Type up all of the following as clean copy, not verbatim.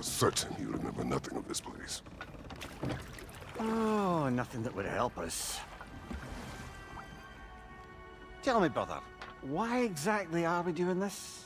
Certain you remember nothing of this place. Oh, nothing that would help us. Tell me, brother, why exactly are we doing this?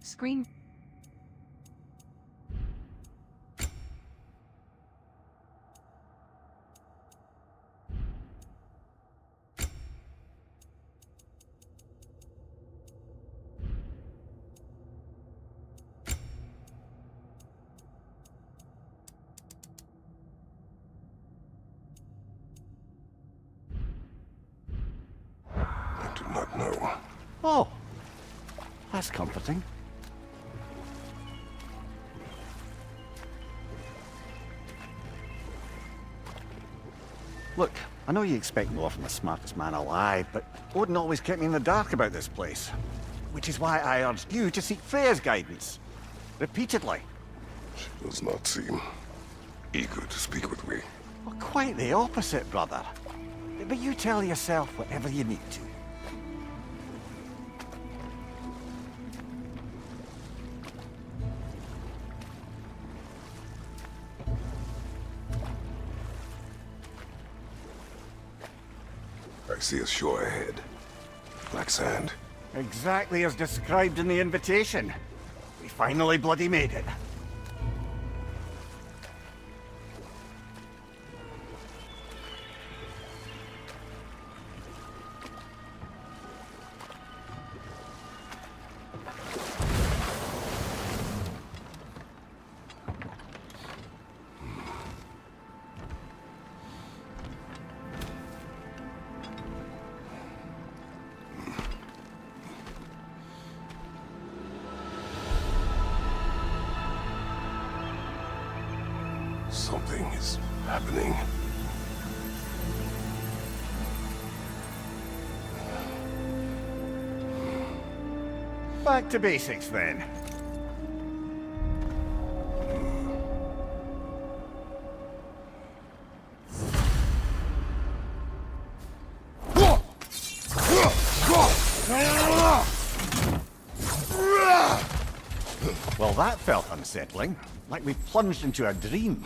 Screen. I do not know. Oh, that's comforting. Look, I know you expect more from the smartest man alive, but Odin always kept me in the dark about this place. Which is why I urged you to seek Freya's guidance. Repeatedly. She does not seem eager to speak with me. Well, quite the opposite, brother. But you tell yourself whatever you need to. I see a shore ahead. Black sand. Exactly as described in the invitation. We finally bloody made it. Something is happening. Back to basics then. Well, that felt unsettling. Like we plunged into a dream.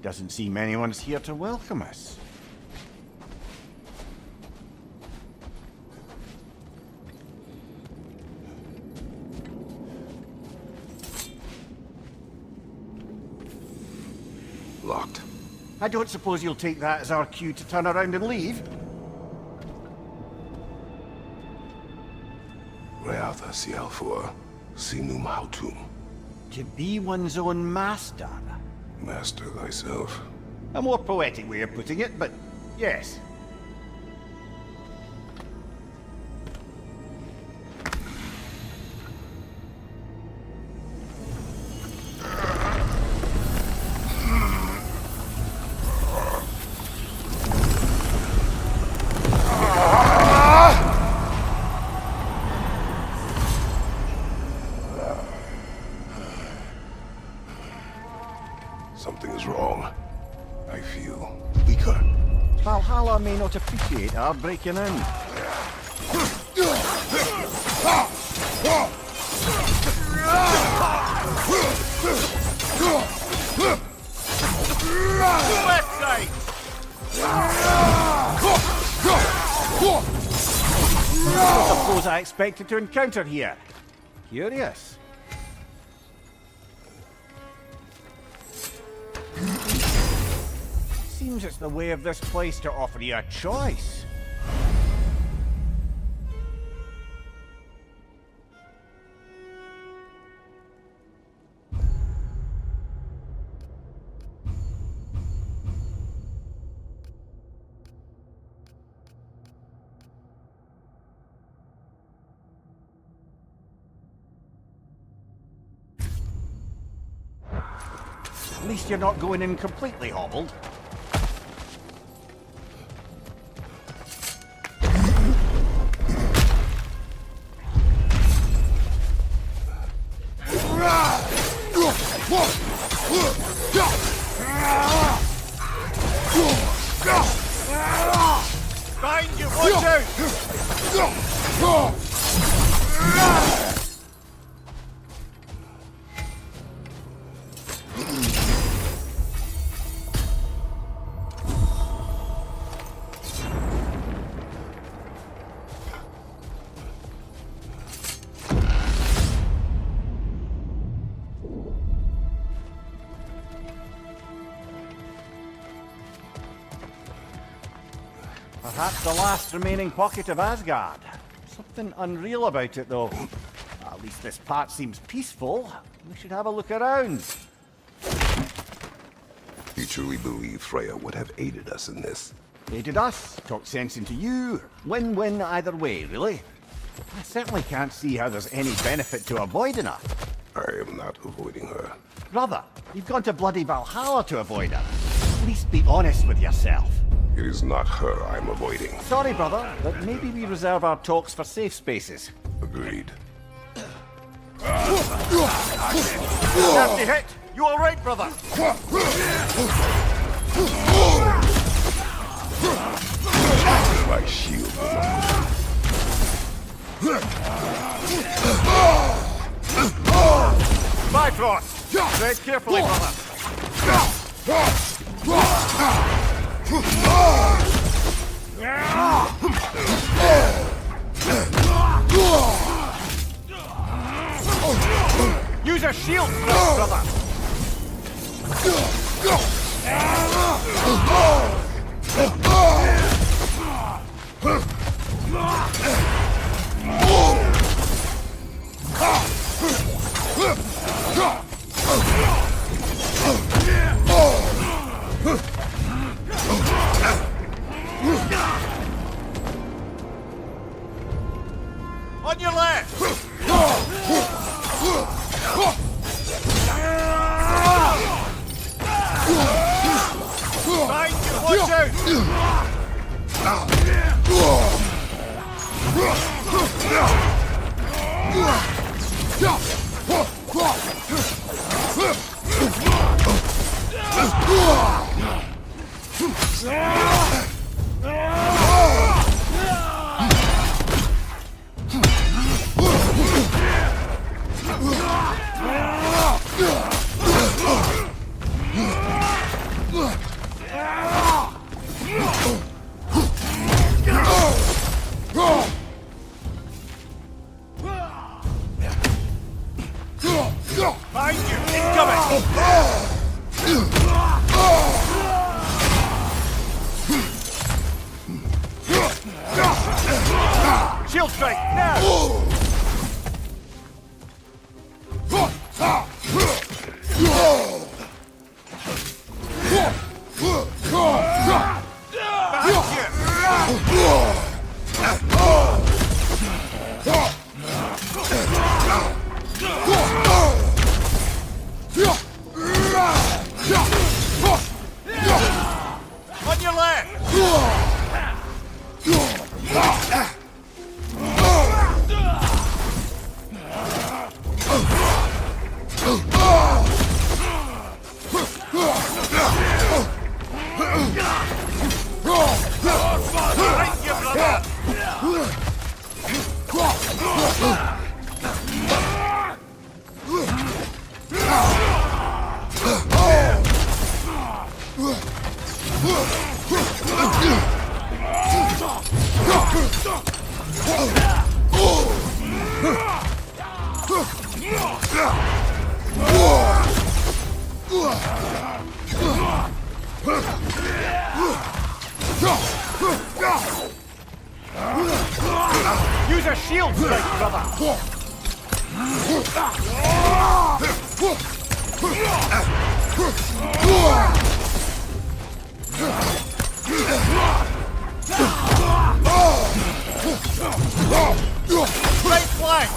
Doesn't seem anyone's here to welcome us. Locked. I don't suppose you'll take that as our cue to turn around and leave? Reatha Sialfur, Sinum Hautum. To be one's own master. Master thyself. A more poetic way of putting it, but yes. Something is wrong. I feel weaker. Valhalla may not appreciate our breaking in. Left side! I suppose I expected to encounter here. Curious. Seems it's the way of this place to offer you a choice. At least you're not going in completely hobbled. Behind you, watch out! Perhaps the last remaining pocket of Asgard. Something unreal about it, though. At least this part seems peaceful. We should have a look around. You truly believe Freya would have aided us in this? Aided us, talked sense into you. Win-win either way, really. I certainly can't see how there's any benefit to avoiding her. I am not avoiding her. Brother, you've gone to bloody Valhalla to avoid her. At least be honest with yourself. It is not her I'm avoiding. Sorry, brother, but maybe we reserve our talks for safe spaces. Agreed. Nasty hit! You all right, brother? My shield will not. Bifrost! Tread carefully, brother. Use a shield, brother. On your left! Behind you, watch out! Behind you, incoming! Shield strike, now! On your left! Use a shield strike, brother! Right flank!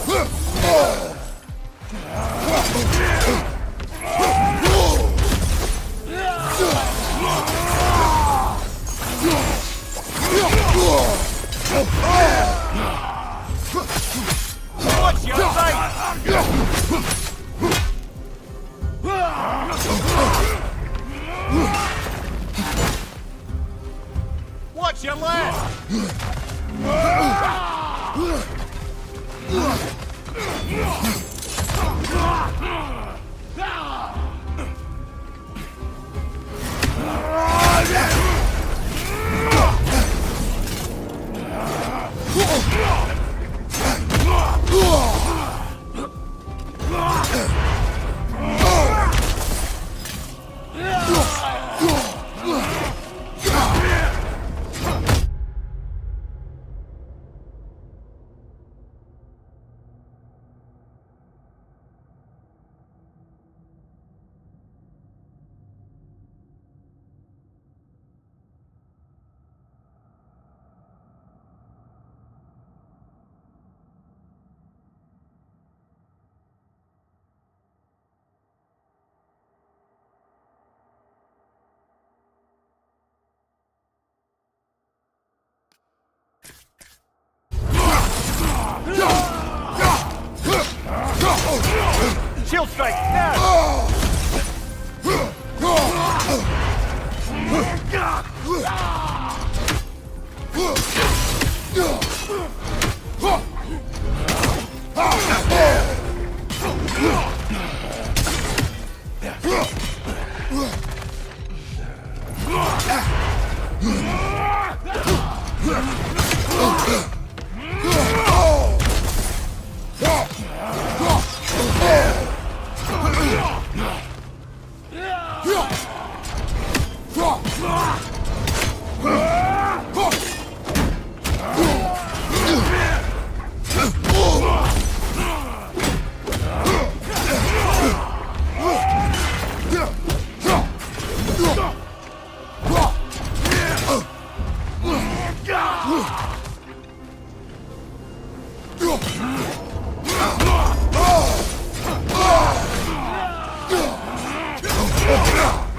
Watch your right! Watch your left! Shield strike, now!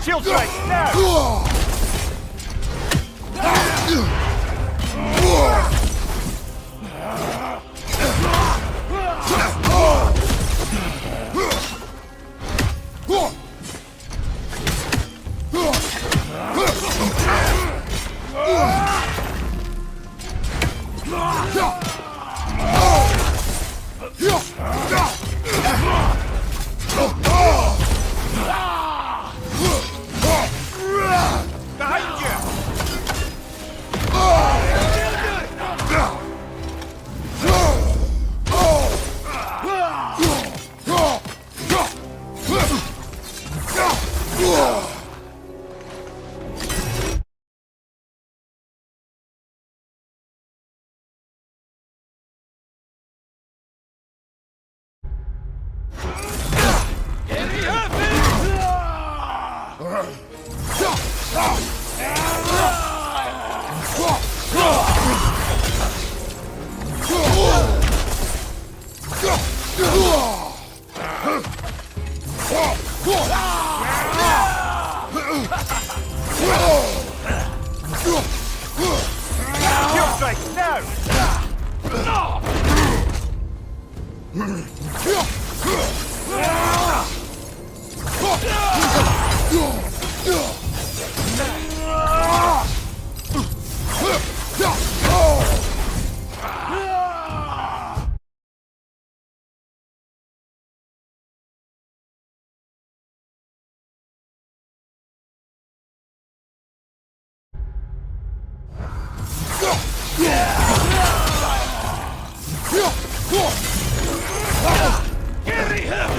Shield strike, now! Behind you! Go! Kill strike, now! Carry him!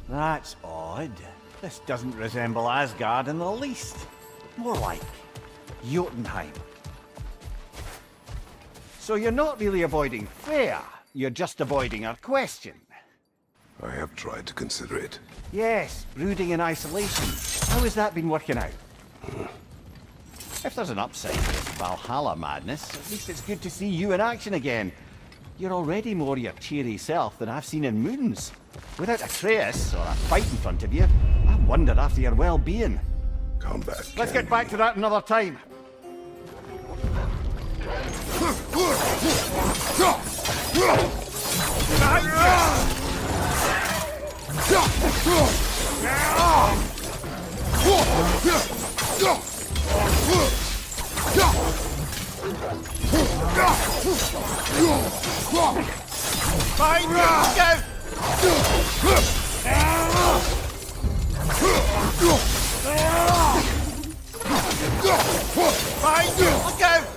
That's odd. This doesn't resemble Asgard in the least. More like Jotunheim. So you're not really avoiding Freya, you're just avoiding her question. I have tried to consider it. Yes, brooding in isolation. How has that been working out? If there's an upside to this Valhalla madness, at least it's good to see you in action again. You're already more your cheery self than I've seen in moons. Without Atreus, or a fight in front of you, I wondered after your well-being. Come back. Let's get back to that another time. Fine, go! Fine, go!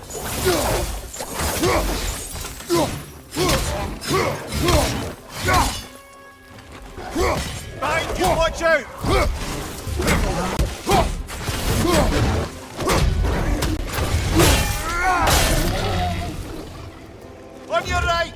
Fine, you watch out! On your right!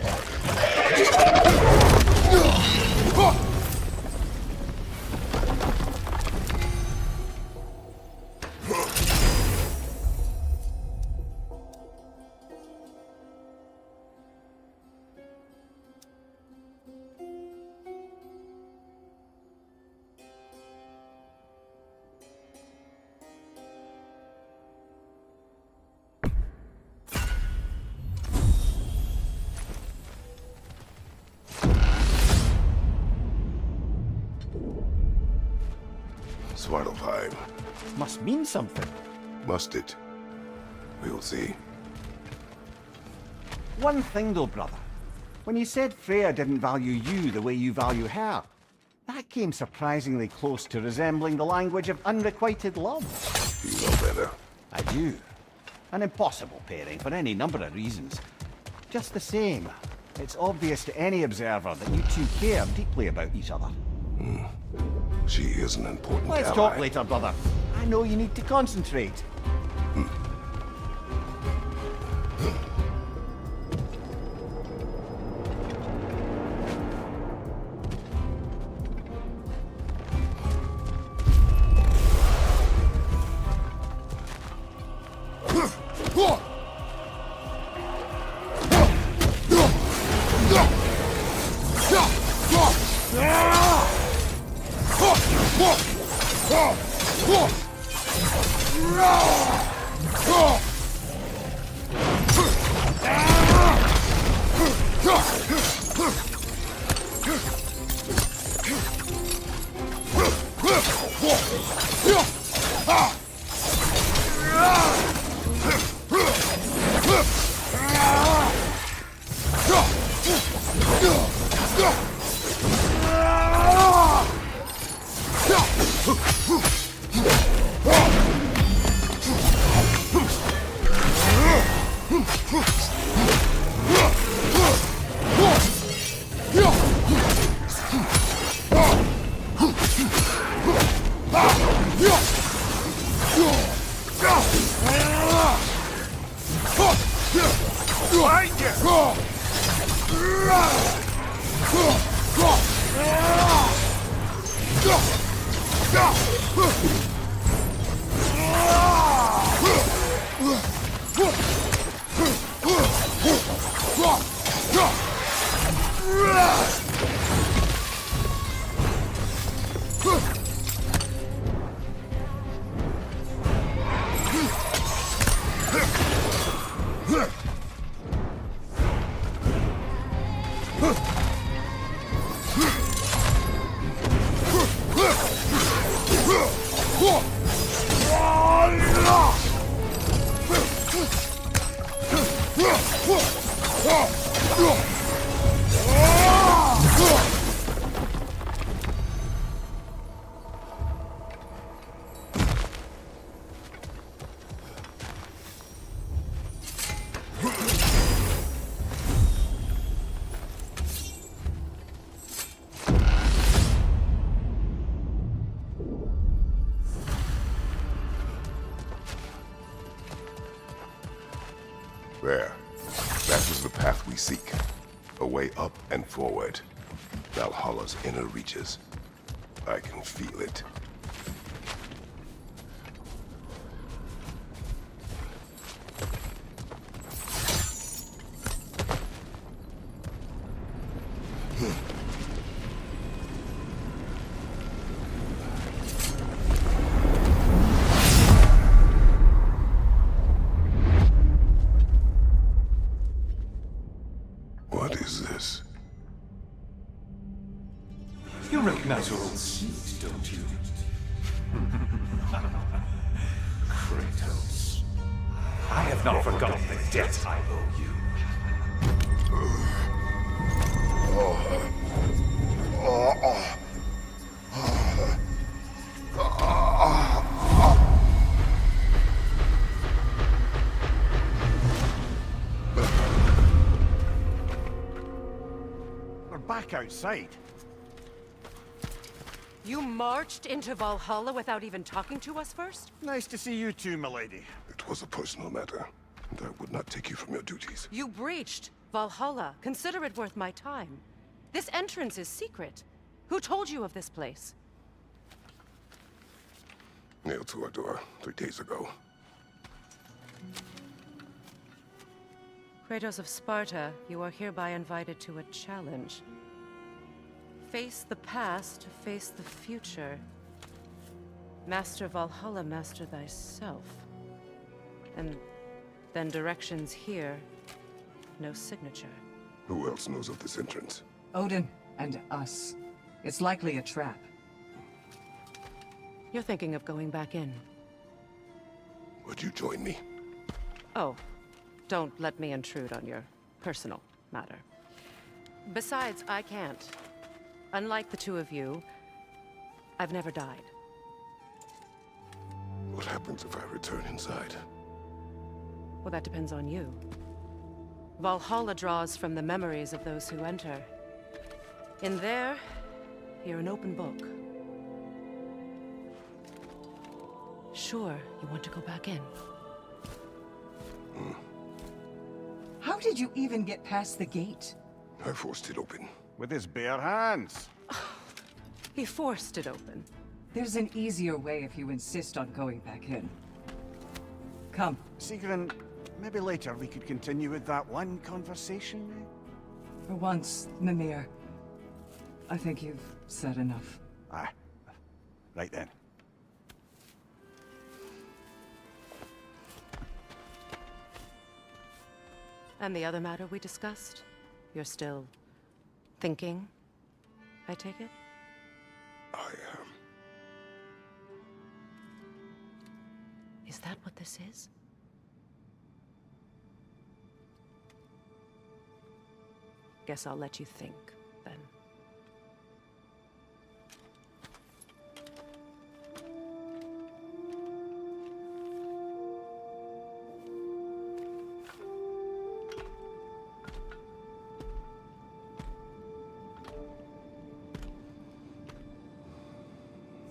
Svartalfheim. Must mean something. Must it? We'll see. One thing though, brother. When you said Freya didn't value you the way you value her, that came surprisingly close to resembling the language of unrequited love. You know better. I do. An impossible pairing for any number of reasons. Just the same, it's obvious to any observer that you two care deeply about each other. She is an important Let's ally. talk later, brother. I know you need to concentrate. There. That is the path we seek. A way up and forward. Valhalla's inner reaches. I can feel it. What is this? You recognize your old seat, don't you? Kratos. I have not forgotten the debt I owe you. We're back outside. You marched into Valhalla without even talking to us first? Nice to see you too, milady. It was a personal matter, and I would not take you from your duties. You breached Valhalla. Consider it worth my time. This entrance is secret. Who told you of this place? Nailed to our door 3 days ago. Kratos of Sparta, you are hereby invited to a challenge. Face the past, face the future. Master Valhalla, master thyself. And then directions here, no signature. Who else knows of this entrance? Odin and us. It's likely a trap. You're thinking of going back in. Would you join me? Oh, don't let me intrude on your personal matter. Besides, I can't. Unlike the two of you, I've never died. What happens if I return inside? Well, that depends on you. Valhalla draws from the memories of those who enter. In there, you're an open book. Sure, you want to go back in. How did you even get past the gate? I forced it open. With his bare hands. He forced it open. There's an easier way if you insist on going back in. Come. Sigrun, maybe later we could continue with that one conversation, eh? For once, Mimir. I think you've said enough. Aye. Right then. And the other matter we discussed? You're still thinking, I take it? I am. Is that what this is? Guess I'll let you think, then.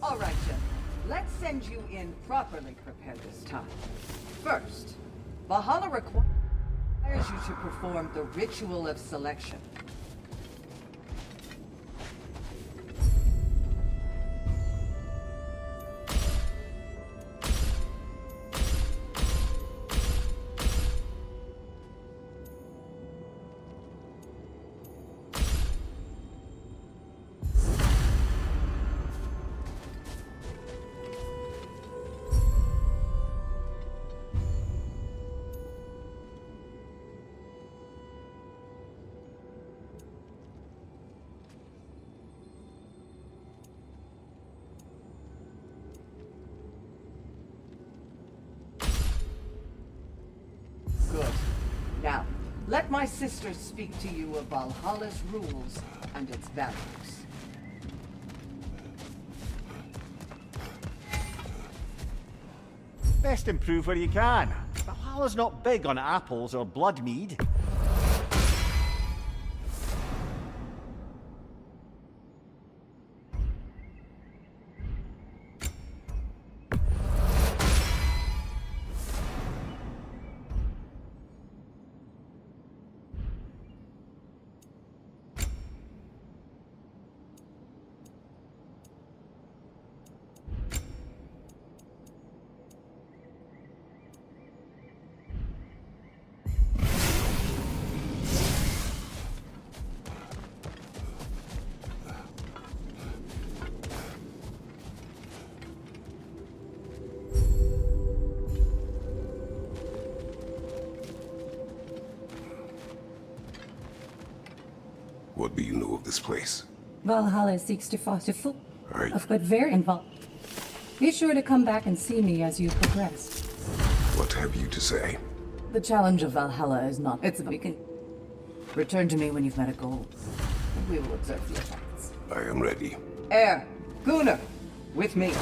All right, gentlemen. Let's send you in properly prepared this time. First, Valhalla requires you to perform the ritual of selection. Good. Now, let my sisters speak to you of Valhalla's rules and its values. Best improve where you can. Valhalla's not big on apples or blood mead. What do you know of this place? Valhalla seeks to foster full Right. but very involved. Be sure to come back and see me as you progress. What have you to say? The challenge of Valhalla is not. It's a beacon. Return to me when you've met a goal. And we will observe the effects. I am ready. Air, Gunnar, with me.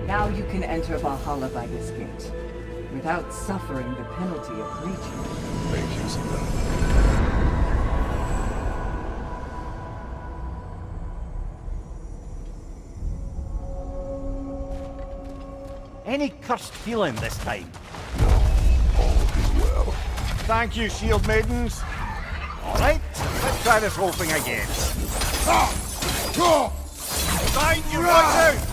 Now you can enter Valhalla by this gate, without suffering the penalty of breaching. Thank you, Zena. Any cursed feeling this time? All will be well. Thank you, shield maidens. All right, let's try this whole thing again. Find your way out!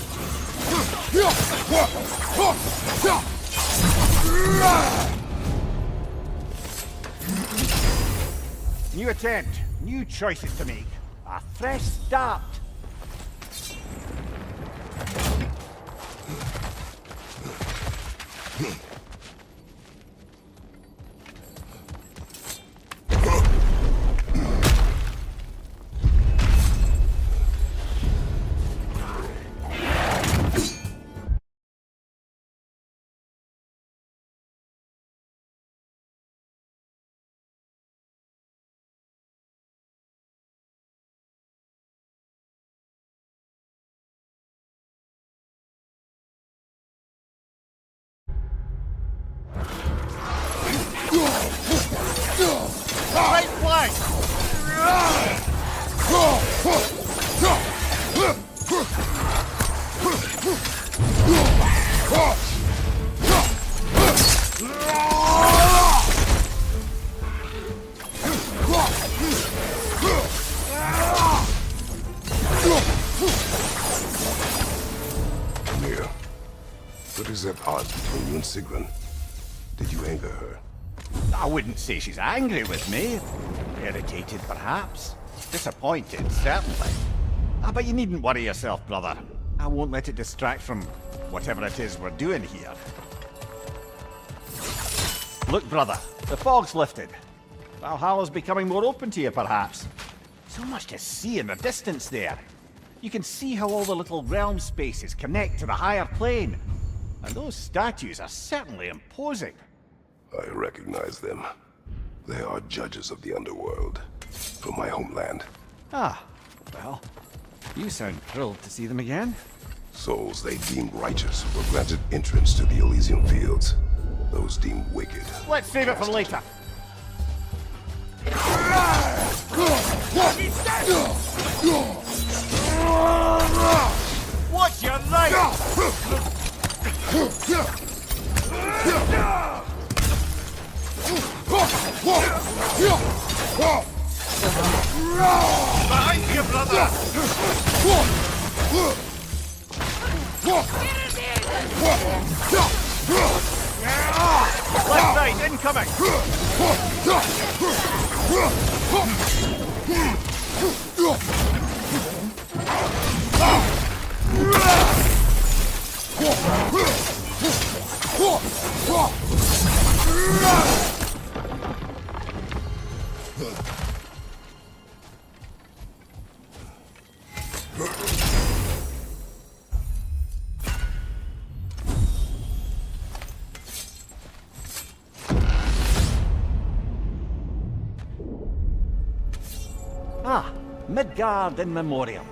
New attempt, new choices to make. A fresh start. Right flank! Amir, what is that odds between you and Sigrun? Did you anger her? I wouldn't say she's angry with me. Irritated, perhaps. Disappointed, certainly. But you needn't worry yourself, brother. I won't let it distract from whatever it is we're doing here. Look, brother, the fog's lifted. Valhalla's becoming more open to you, perhaps. So much to see in the distance there. You can see how all the little realm spaces connect to the higher plane. And those statues are certainly imposing. I recognize them. They are judges of the underworld. From my homeland. Ah, well, you sound thrilled to see them again. Souls they deemed righteous were granted entrance to the Elysian fields. Those deemed wicked. Let's save it for later. What's your name? Behind you, brother! Left side, incoming! Ah, Midgard in memoriam.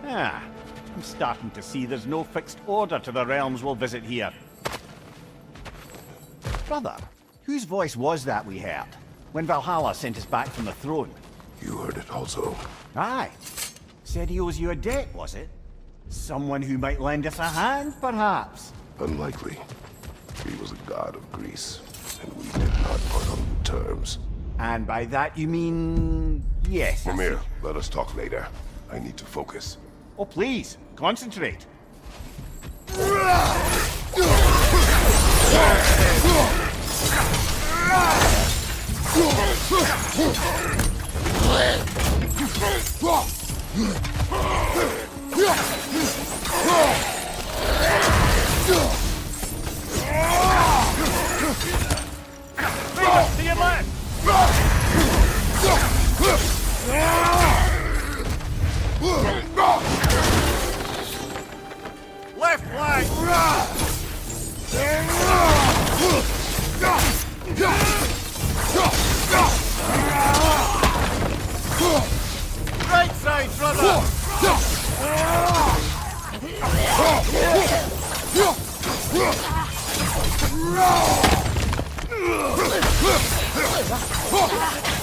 Ah, I'm starting to see there's no fixed order to the realms we'll visit here. Brother, whose voice was that we heard when Valhalla sent us back from the throne? You heard it also. Aye. Said he owes you a debt, was it? Someone who might lend us a hand, perhaps? Unlikely. He was a god of Greece, and we did not part on good terms. And by that you mean... yes. Mimir, let us talk later. I need to focus. Oh, please, concentrate. To your left! Left flank! Right side, brother!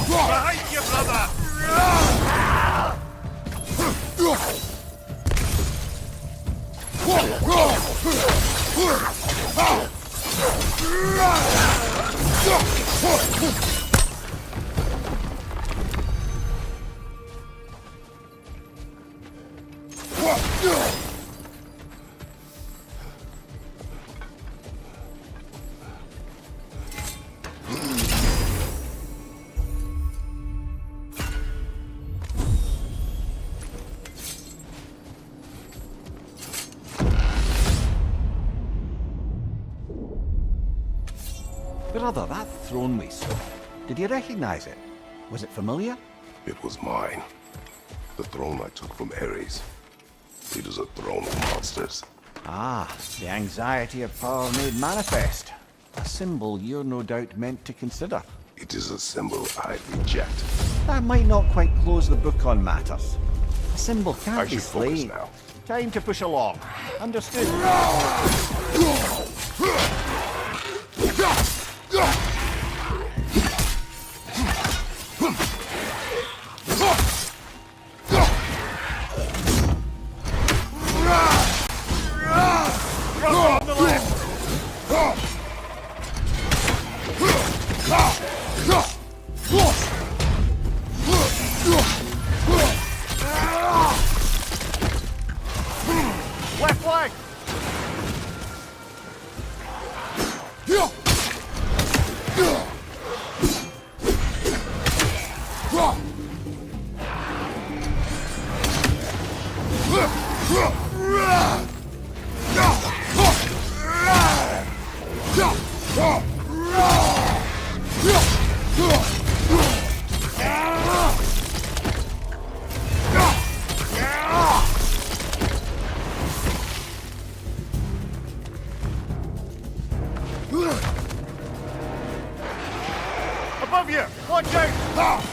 Behind you, brother! Brother, that throne we saw, did you recognize it? Was it familiar? It was mine. The throne I took from Ares. It is a throne of monsters. Ah, the anxiety of power made manifest. A symbol you're no doubt meant to consider. It is a symbol I reject. That might not quite close the book on matters. A symbol can't I be should focus slain. now. Time to push along. Understood. On the left! Left flank! Above you! Watch out!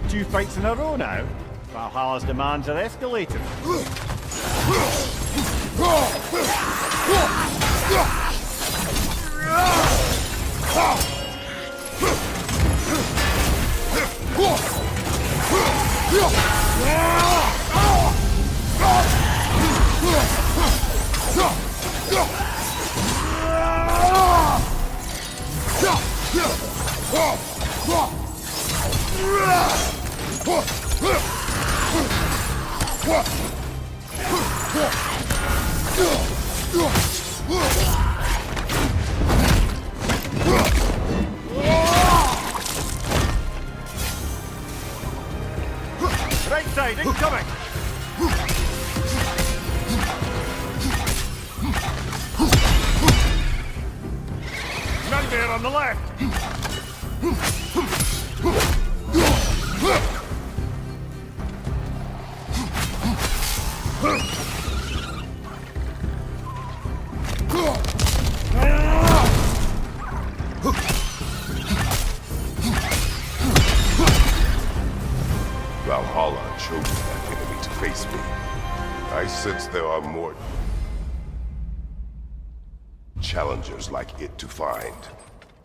Two fights in a row now. Valhalla's demands are escalating. Right side, incoming! Nightmare on the left! Valhalla chose that enemy to face me. I sense there are more challengers like it to find.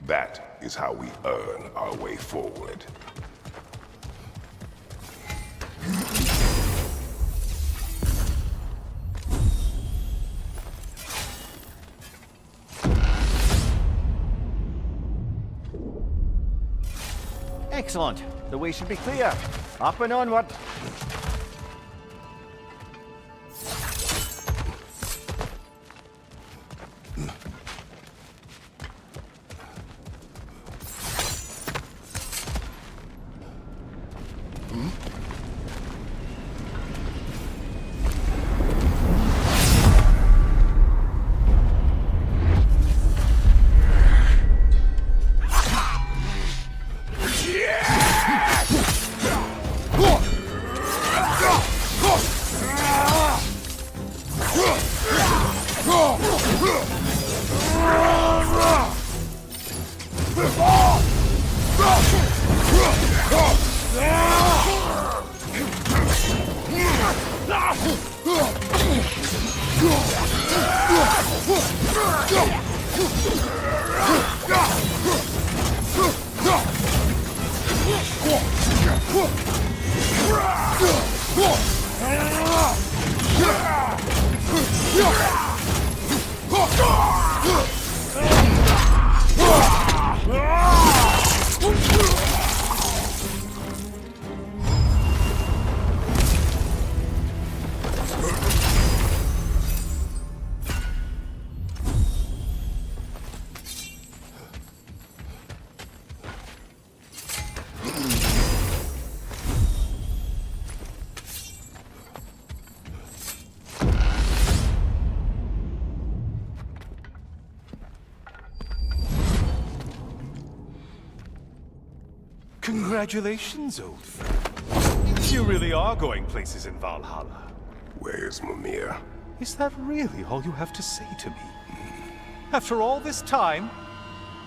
That is how we earn our way forward. Excellent. The way should be clear. Up and onward. Congratulations, old friend. You really are going places in Valhalla. Where's Mimir? Is that really all you have to say to me? After all this time?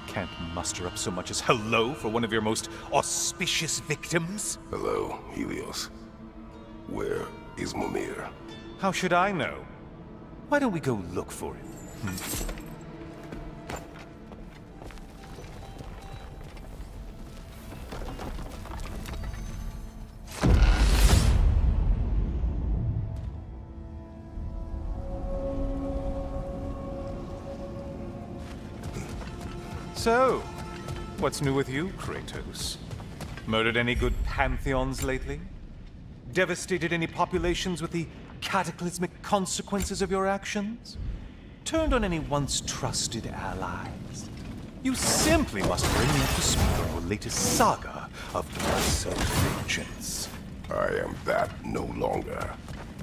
Can't muster up so much as hello for one of your most auspicious victims? Hello, Helios. Where is Mimir? How should I know? Why don't we go look for him? So, what's new with you, Kratos? Murdered any good pantheons lately? Devastated any populations with the cataclysmic consequences of your actions? Turned on any once trusted allies? You simply must bring me up to speed on your latest saga of blood-soaked vengeance. I am that no longer.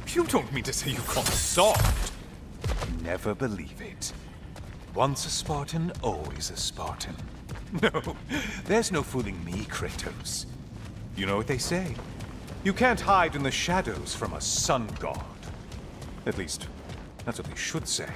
You don't mean to say you've gone soft? Never believe it. Once a Spartan, always a Spartan. No, there's no fooling me, Kratos. You know what they say? You can't hide in the shadows from a sun god. At least, that's what they should say.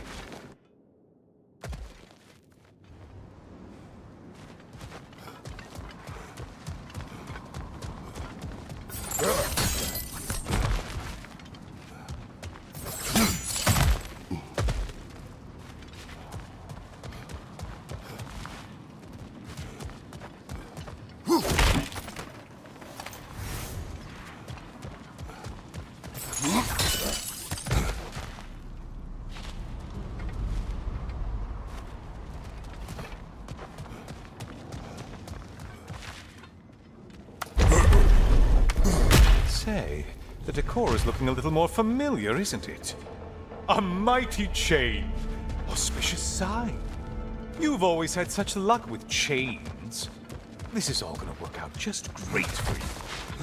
Say, the decor is looking a little more familiar, isn't it? A mighty chain. Auspicious sign. You've always had such luck with chains. This is all gonna work out just great for you.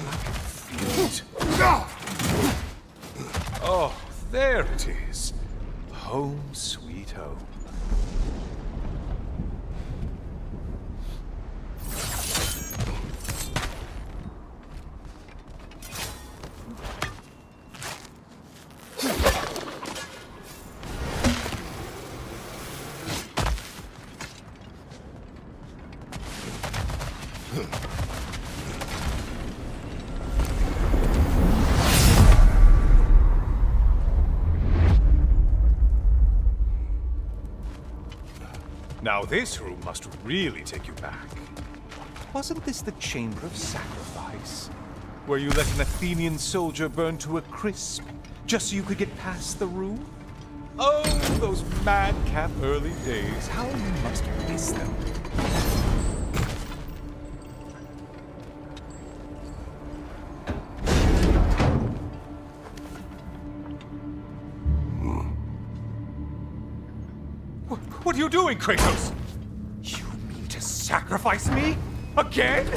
I can feel it. Oh, there it is. Home sweet home. Now this room must really take you back. Wasn't this the Chamber of Sacrifice? Where you let an Athenian soldier burn to a crisp, just so you could get past the room? Oh, those madcap early days. How you must miss them. What are you doing, Kratos? You mean to sacrifice me? Again?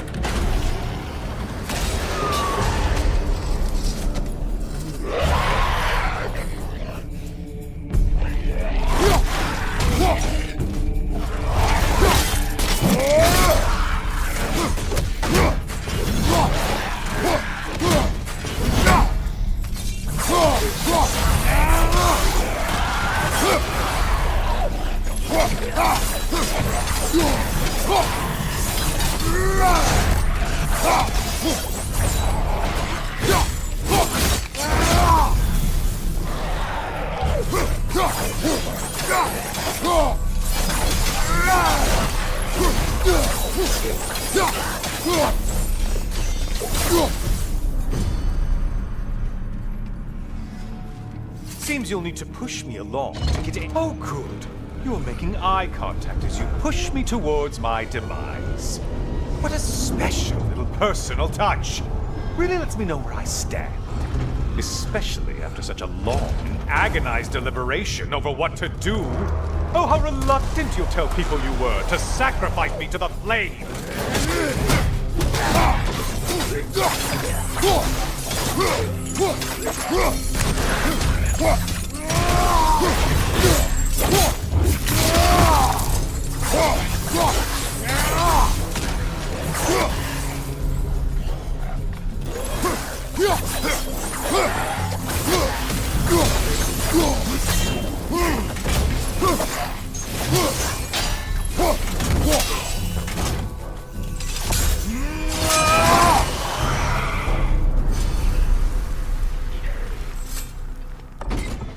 Seems you'll need to push me along to get in. Oh, good. You're making eye contact as you push me towards my demise. What a special little personal touch. Really lets me know where I stand. Especially after such a long and agonized deliberation over what to do. Oh, how reluctant you'll tell people you were to sacrifice me to the flame.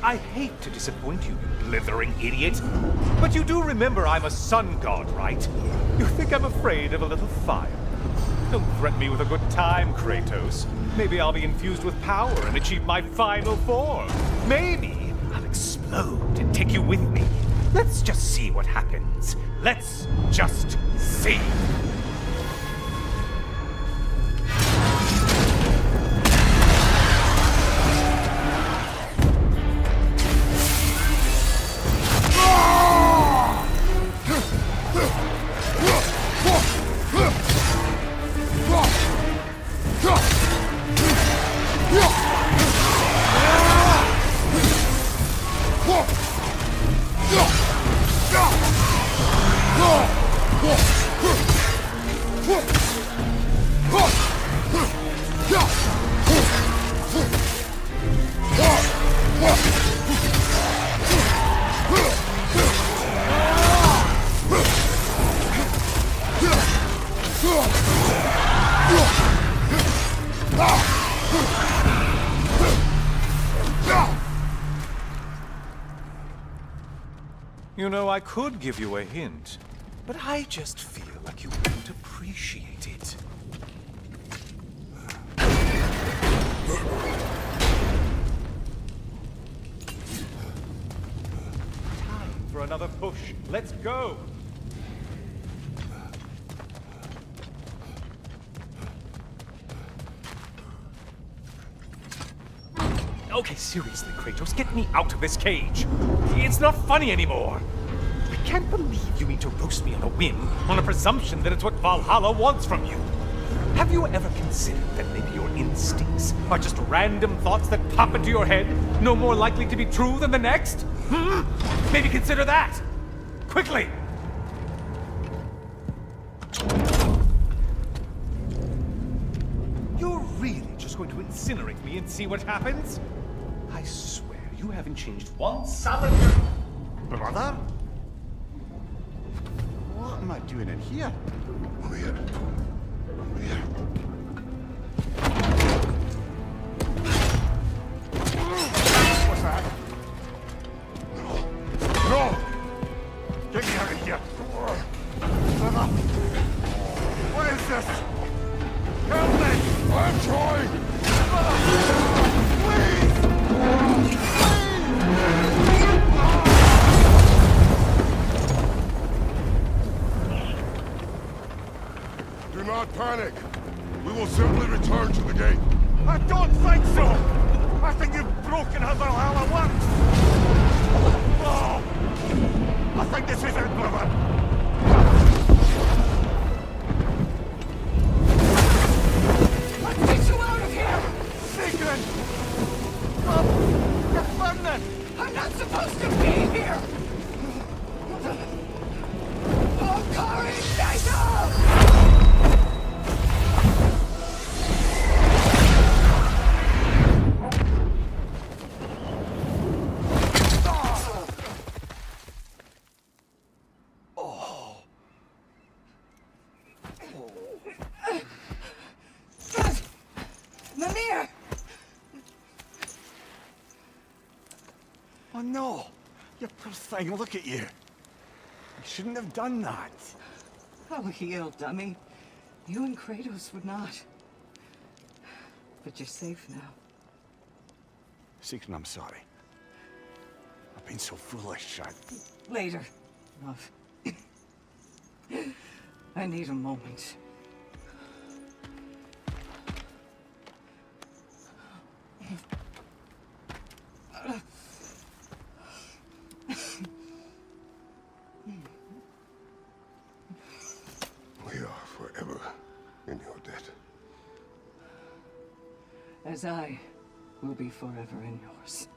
I hate to disappoint you, you blithering idiot. But you do remember I'm a sun god, right? You think I'm afraid of a little fire? Don't threaten me with a good time, Kratos. Maybe I'll be infused with power and achieve my final form. Maybe I'll explode and take you with me. Let's just see what happens. Let's just see. You know, I could give you a hint, but I just feel like you wouldn't appreciate it. Time for another push. Let's go! Okay, seriously, Kratos, get me out of this cage. It's not funny anymore. I can't believe you mean to roast me on a whim, on a presumption that it's what Valhalla wants from you. Have you ever considered that maybe your instincts are just random thoughts that pop into your head, no more likely to be true than the next? Maybe consider that! Quickly! You're really just going to incinerate me and see what happens? I swear, you haven't changed one solid... Brother? What am I doing in here? Weird. Weird. What's that? No! No! Get me out of here! Brother! What is this? Help me! I'm trying! Please! Do not panic. We will simply return to the gate. I don't think so! I think you've broken how Valhalla works! Oh! I think this is it, brother! Let's get you out of here! Secret! Stop! You're burning! I'm not supposed to be here! Oh, Kari, Jacob! Mimir! Oh no! You poor thing, look at you. You shouldn't have done that. Oh, heal, dummy. You and Kratos would not. But you're safe now. Seeker, I'm sorry. I've been so foolish, Later, love. I need a moment. We are forever in your debt. As I will be forever in yours.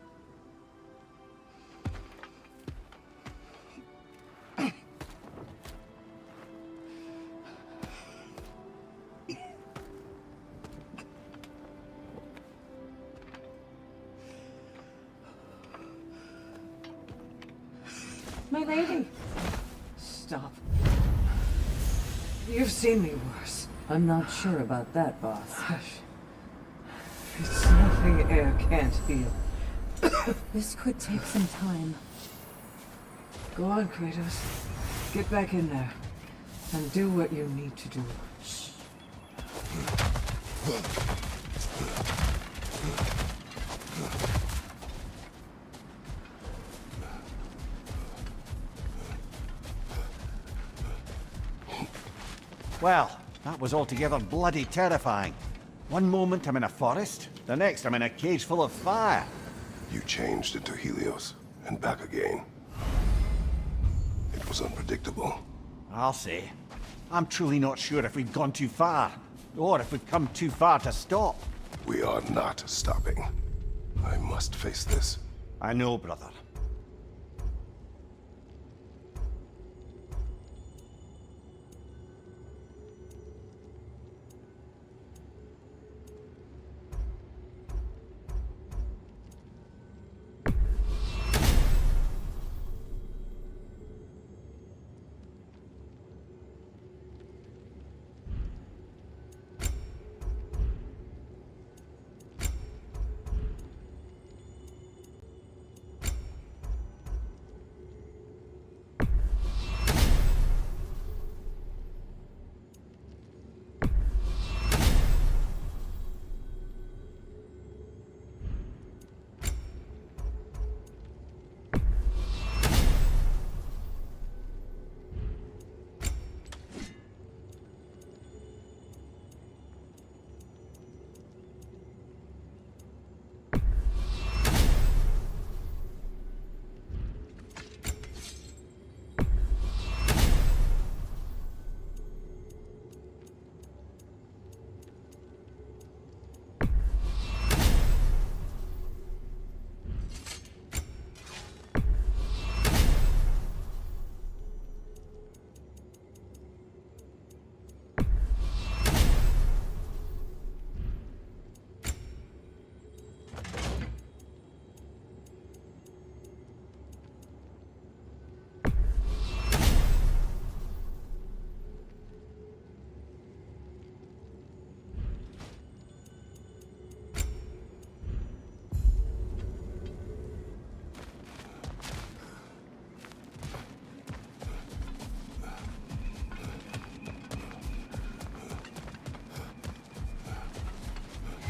My lady! Stop. You've seen me worse. I'm not sure about that, boss. Hush. It's nothing air can't heal. This could take some time. Go on, Kratos. Get back in there. And do what you need to do. Well, that was altogether bloody terrifying. One moment I'm in a forest, the next I'm in a cage full of fire. You changed into Helios, and back again. It was unpredictable. I'll say. I'm truly not sure if we've gone too far, or if we've come too far to stop. We are not stopping. I must face this. I know, brother.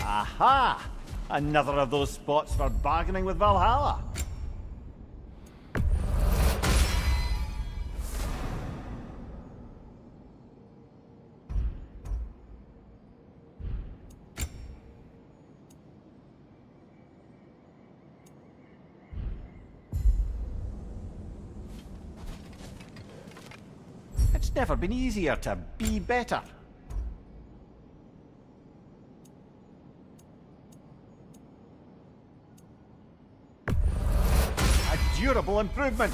Aha! Another of those spots for bargaining with Valhalla. It's never been easier to be better. Durable improvement.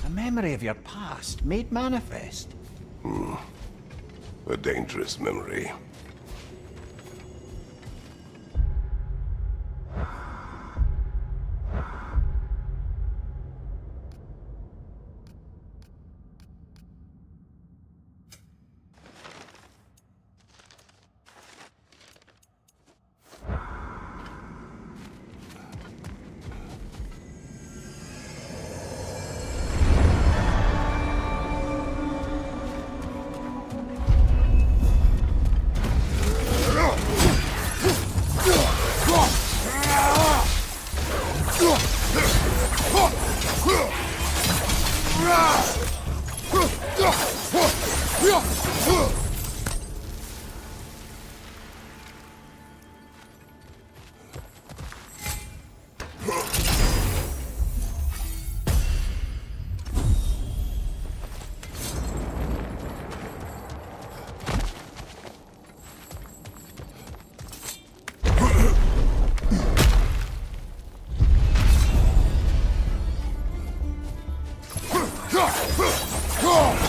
A memory of your past made manifest. A dangerous memory.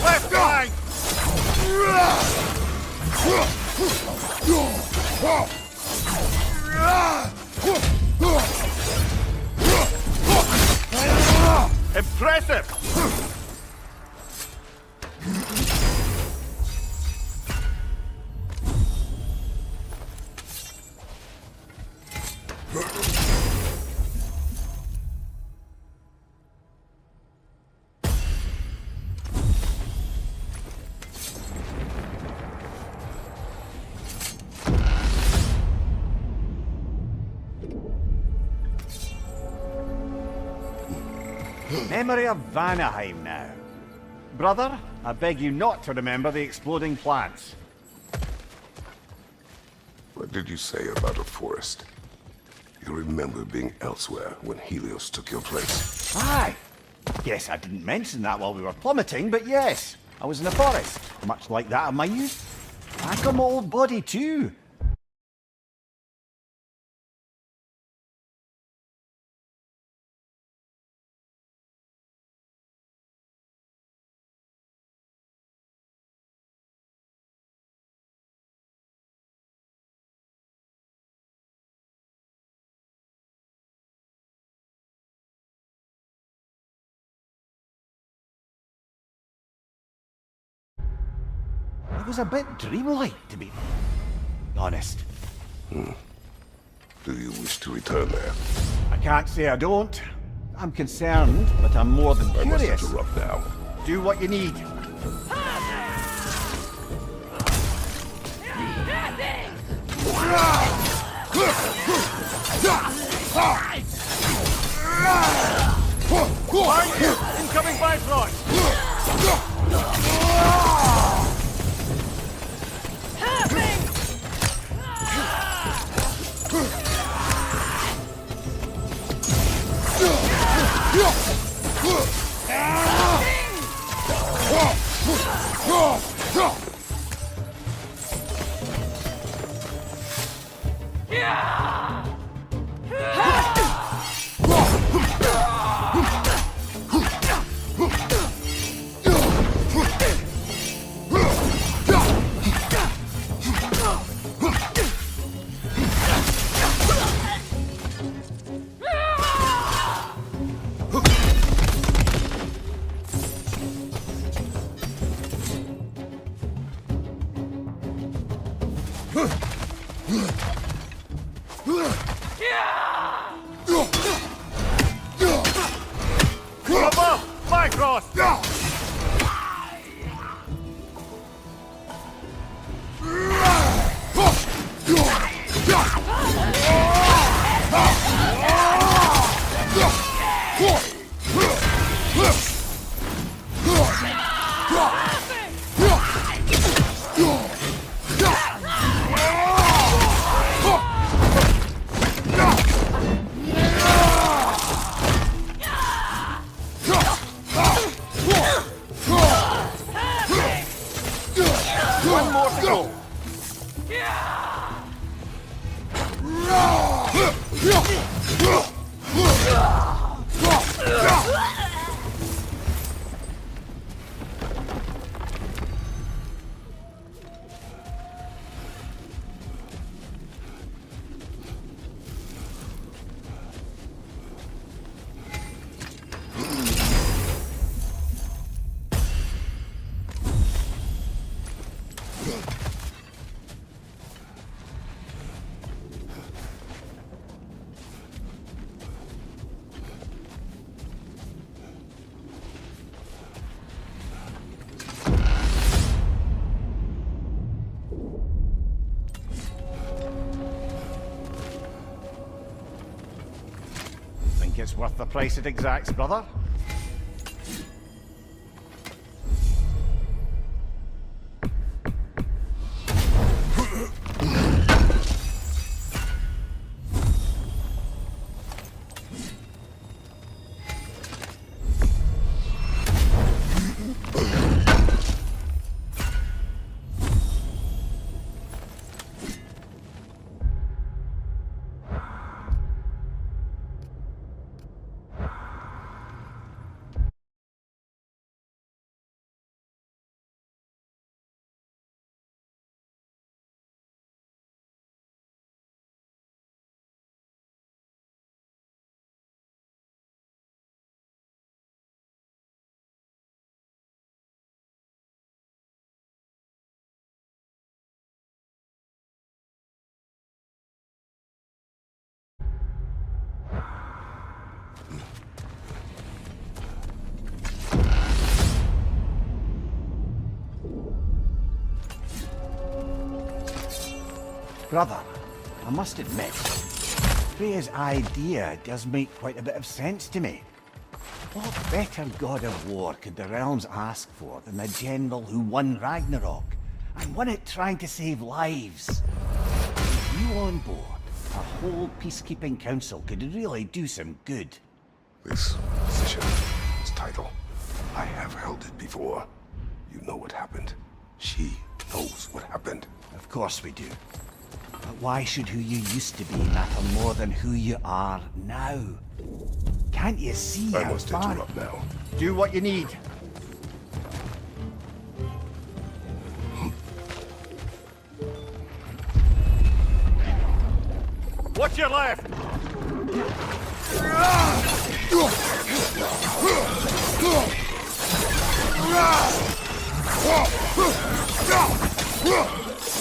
Left line! Impressive! Memory of Vanaheim now. Brother, I beg you not to remember the exploding plants. What did you say about a forest? You remember being elsewhere when Helios took your place. Aye. Yes, I didn't mention that while we were plummeting, but yes, I was in a forest, much like that of my youth. Back on my old body too. It was a bit dreamlike, to be honest. Do you wish to return there? I can't say I don't. I'm concerned, but I'm more than I must curious. interrupt now. Do what you need. Incoming Bifrost! Above! Bifrost! One more to go. Think it's worth the price it exacts, brother? Brother, I must admit, Freya's idea does make quite a bit of sense to me. What better god of war could the realms ask for than the general who won Ragnarok, and won it trying to save lives? With you on board, a whole peacekeeping council could really do some good. This position, this title, I have held it before. You know what happened. She knows what happened. Of course we do. But why should who you used to be matter more than who you are now? Can't you see I how must far... interrupt now. Do what you need. What's your left?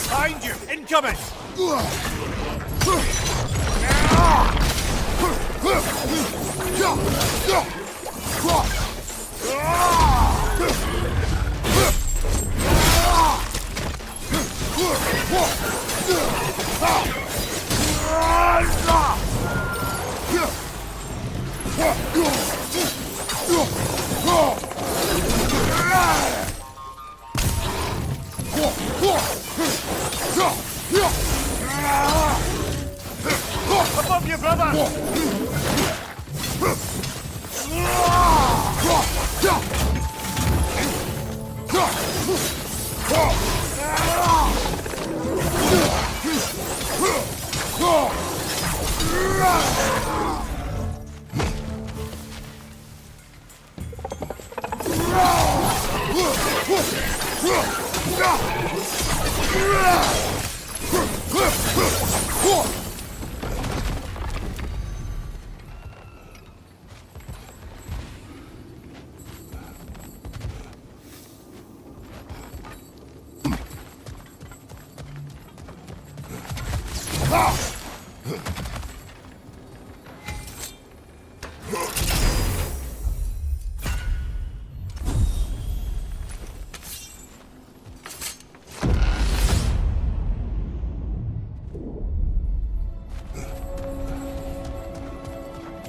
Behind you! Incoming! Above you, brother!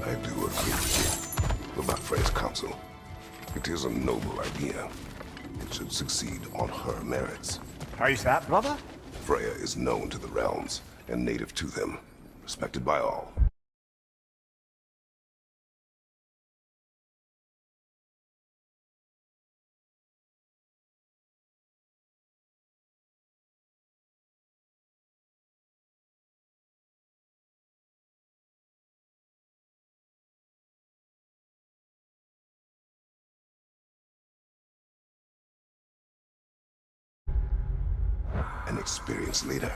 I do agree with you about Freya's counsel. It is a noble idea. It should succeed on her merits. How's that, brother? Freya is known to the realms and native to them, respected by all. An experienced leader.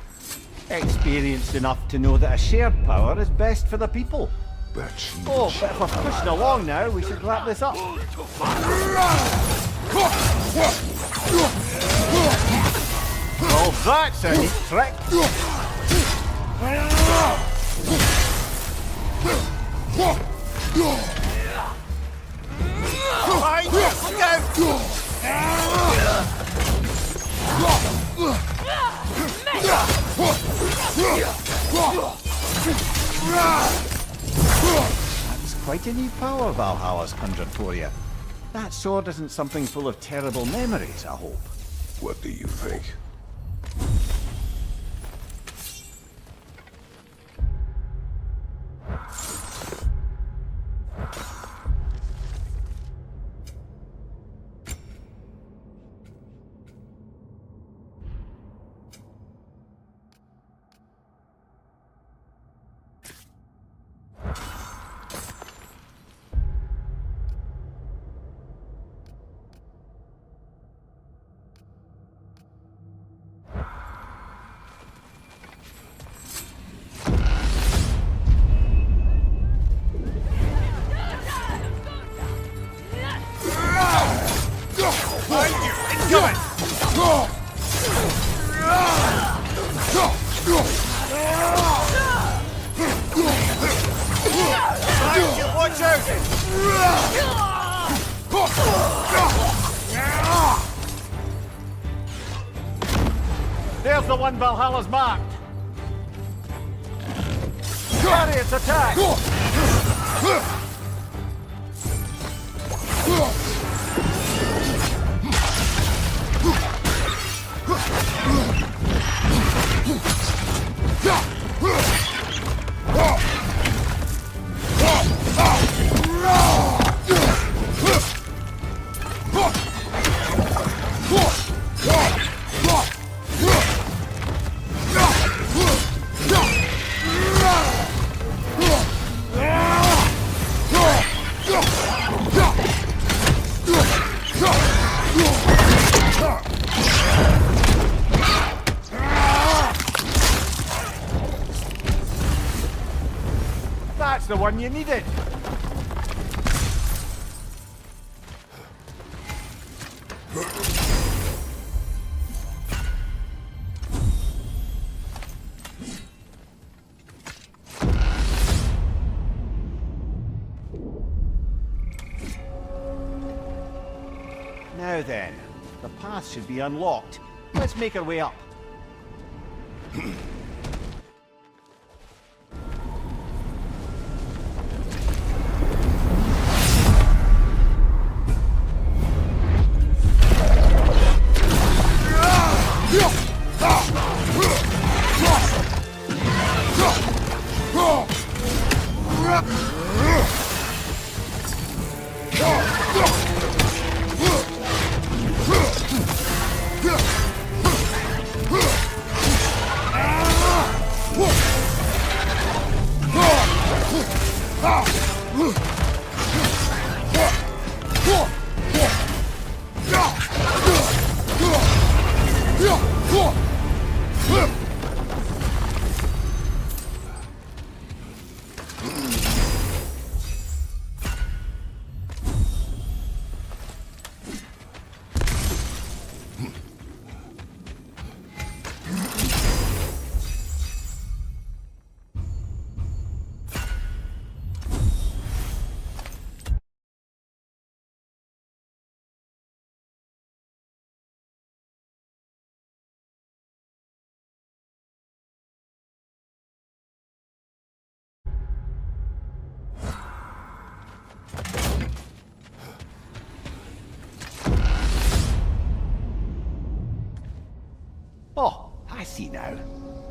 Experienced enough to know that a shared power is best for the people. That she Oh, but if we're pushing along now, we should wrap this up. Well, that's a neat trick. Behind you! Look That's quite a new power Valhalla's conjured for you. That sword isn't something full of terrible memories, I hope. What do you think? Watch out! There's the one Valhalla's marked. Chariots attack! That's the one you needed. Now then, the path should be unlocked. Let's make our way up. Oh, I see now.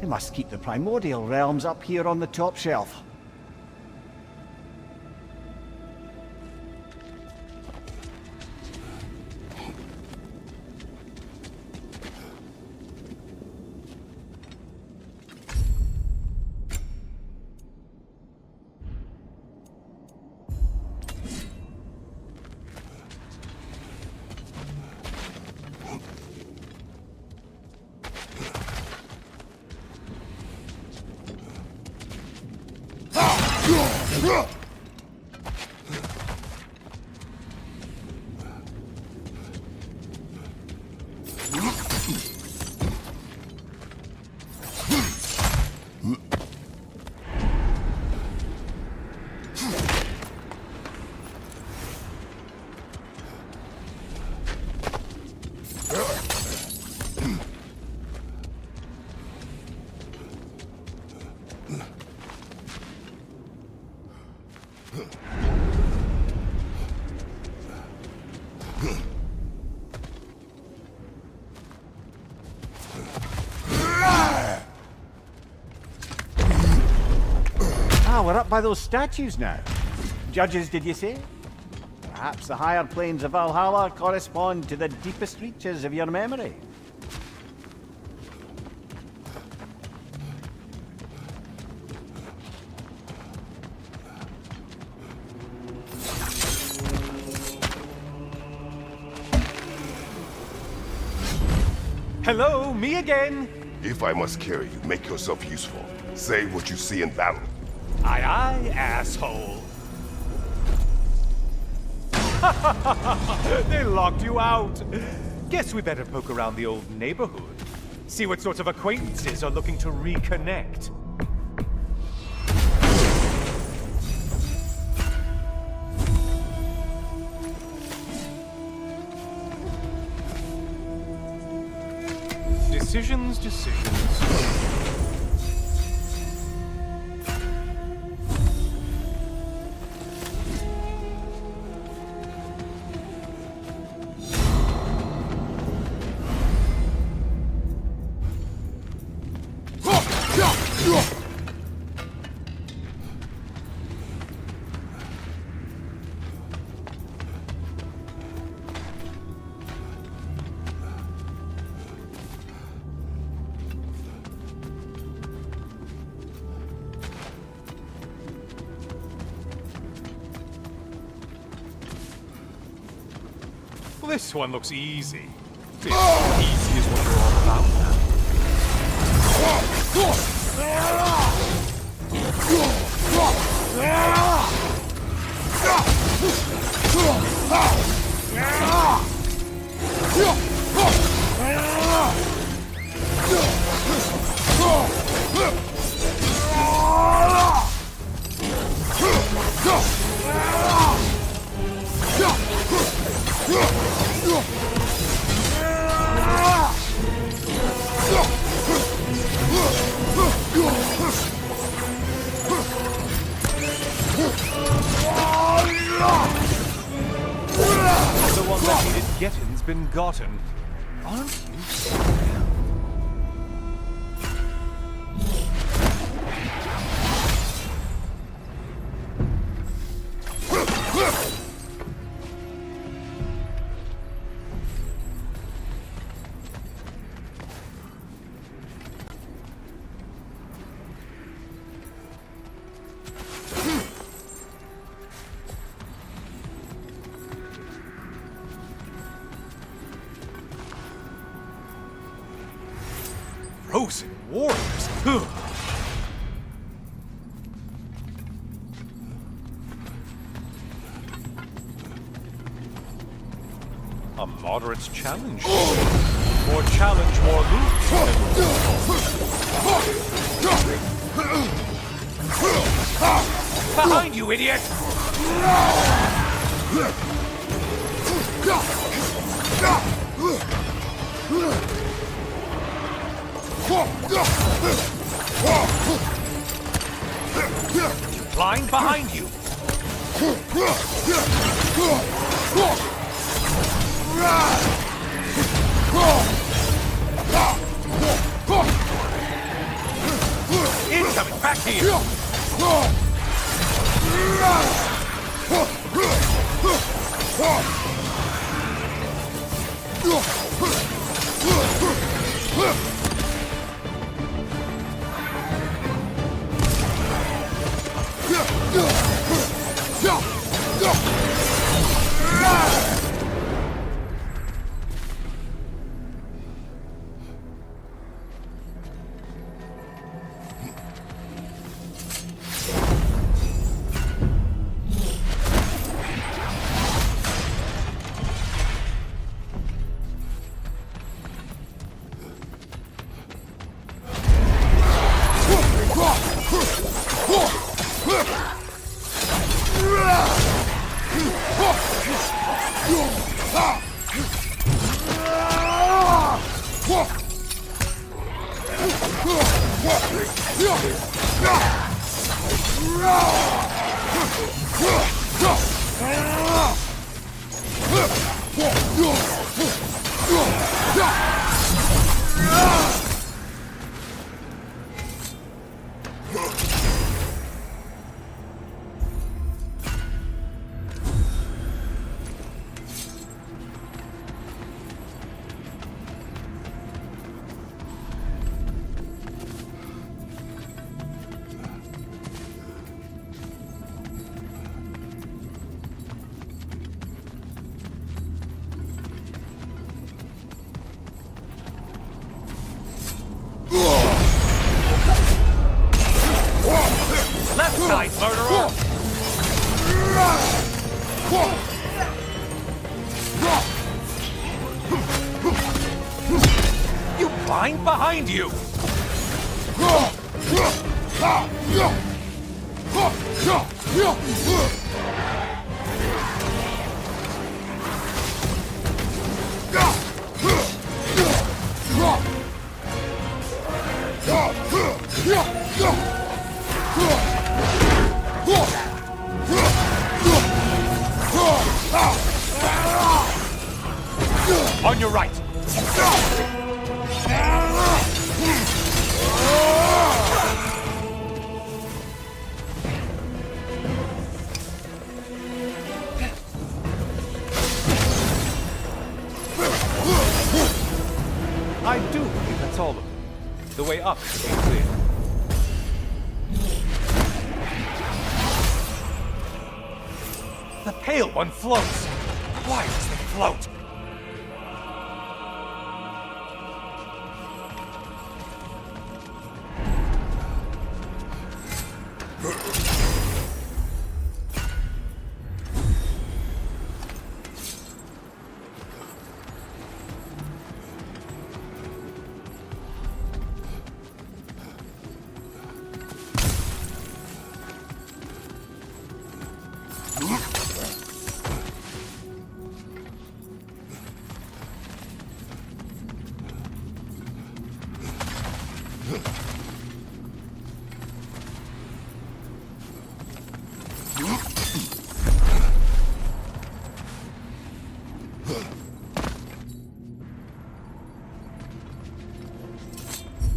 They must keep the primordial realms up here on the top shelf. Ah, we're up by those statues now. Judges, did you say? Perhaps the higher planes of Valhalla correspond to the deepest reaches of your memory. Hello, me again. If I must carry you, make yourself useful. Say what you see in battle. Aye, aye, asshole. They locked you out. Guess we better poke around the old neighborhood. See what sorts of acquaintances are looking to reconnect. Decisions. This one looks easy. Easy is what you're all about now. The one that needed getting's been gotten. Aren't you sorry? Frozen warriors. Ugh. A moderate challenge. More challenge, more loot. Behind you, idiot! Blind behind you! Incoming! Back here! Left side, murderer! You blind behind you! On your right! I do believe that's all of them. The way up should be clear. The pale one floats! Why does it float?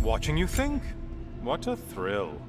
Watching you think? What a thrill.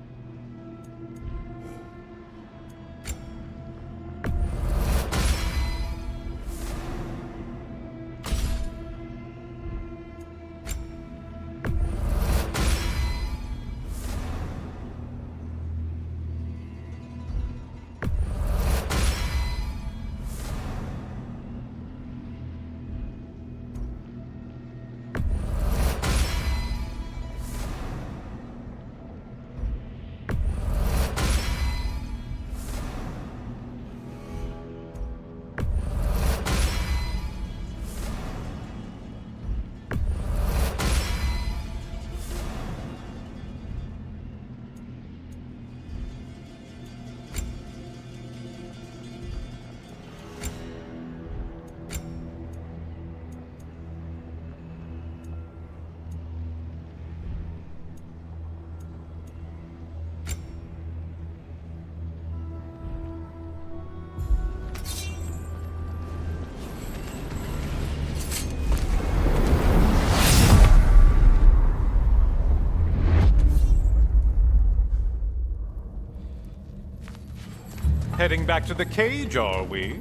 Heading back to the cage, are we?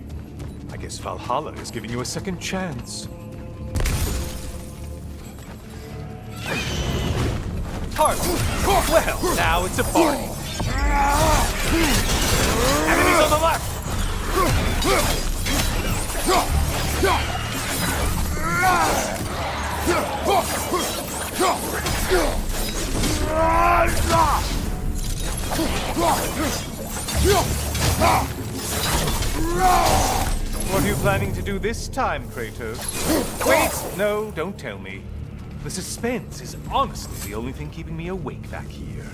I guess Valhalla is giving you a second chance. Party! Well, now it's a party. Enemies on the left! What are you planning to do this time, Kratos? Wait! No, don't tell me. The suspense is honestly the only thing keeping me awake back here.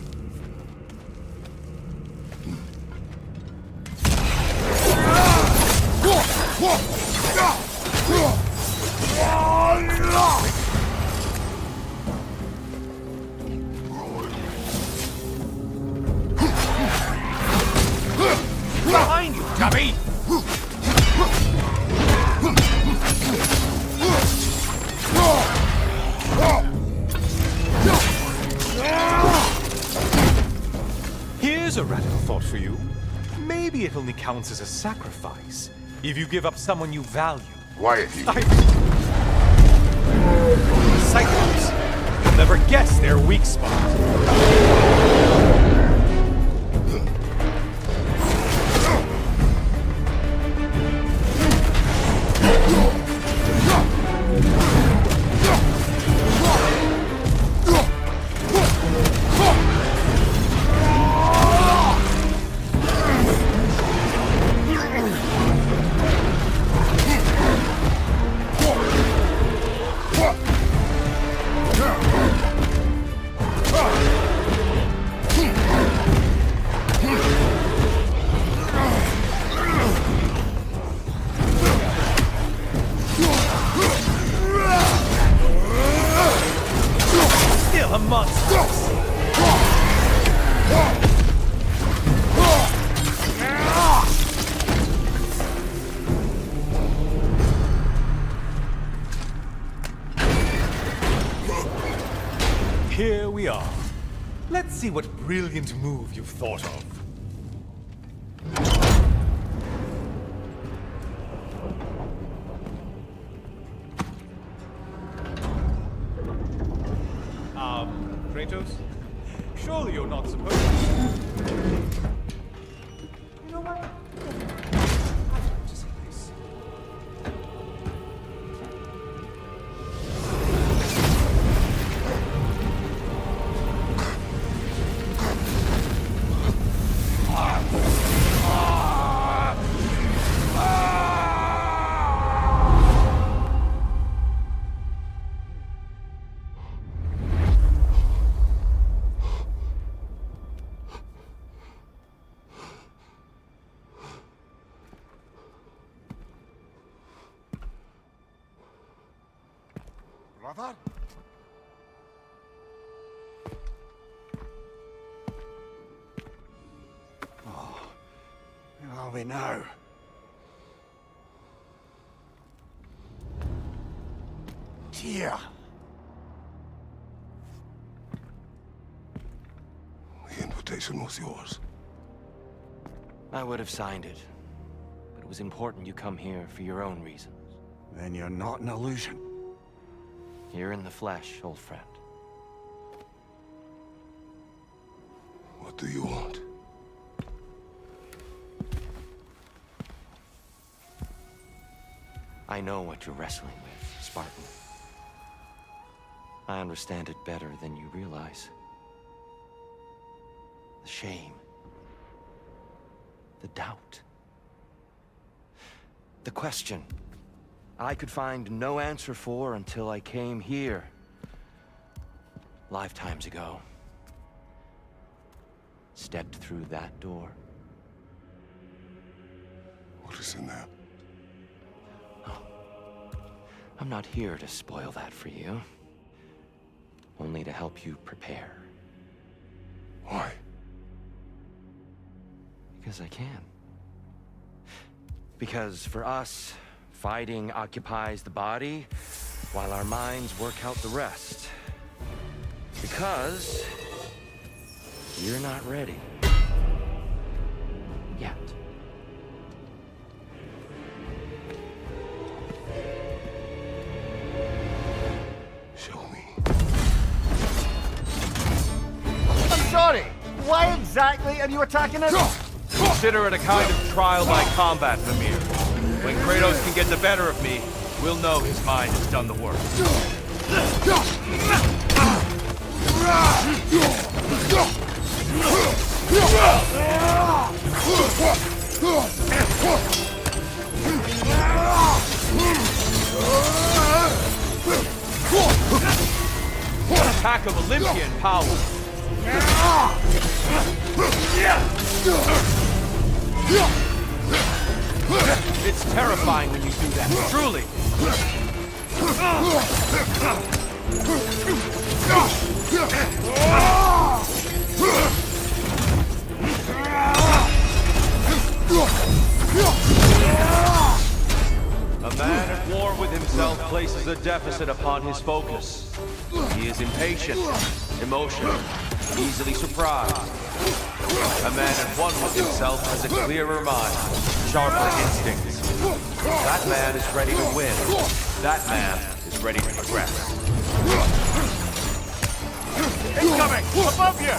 Behind you, dummy! Here's a radical thought for you. Maybe it only counts as a sacrifice if you give up someone you value. Quiet, you. Cyclops! You'll never guess their weak spot. Here we are. Let's see what brilliant move you've thought of. Kratos? Surely you're not supposed to... You know what? I'd like to see this. Brother? are we now? Tyr. The invitation was yours. I would have signed it, but it was important you come here for your own reasons. Then you're not an illusion. Here in the flesh, old friend. What do you want? I know what you're wrestling with, Spartan. I understand it better than you realize. The shame. The doubt. The question I could find no answer for until I came here. Lifetimes ago. Stepped through that door. What is in there? I'm not here to spoil that for you. Only to help you prepare. Why? Because I can. Because for us, fighting occupies the body, while our minds work out the rest. Because you're not ready. Yet. Show me. I'm sorry! Why exactly are you attacking us? Consider it a kind of trial by combat, Mimir. When Kratos can get the better of me, we'll know his mind has done the work. Attack of Olympian power. It's terrifying when you do that, truly. A man at war with himself places a deficit upon his focus. He is impatient, emotional, easily surprised. A man at one with himself has a clearer mind, sharper instincts. That man is ready to win. That man is ready to progress. Incoming! Above you!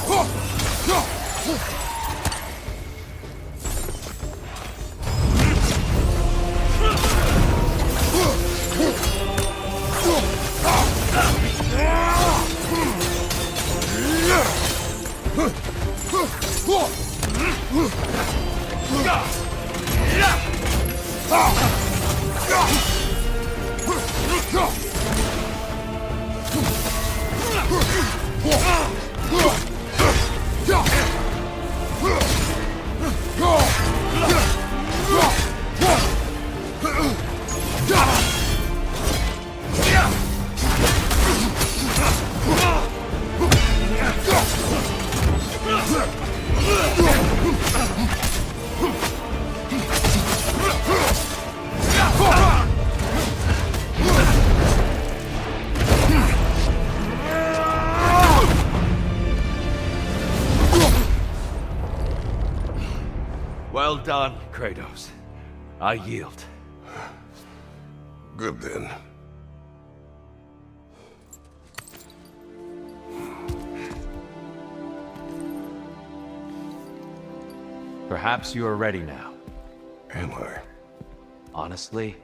Well done, Kratos. I yield. Good then. Perhaps you are ready now. Am I? Honestly,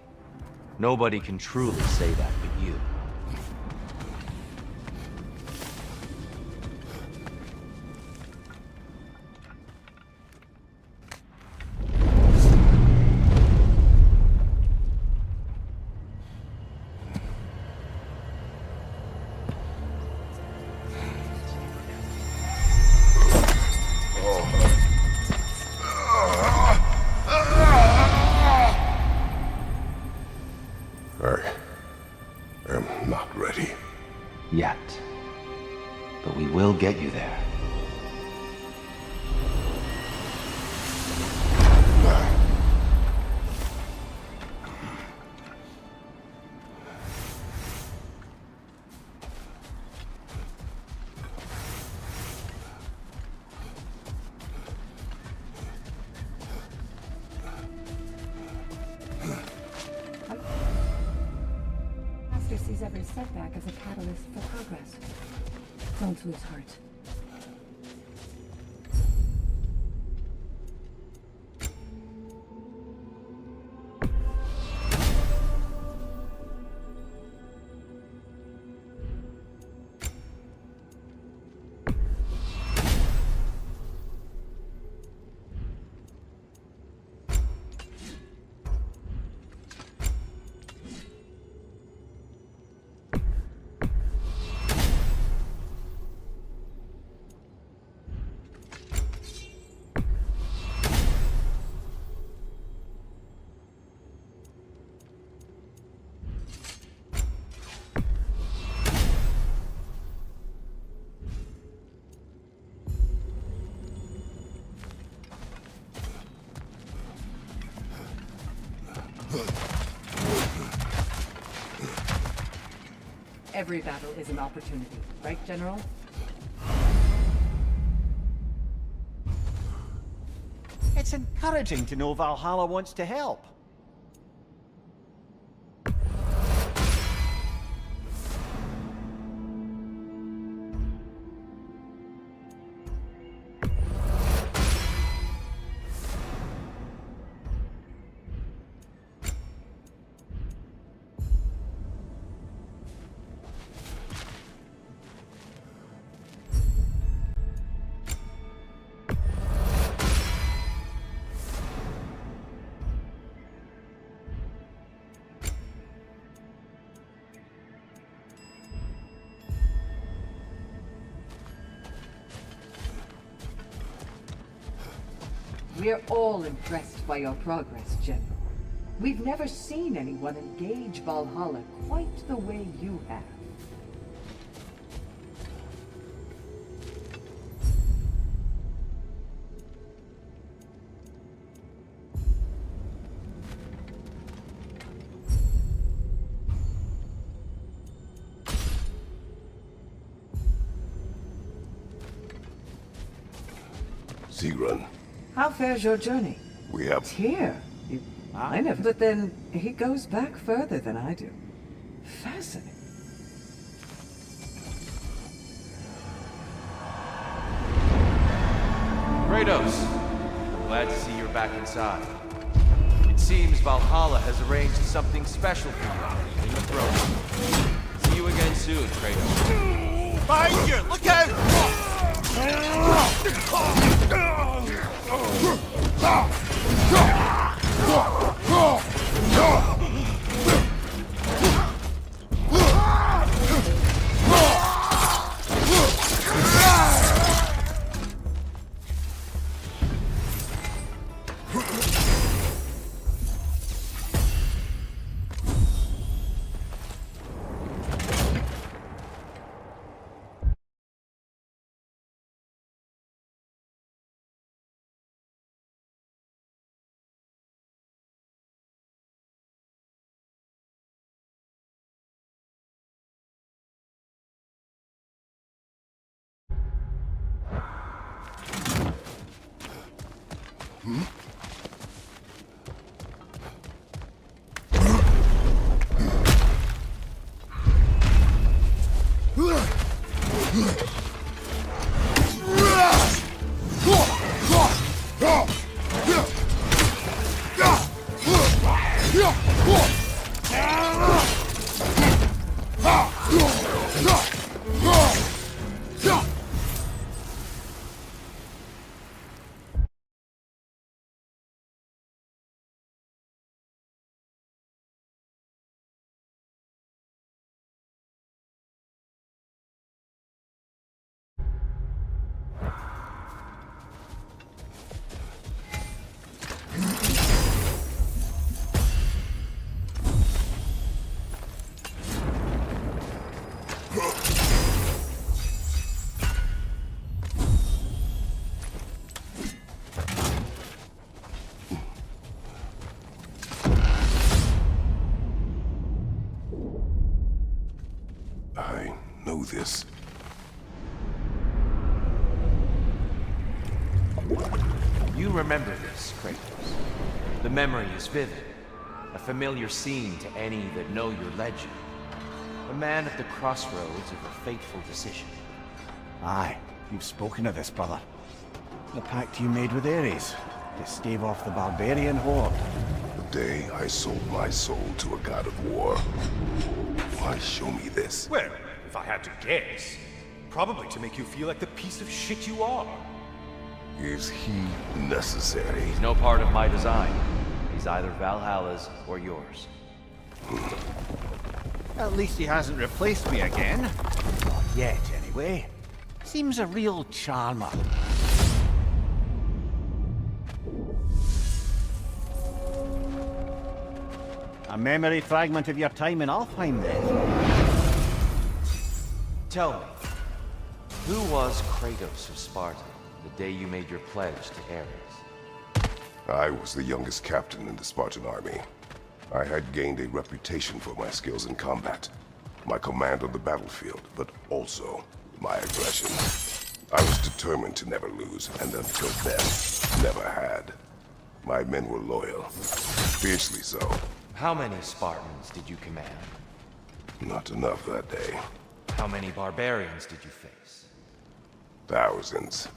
nobody can truly say that but you. I am not ready. Yet. But we will get you there. I a setback as a catalyst for progress. Don't lose heart. Every battle is an opportunity, right, General? It's encouraging to know Valhalla wants to help. We're all impressed by your progress, General. We've never seen anyone engage Valhalla quite the way you have. Sigrun, How fares your journey? we have... Here. I never... But then, he goes back further than I do. Fascinating. Kratos, glad to see you're back inside. It seems Valhalla has arranged something special for you in the throne. See you again soon, Kratos. Behind you! Look out! I know this. You remember this, Kratos. The memory is vivid, a familiar scene to any that know your legend. A man at the crossroads of a fateful decision. Aye, you've spoken of this, brother. The pact you made with Ares to stave off the barbarian horde. The day I sold my soul to a god of war. Why show me this? Well, if I had to guess, probably to make you feel like the piece of shit you are. Is he necessary? He's no part of my design. He's either Valhalla's or yours. At least he hasn't replaced me again. Not yet, anyway. Seems a real charmer. A memory fragment of your time in Alfheim, then. Tell me, who was Kratos of Sparta the day you made your pledge to Ares? I was the youngest captain in the Spartan army. I had gained a reputation for my skills in combat, my command on the battlefield, but also my aggression. I was determined to never lose, and until then, never had. My men were loyal, fiercely so. How many Spartans did you command? Not enough that day. How many barbarians did you face? Thousands.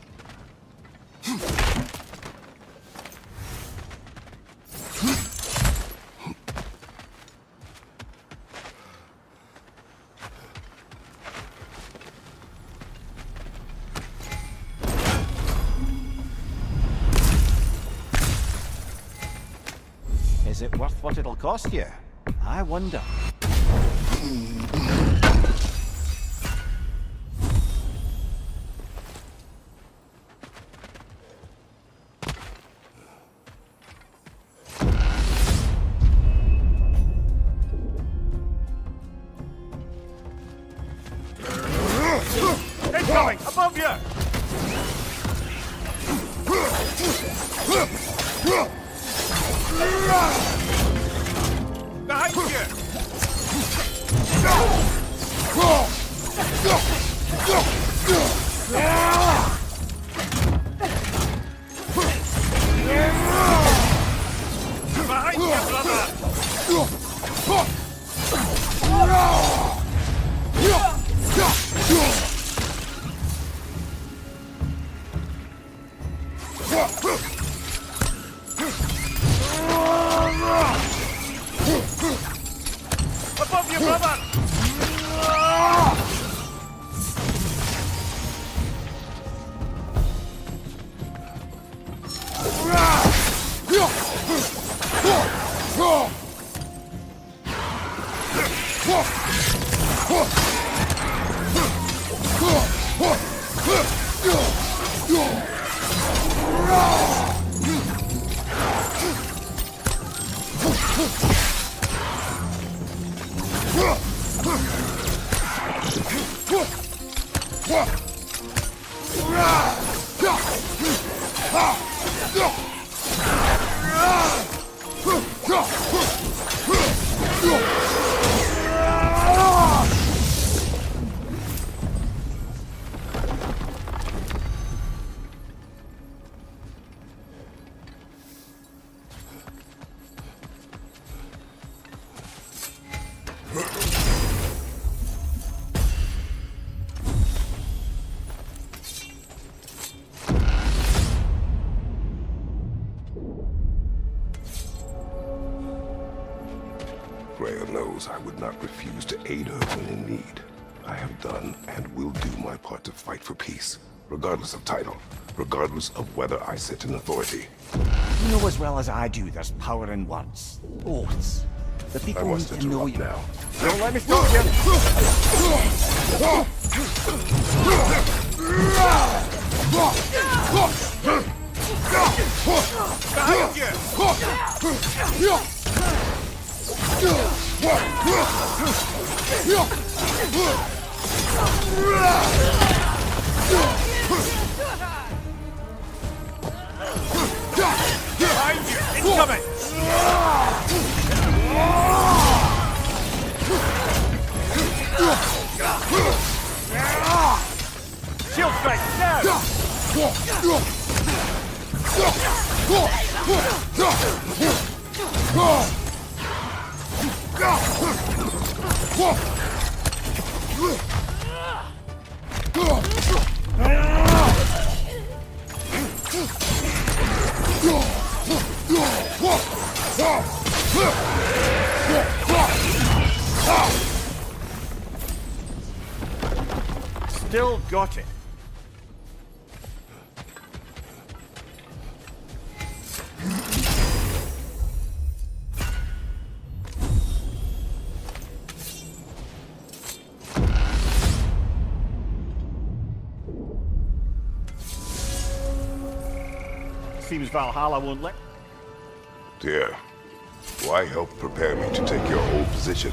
Is it worth what it'll cost you? I wonder. Incoming! Above you! Behind you! Behind you, brother! Above you, brother! Freya knows I would not refuse to aid her when in need. I have done and will do my part to fight for peace, regardless of title, regardless of whether I sit in authority. You know as well as I do there's power in words. Oaths. The I people need must to know interrupt you. now. Don't let me stop you! Behind you! Behind you! Incoming! Shield strike now! Still got it. Seems Valhalla won't let... Dear, why help prepare me to take your old position?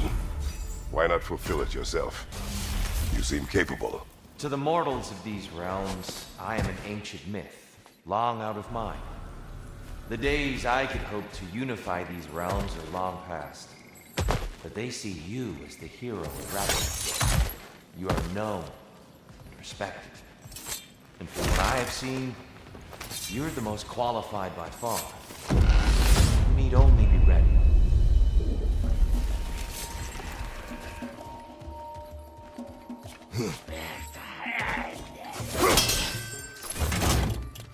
Why not fulfill it yourself? You seem capable. To the mortals of these realms, I am an ancient myth, long out of mind. The days I could hope to unify these realms are long past. But they see you as the hero of Ragnarök. You are known and respected. And from what I have seen, you're the most qualified by far. You need only be ready.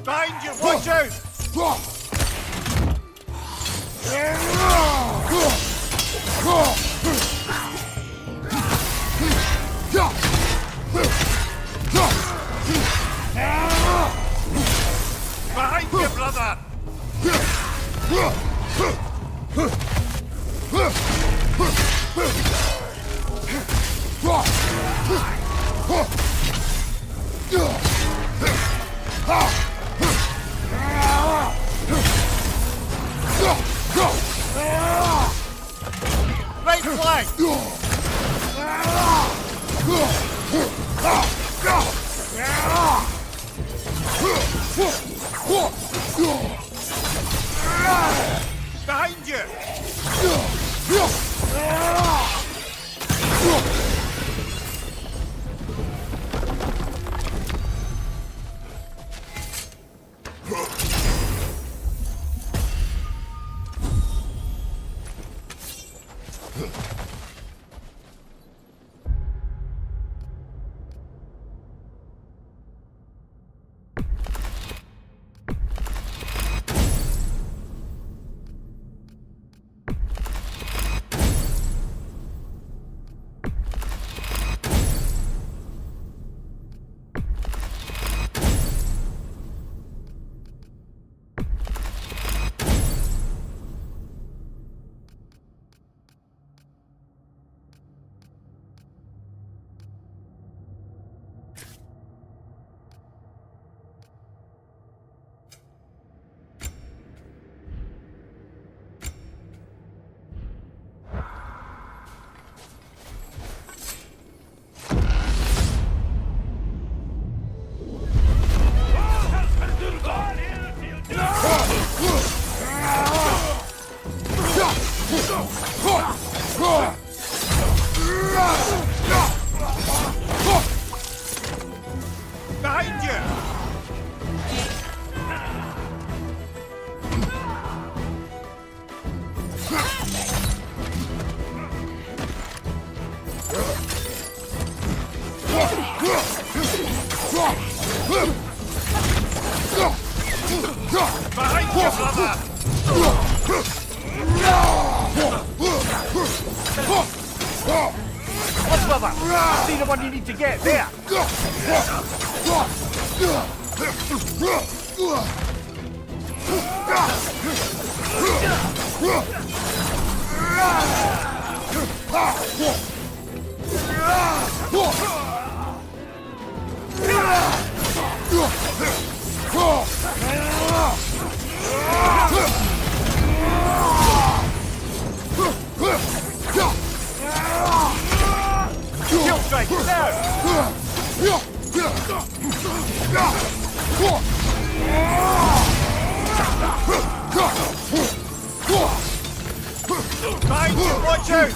Behind you! Watch out! Behind you, brother! Right flank! Behind you! Behind you! Behind you, brother! What's brother? See the one you need to get there. Kill strike now! Behind you! Watch out!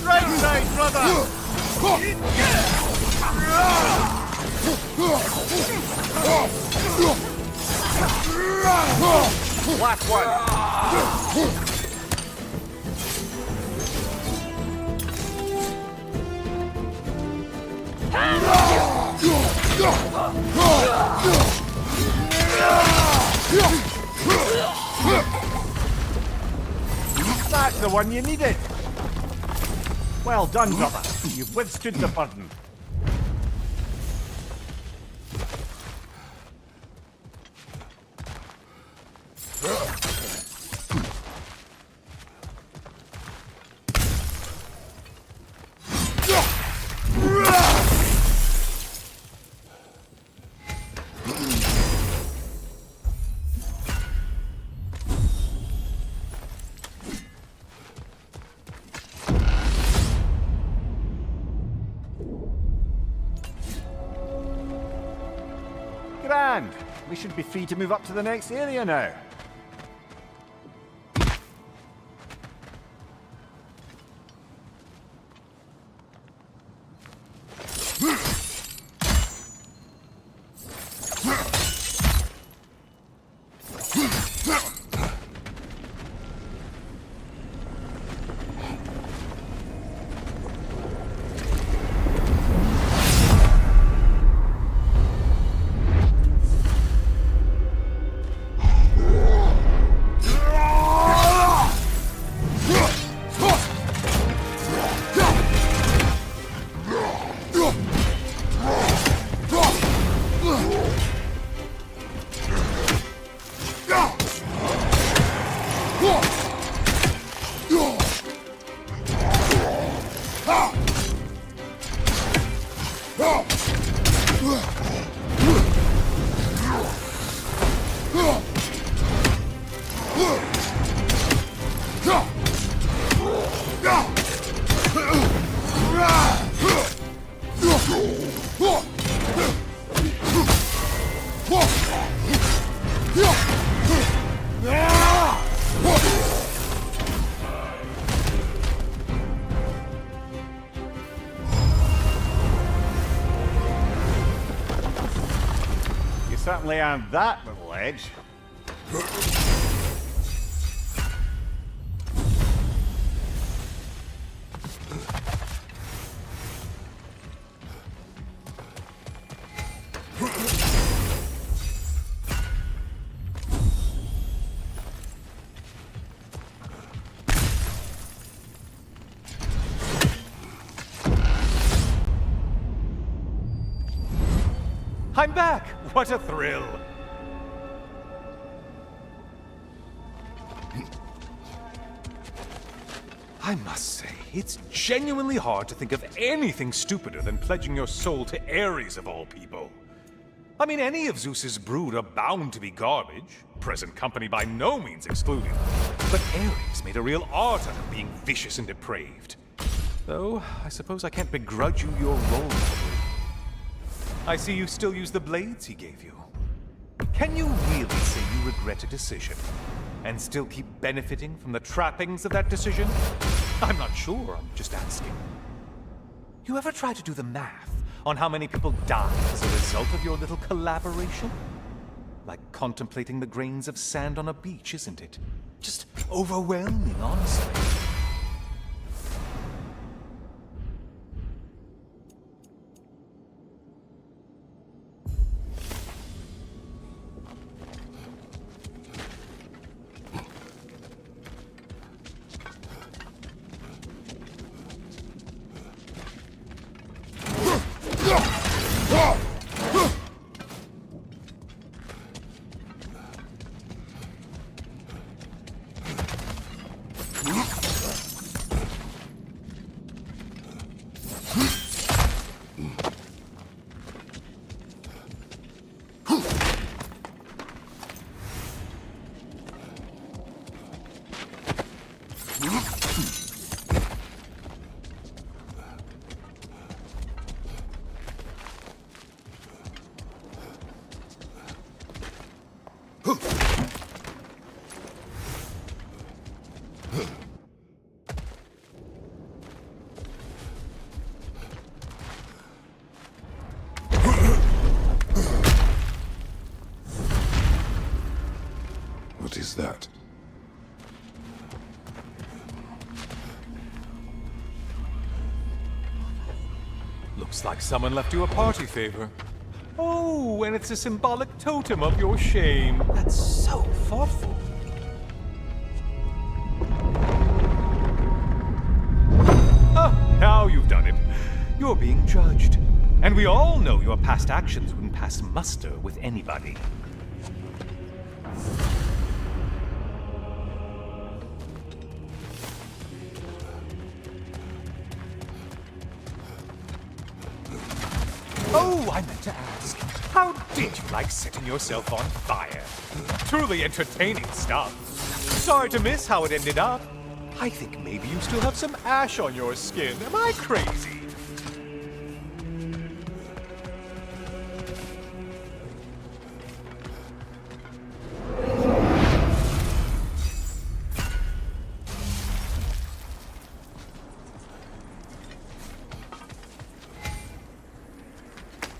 Right side, brother! Last one! That's the one you needed. Well done, brother. You've withstood the burden. Grand. We should be free to move up to the next area now. Certainly on that little edge. I'm back! What a thrill! I must say, it's genuinely hard to think of anything stupider than pledging your soul to Ares of all people. I mean, any of Zeus's brood are bound to be garbage, present company by no means excluded. But Ares made a real art out of being vicious and depraved. Though, I suppose I can't begrudge you your role model. I see you still use the blades he gave you. Can you really say you regret a decision, and still keep benefiting from the trappings of that decision? I'm not sure, I'm just asking. You ever try to do the math on how many people died as a result of your little collaboration? Like contemplating the grains of sand on a beach, isn't it? Just overwhelming, honestly. is that? Looks like someone left you a party favor. Oh, and it's a symbolic totem of your shame. That's so thoughtful. Oh, now you've done it. You're being judged. And we all know your past actions wouldn't pass muster with anybody. Oh, I meant to ask, how did you like setting yourself on fire? Truly entertaining stuff. Sorry to miss how it ended up. I think maybe you still have some ash on your skin. Am I crazy?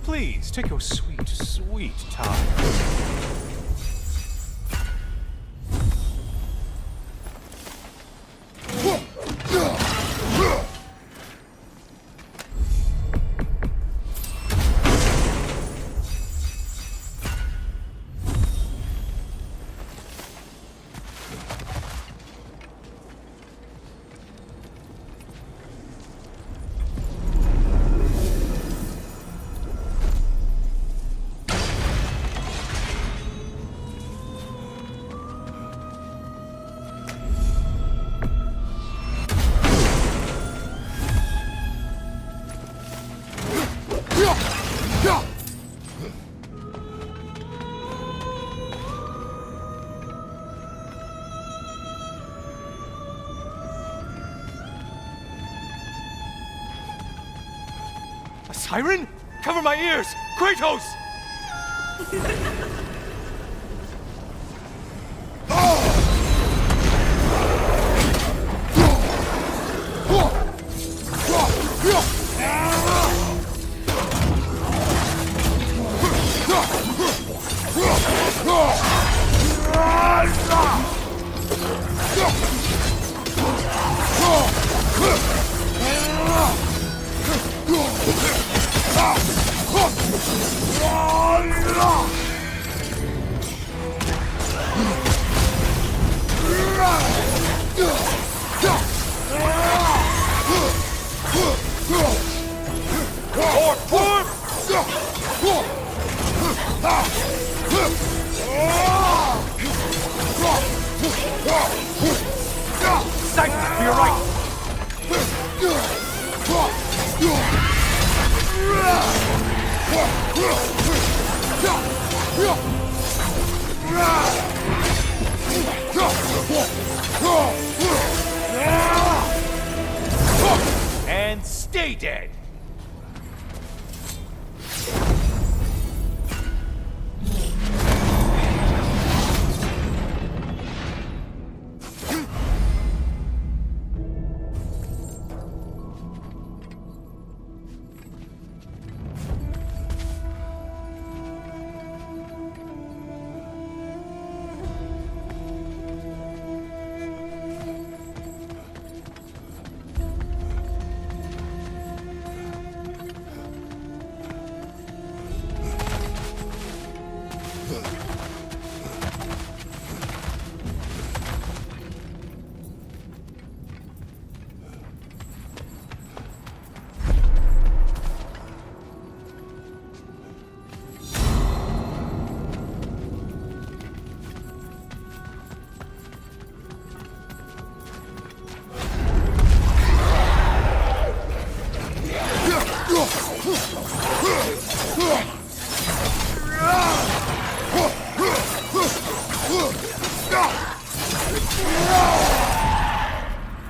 Please, take your sweet, sweet time. A siren? Cover my ears! Kratos! Siphon, to your right! And stay dead!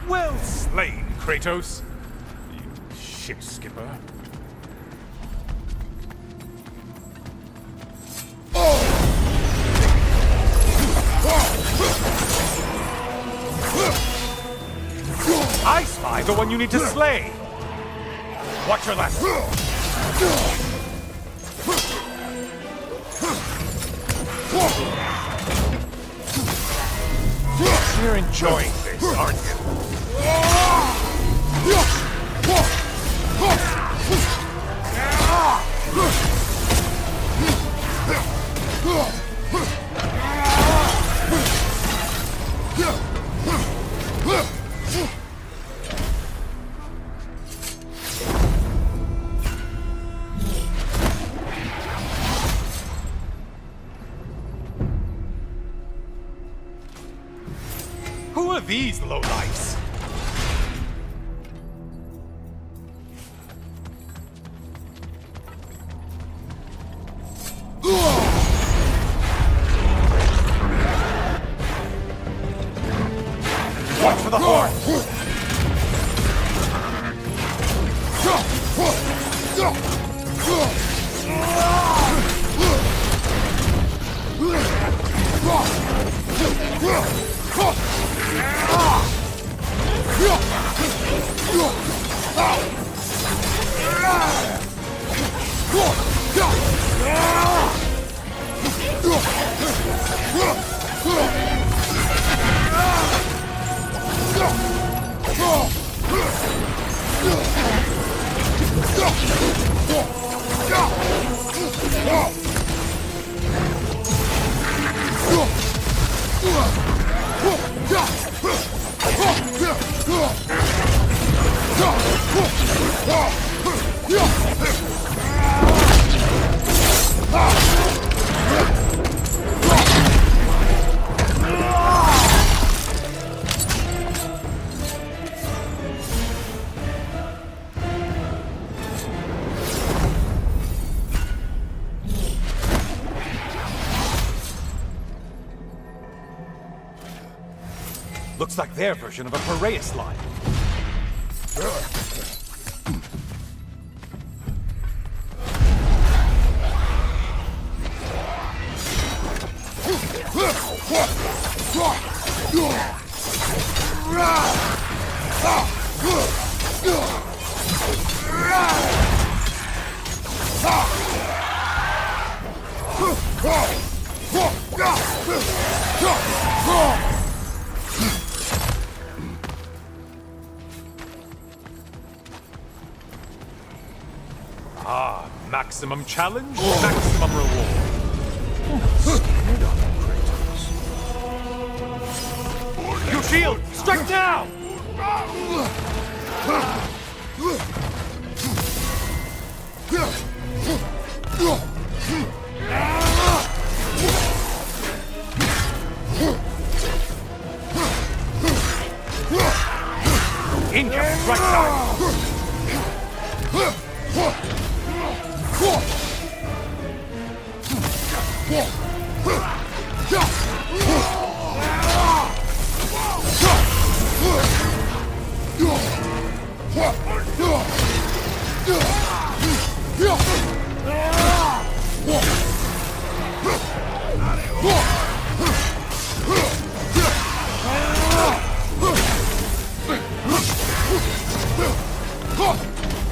Well slain, Kratos. You shit skipper. I spy the one you need to slay. Watch your left. enjoying this, aren't you? Who are these lowlifes? Watch for the horn! Looks like their version of a Piraeus line. Maximum challenge, maximum reward. Scared of you, Kratos. Your shield! Strike now! Incoming right side!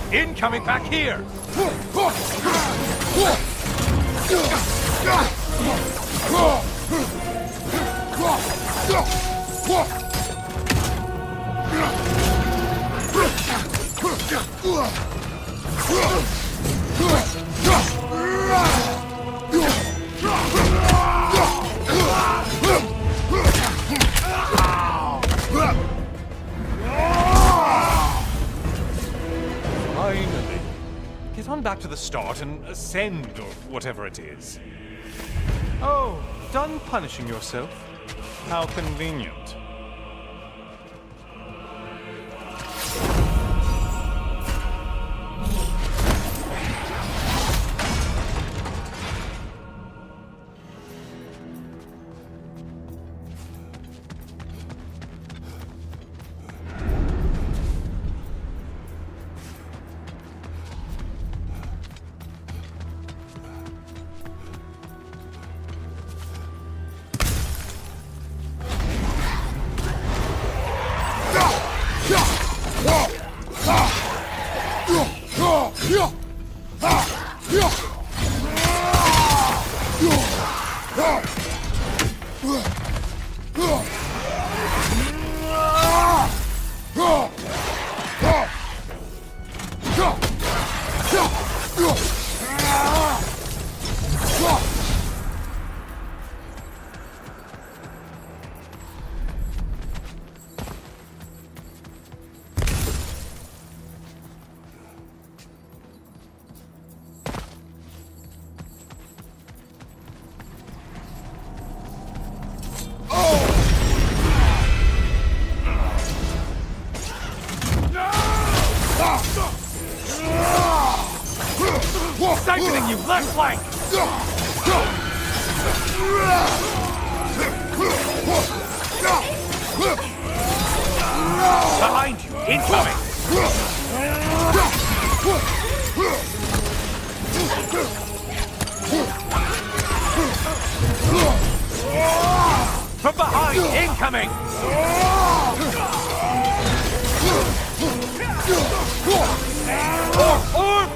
Incoming back here! Finally. Get on back to the start and ascend, or whatever it is. Oh, done punishing yourself? How convenient. On you, left flank! Behind you, incoming! From behind, incoming! Orb!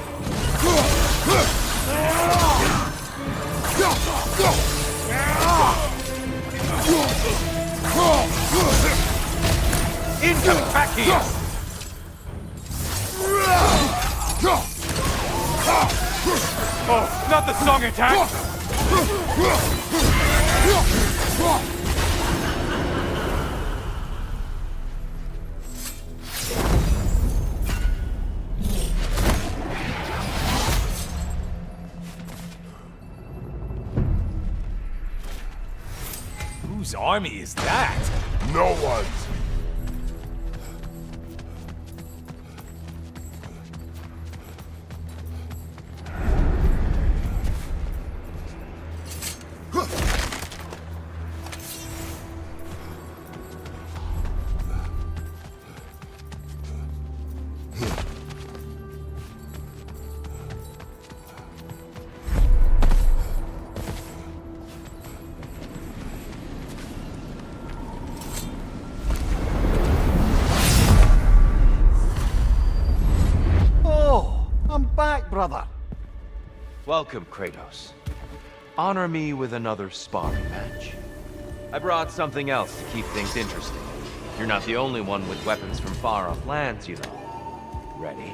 Incoming back here! Oh, not the song attack! Whose army is that? No one's. Brother. Welcome, Kratos. Honor me with another sparring match. I brought something else to keep things interesting. You're not the only one with weapons from far-off lands, you know. Ready?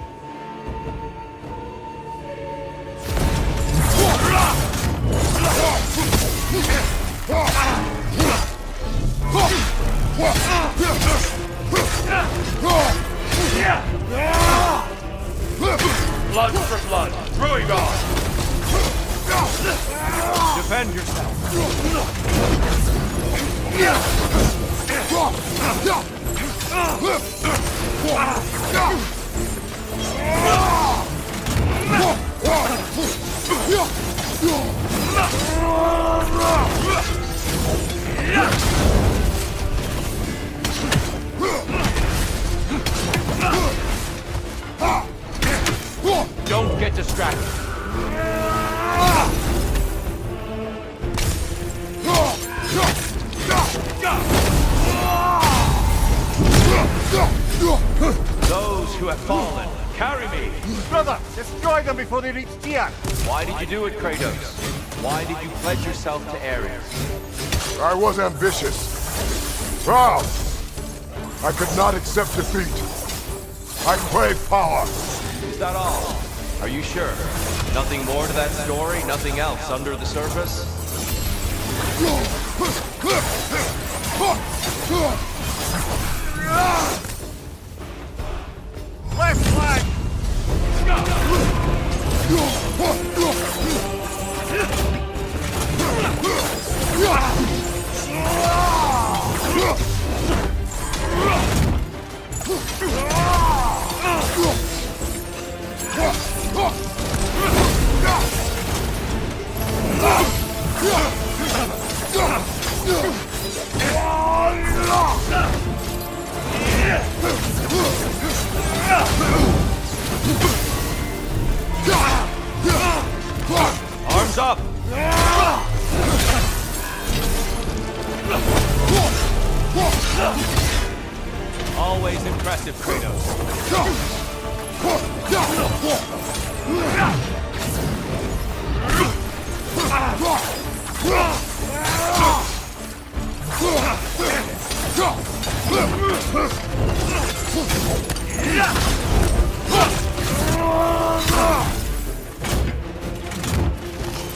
Blood for blood, Druid God! Defend yourself! Don't get distracted. Those who have fallen, carry me! Brother, destroy them before they reach Tyr! Why did you do it, Kratos? Why did you pledge yourself to Ares? I was ambitious. Proud. I could not accept defeat. I crave power. Is that all? Are you sure? Nothing more to that story? Nothing else under the surface? Left flank! Arms up! Always impressive, Kratos.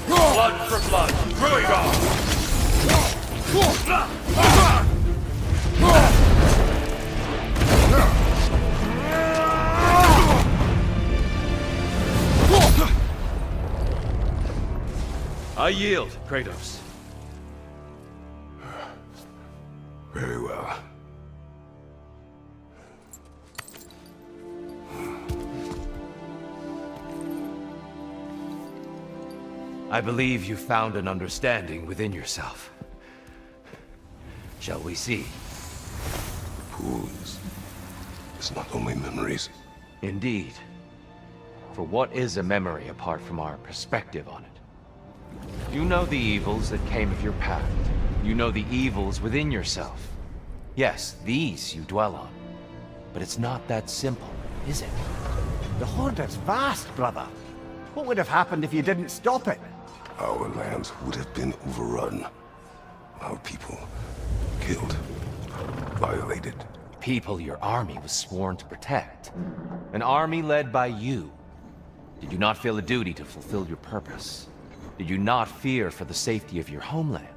Blood for blood, Druid God! I yield, Kratos. Very well. I believe you found an understanding within yourself. Shall we see? Pools. It's not only memories. Indeed. For what is a memory apart from our perspective on it? You know the evils that came of your path. You know the evils within yourself. Yes, these you dwell on. But it's not that simple, is it? The Horde is vast, brother. What would have happened if you didn't stop it? Our lands would have been overrun. Our people killed, violated. People your army was sworn to protect. An army led by you. Did you not feel a duty to fulfill your purpose? Did you not fear for the safety of your homeland?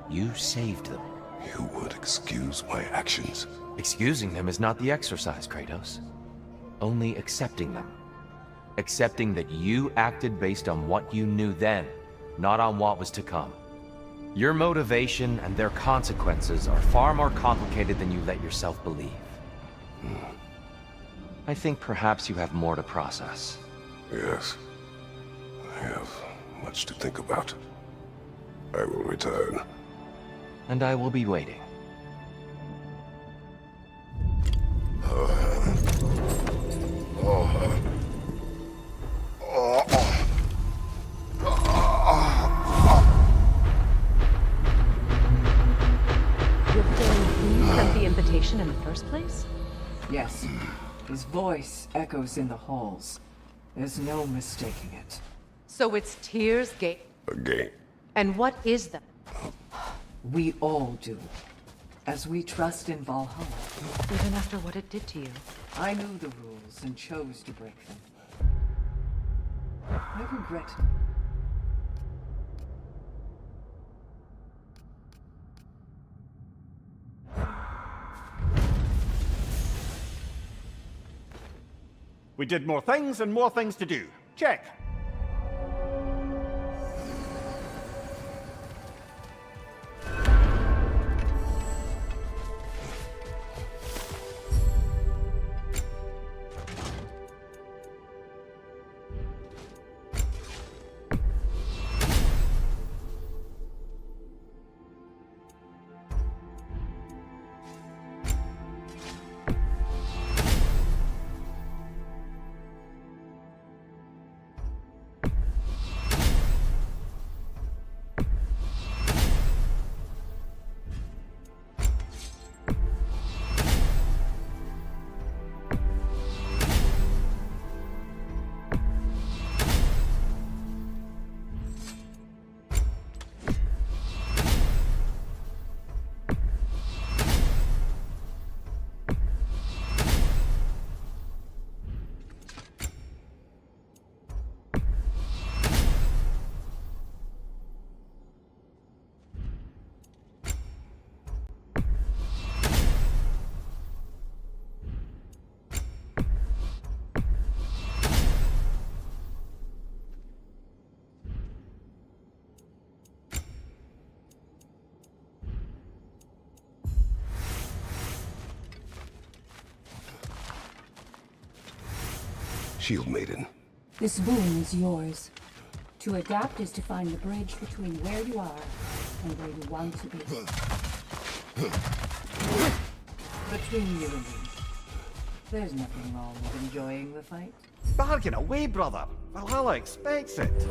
You saved them. You would excuse my actions. Excusing them is not the exercise, Kratos. Only accepting them. Accepting that you acted based on what you knew then, not on what was to come. Your motivation and their consequences are far more complicated than you let yourself believe. I think perhaps you have more to process. Yes. I have much to think about. I will return. And I will be waiting. You're feeling he sent the invitation in the first place? Yes. His voice echoes in the halls. There's no mistaking it. So it's Tyr's Gate. A game. And what is that? We all do. As we trust in Valhalla. Even after what it did to you. I knew the rules and chose to break them. I regret it. We did more things and more things to do. Check. Shield Maiden. This boon is yours. To adapt is to find the bridge between where you are and where you want to be. Between you and me, there's nothing wrong with enjoying the fight. Bargain away, brother. Valhalla expects it.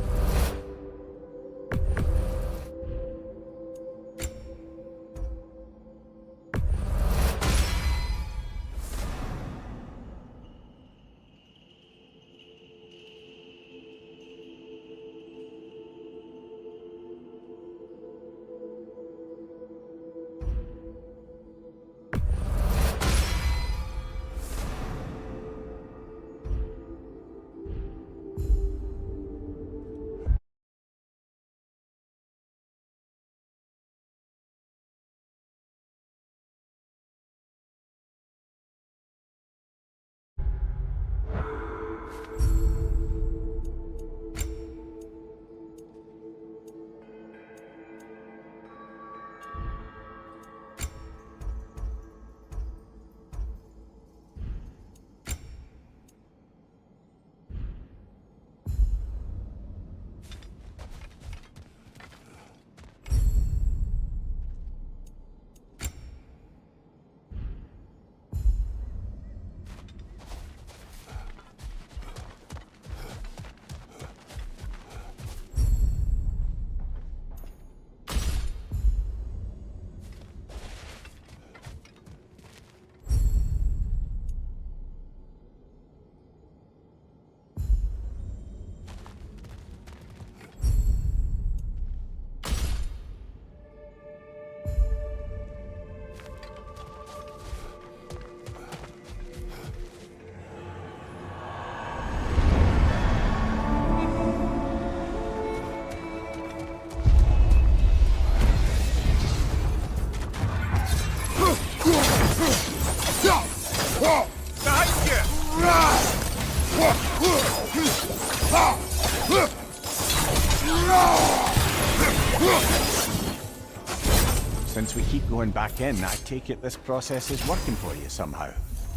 Since we keep going back in, I take it this process is working for you somehow.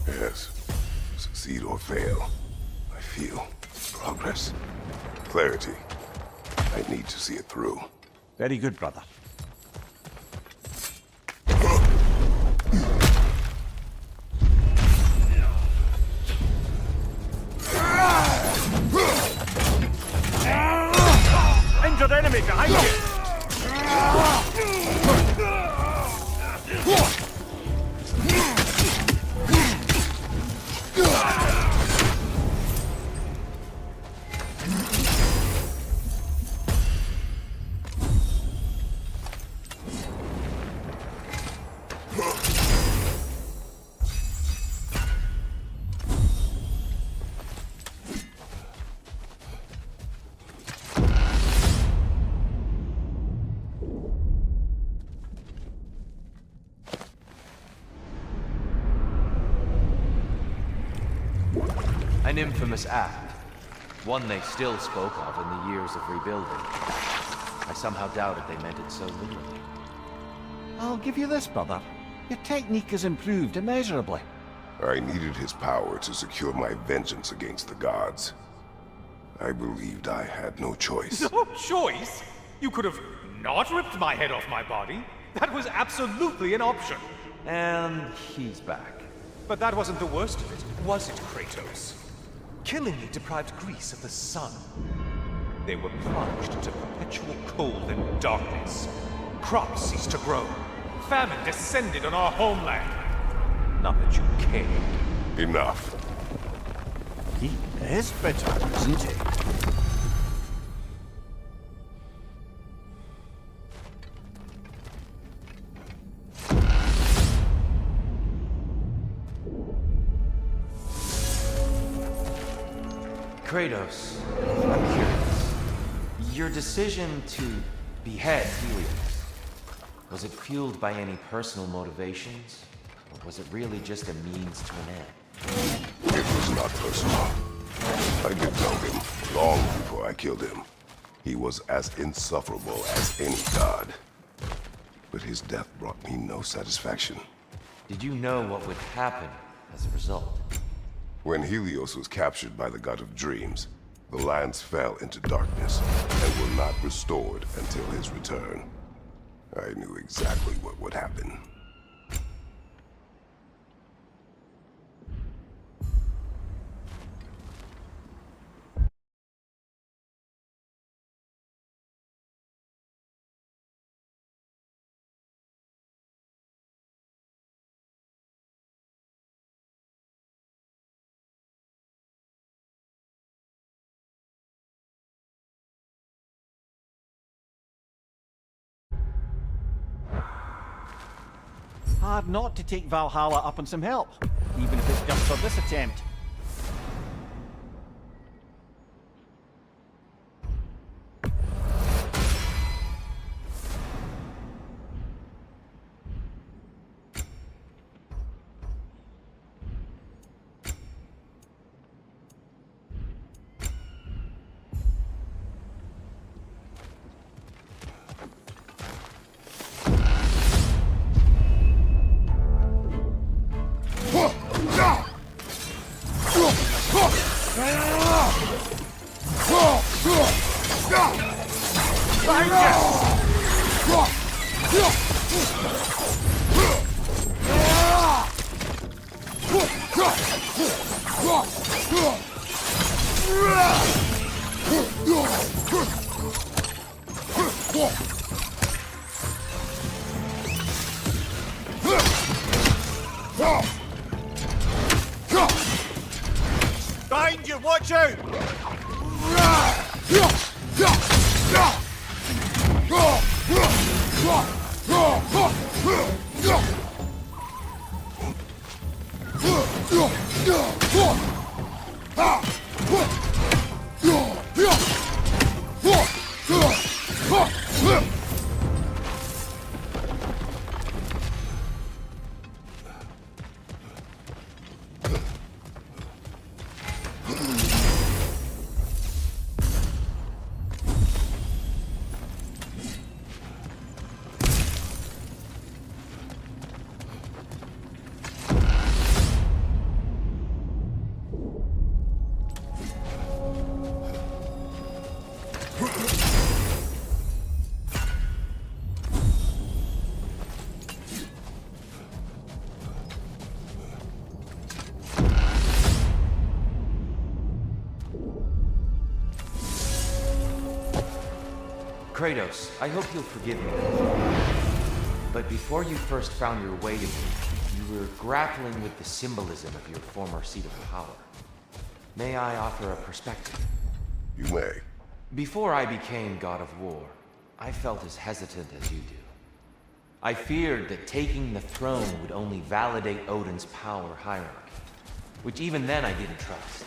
Yes. Succeed or fail, I feel progress. Clarity. I need to see it through. Very good, brother. Injured enemy behind you! An infamous act. One they still spoke of in the years of rebuilding. I somehow doubted they meant it so literally. I'll give you this, brother. Your technique has improved immeasurably. I needed his power to secure my vengeance against the gods. I believed I had no choice. No choice? You could have not ripped my head off my body. That was absolutely an option. And he's back. But that wasn't the worst of it, was it, Kratos? Killingly deprived Greece of the sun. They were plunged into perpetual cold and darkness. Crops ceased to grow. Famine descended on our homeland. Not that you cared. Enough. He is bitter, isn't he? Kratos, I'm curious. Your decision to behead Helios, was it fueled by any personal motivations? Or was it really just a means to an end? It was not personal. I did know him long before I killed him. He was as insufferable as any god. But his death brought me no satisfaction. Did you know what would happen as a result? When Helios was captured by the god of dreams, the lands fell into darkness and were not restored until his return. I knew exactly what would happen. Hard not to take Valhalla up on some help, even if it's just for this attempt. Behind you, watch out! Kratos, I hope you'll forgive me. But before you first found your way to me, you were grappling with the symbolism of your former seat of power. May I offer a perspective? You may. Before I became God of War, I felt as hesitant as you do. I feared that taking the throne would only validate Odin's power hierarchy, which even then I didn't trust.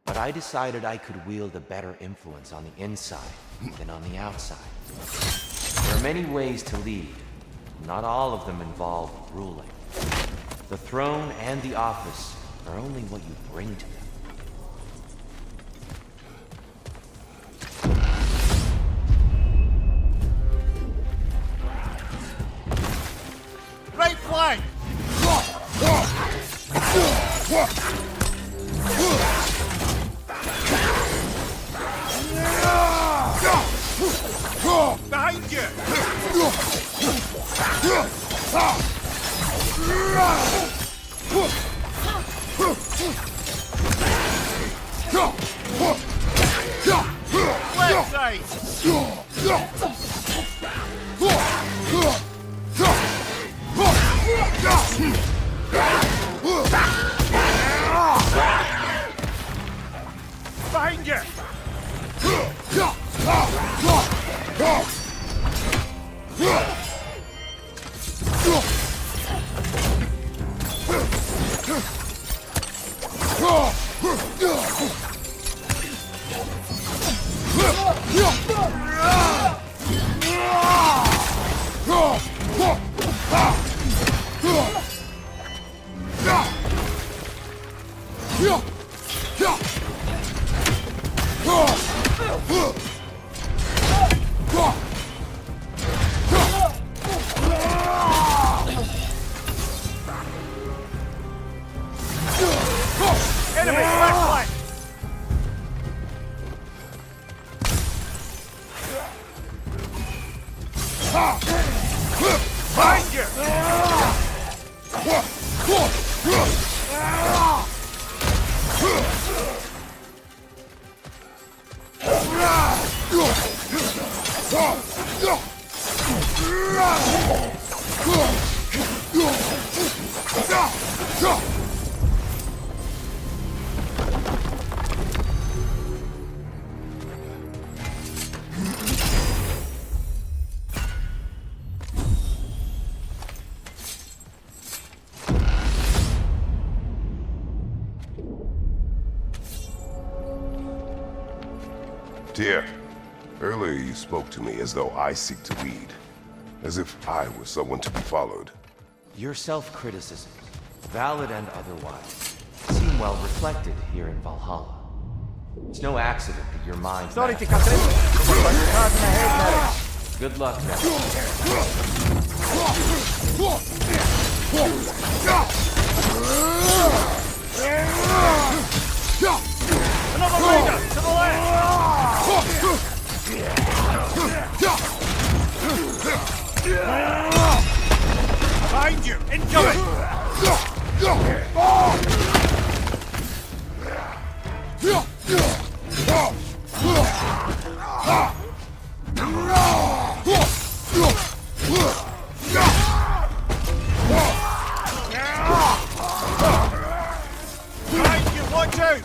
But I decided I could wield a better influence on the inside than on the outside. There are many ways to lead. Not all of them involve ruling. The throne and the office are only what you bring to them. Right flank! Behind you! Left side! Behind you! Enemy left flank! Behind you! Dear, earlier you spoke to me as though I seek to lead. As if I were someone to be followed. Your self-criticisms, valid and otherwise, seem well reflected here in Valhalla. It's no accident that your mind... Sorry to cut in. But you're hard in the head now. Good luck, then. Another raider! To the left! Behind you! Incoming! Behind you! Watch out!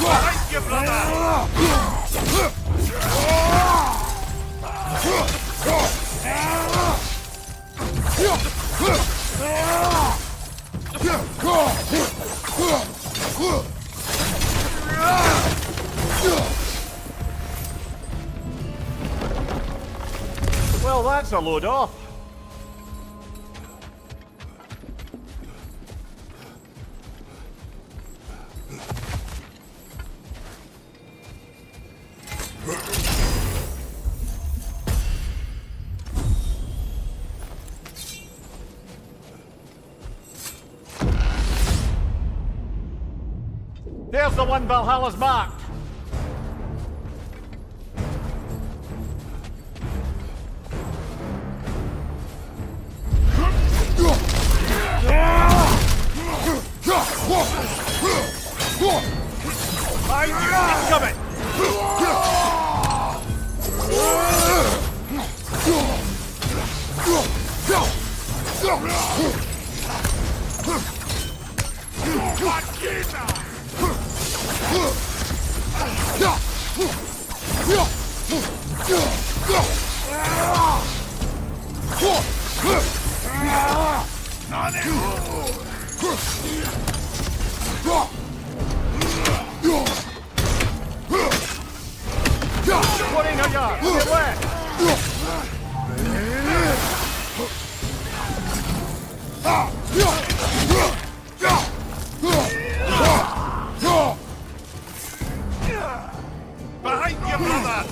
Thank you, brother! Well, that's a load off. There's the one Valhalla's marked. Behind you! Incoming! Behind you, brother!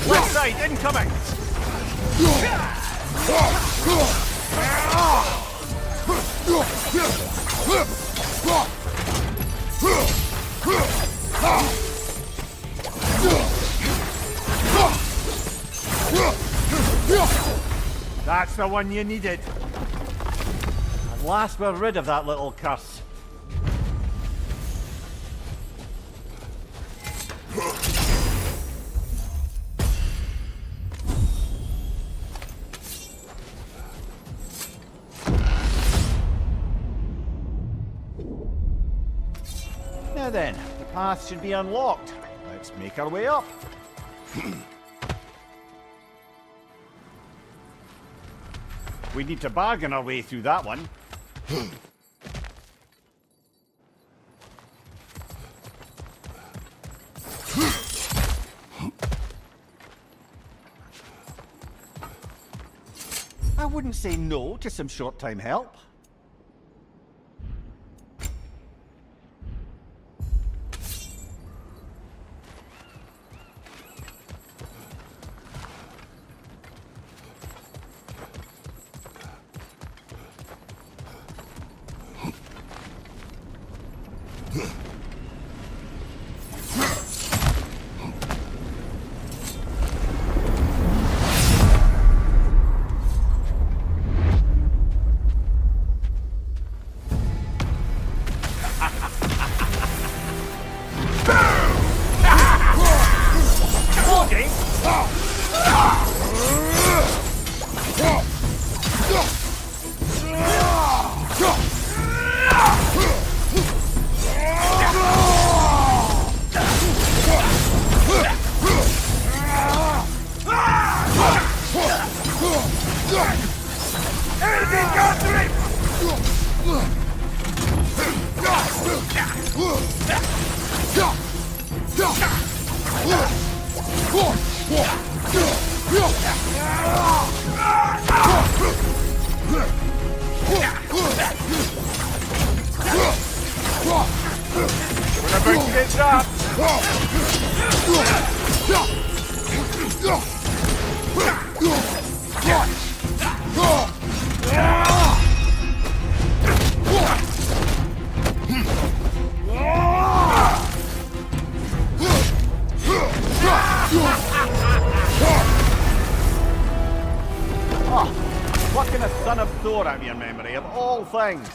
Left side, incoming! That's the one you needed. At last we're rid of that little curse. Now then, the path should be unlocked. Let's make our way up. We need to bargain our way through that one. I wouldn't say no to some short-time help. Plucking a son of Thor out of your memory, of all things.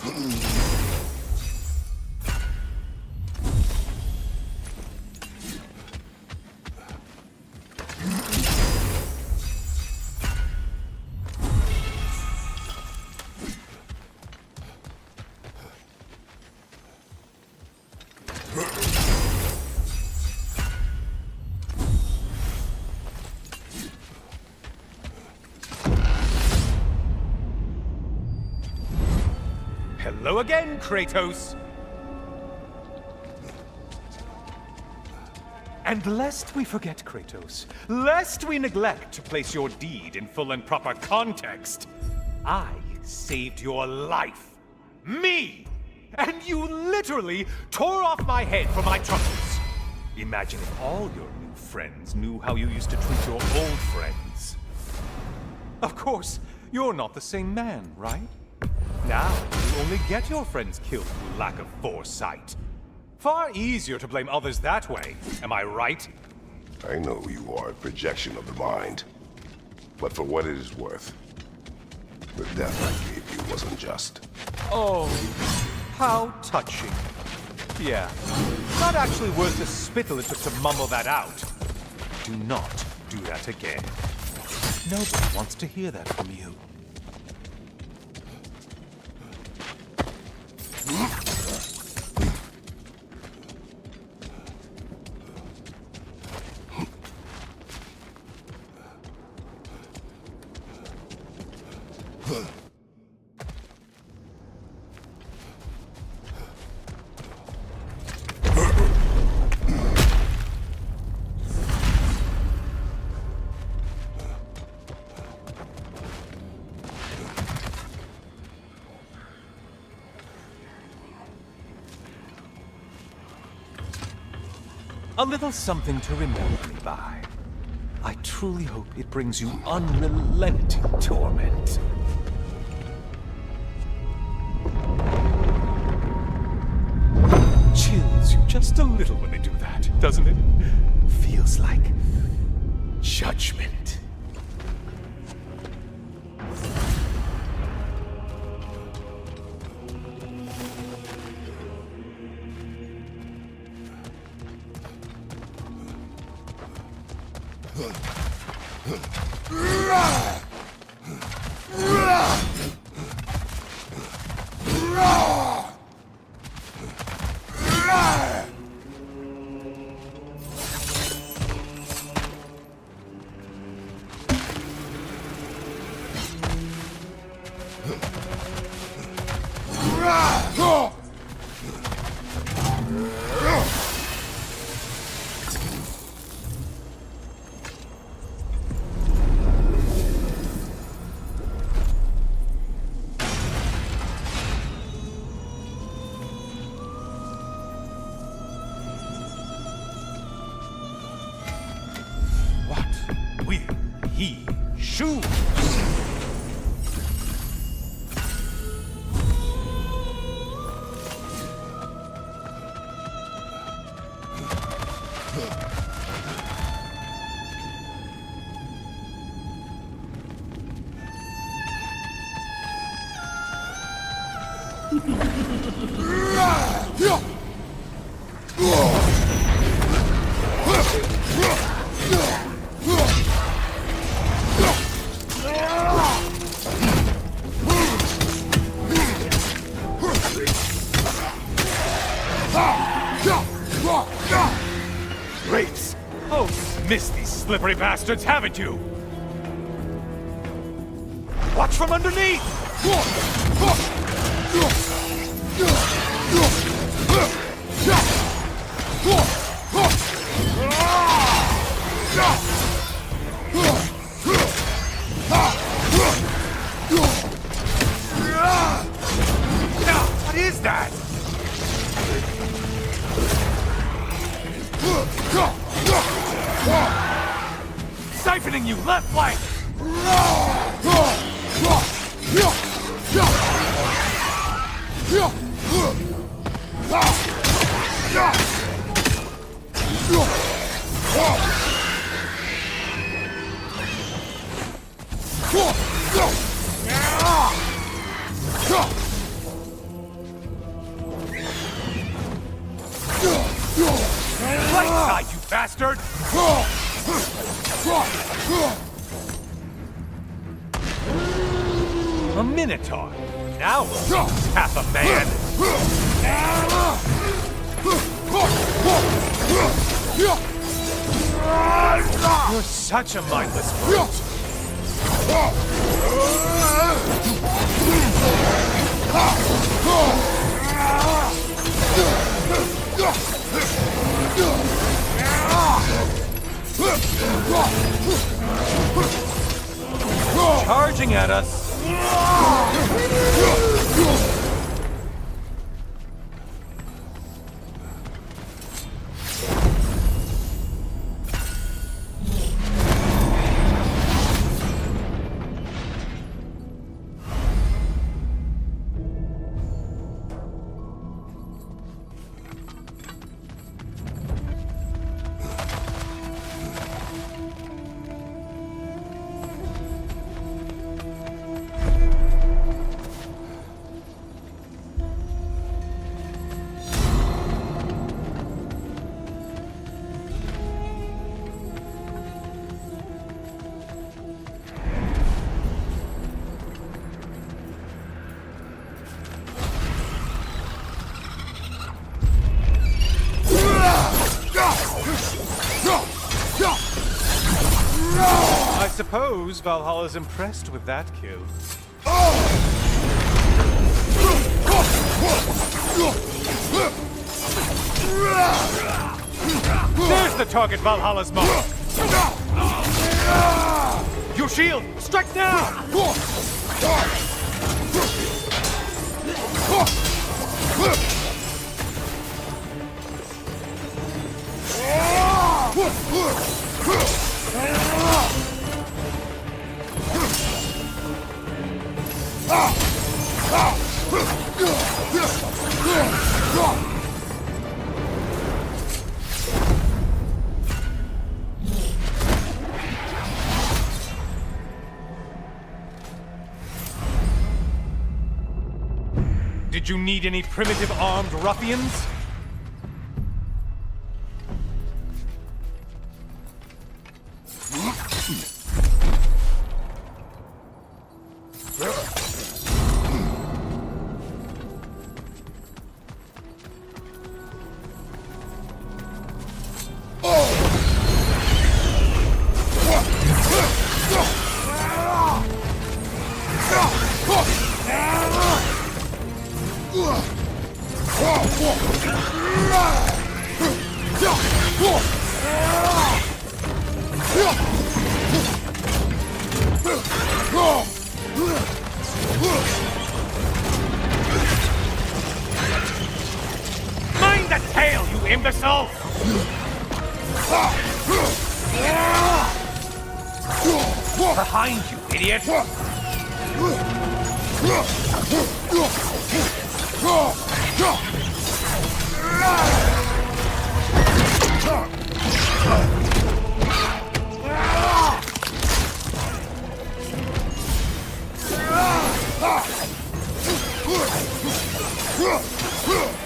Hello again, Kratos! And lest we forget, Kratos, lest we neglect to place your deed in full and proper context, I saved your life. Me! And you literally tore off my head for my troubles. Imagine if all your new friends knew how you used to treat your old friends. Of course, you're not the same man, right? Now, you only get your friends killed through lack of foresight. Far easier to blame others that way, am I right? I know you are a projection of the mind. But for what it is worth, the death I gave you wasn't just. Oh, how touching. Yeah, not actually worth the spittle it took to mumble that out. Do not do that again. Nobody wants to hear that from you. A little something to remember me by. I truly hope it brings you unrelenting torment. Chills you just a little when they do that, doesn't it? Feels like judgment. Shoot! Great! Oh, missed these slippery bastards, haven't you? Watch from underneath! What is that? Siphoning you, left flank! Right side, you bastard! A minotaur. Now we'll half a man. You're such a mindless brute. Charging at us. suppose Valhalla's impressed with that kill. There's the target Valhalla's marked! Your shield! Strike now! Did you need any primitive armed ruffians? Mind the tail, you imbecile! Behind you, idiot!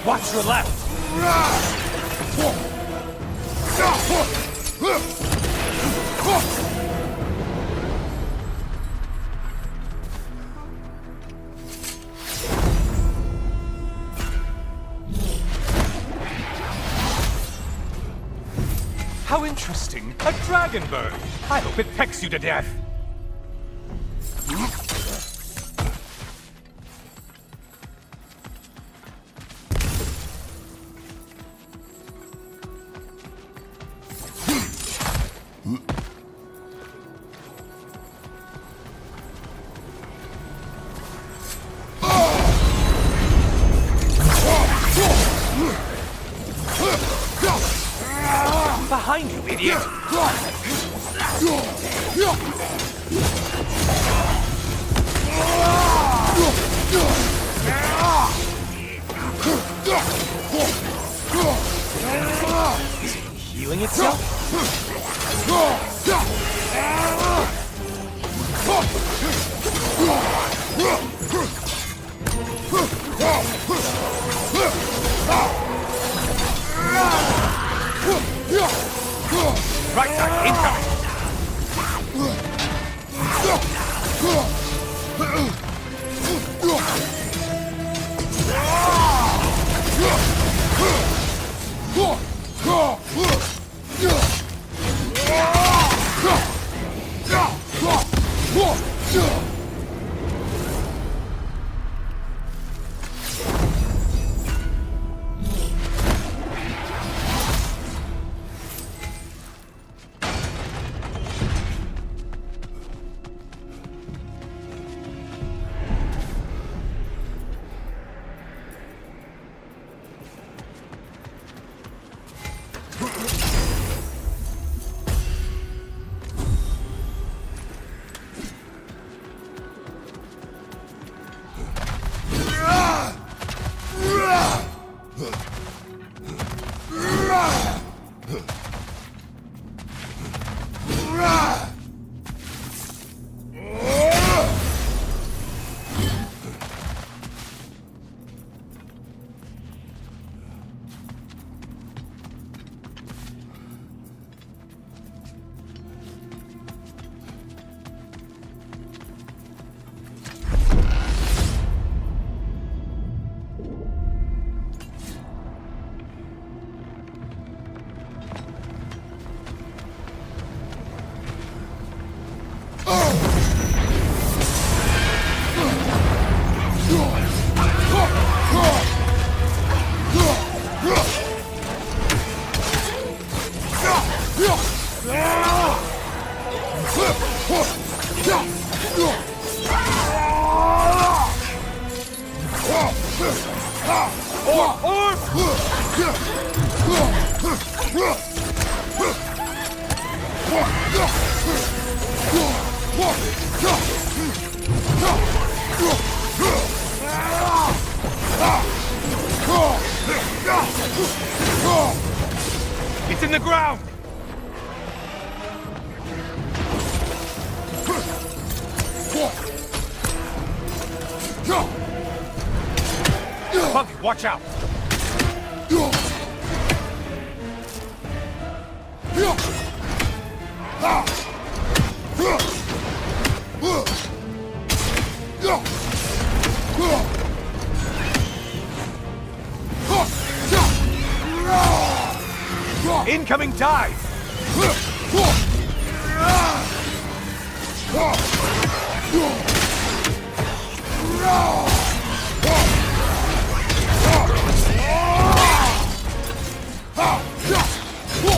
Watch your left! How interesting! A dragon bird! I hope it pecks you to death! Behind you, idiot! Is it healing itself? Right side, incoming! in the ground! Punk, watch out! Incoming dive!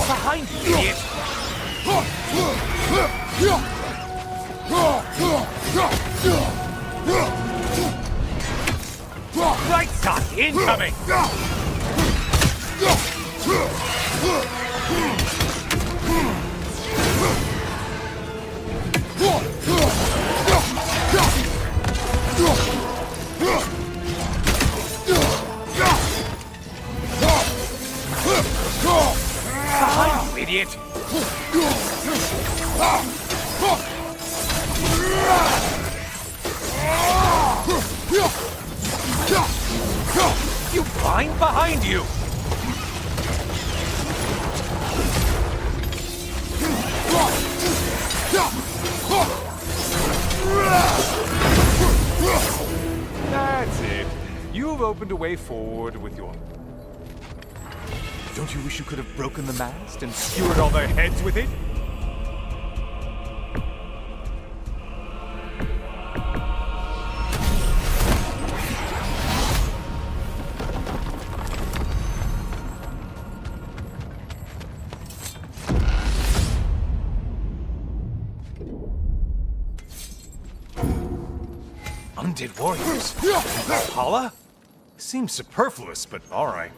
Behind you, idiot! Right side, incoming! Behind you, idiot! You blind? Behind you! That's it. You've opened a way forward with your... Don't you wish you could have broken the mast and skewered all their heads with it? Undead warriors? Valhalla? Seems superfluous, but alright.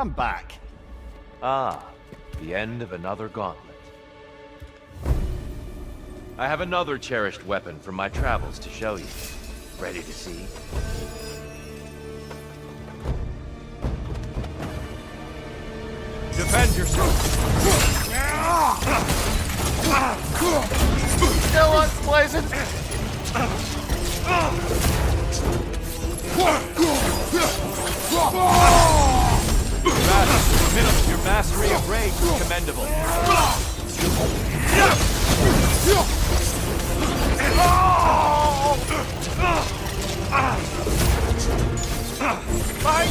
I'm back. Ah, the end of another gauntlet. I have another cherished weapon from my travels to show you. Ready to see? Defend yourself! Still unpleasant! Your mastery of rage is commendable. Behind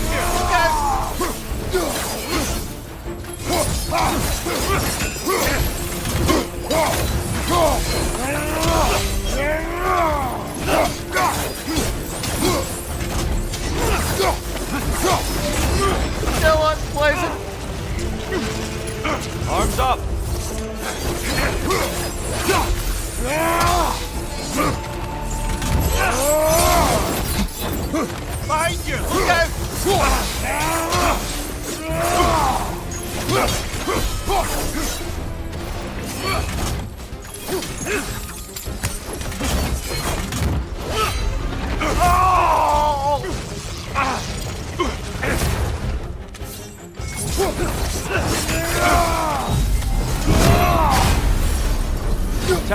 Still unpleasant! Arms up! Behind you! Look out!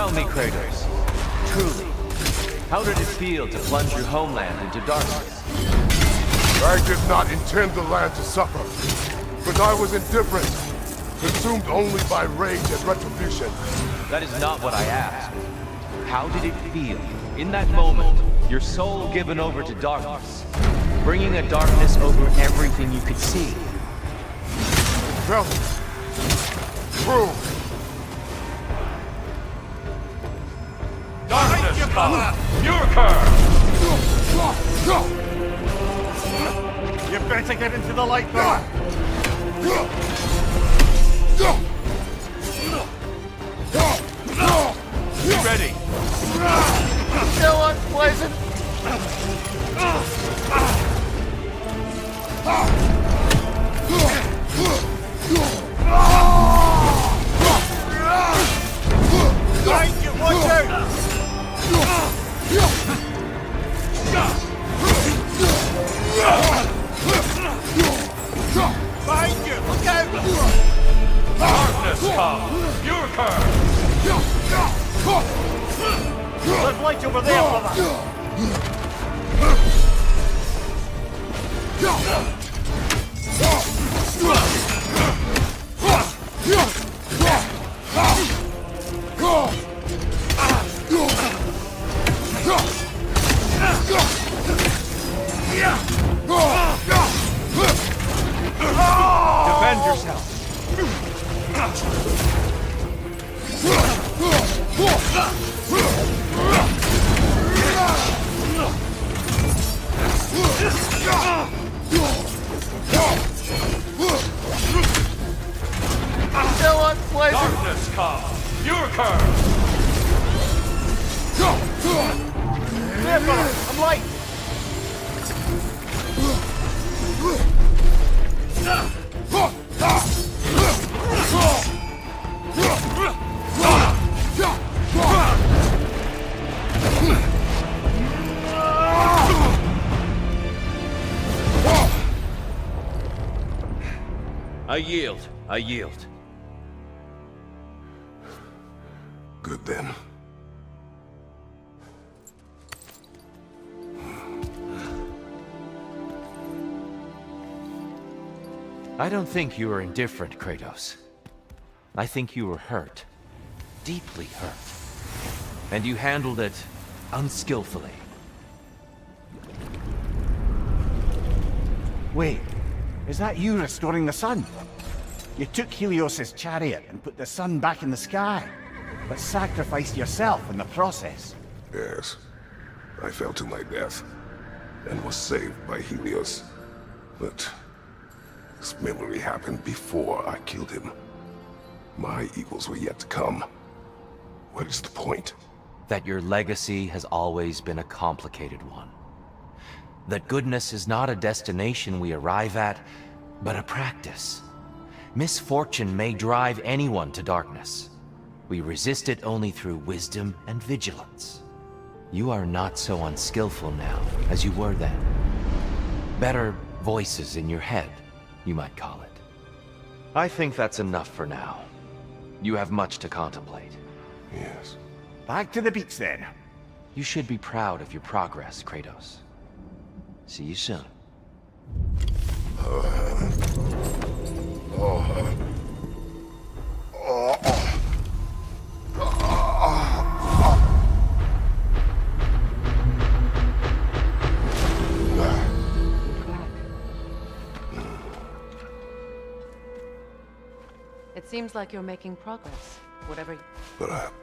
Tell me, Kratos, truly, how did it feel to plunge your homeland into darkness? I did not intend the land to suffer, but I was indifferent, consumed only by rage and retribution. That is not what I asked. How did it feel, in that moment, your soul given over to darkness, bringing a darkness over everything you could see? Felt true. Darkness come! Your curse! You better get into the light, brother! Be ready. Still unpleasant! Behind you, watch out! Behind you, look out! Darkness come! Your curse! There's light over there, brother! Defend yourself. Still unpleasant! Darkness come! Your curse! There, brother! I'm light! I yield. Good then. I don't think you were indifferent, Kratos. I think you were hurt. Deeply hurt. And you handled it unskillfully. Wait, is that you restoring the sun? You took Helios' chariot and put the sun back in the sky, but sacrificed yourself in the process. Yes. I fell to my death, and was saved by Helios. But this memory happened before I killed him. My evils were yet to come. What is the point? That your legacy has always been a complicated one. That goodness is not a destination we arrive at, but a practice. Misfortune may drive anyone to darkness. We resist it only through wisdom and vigilance. You are not so unskillful now as you were then. Better voices in your head, you might call it. I think that's enough for now. You have much to contemplate. Yes. Back to the beach then. You should be proud of your progress, Kratos. See you soon. It seems like you're making progress. Whatever. But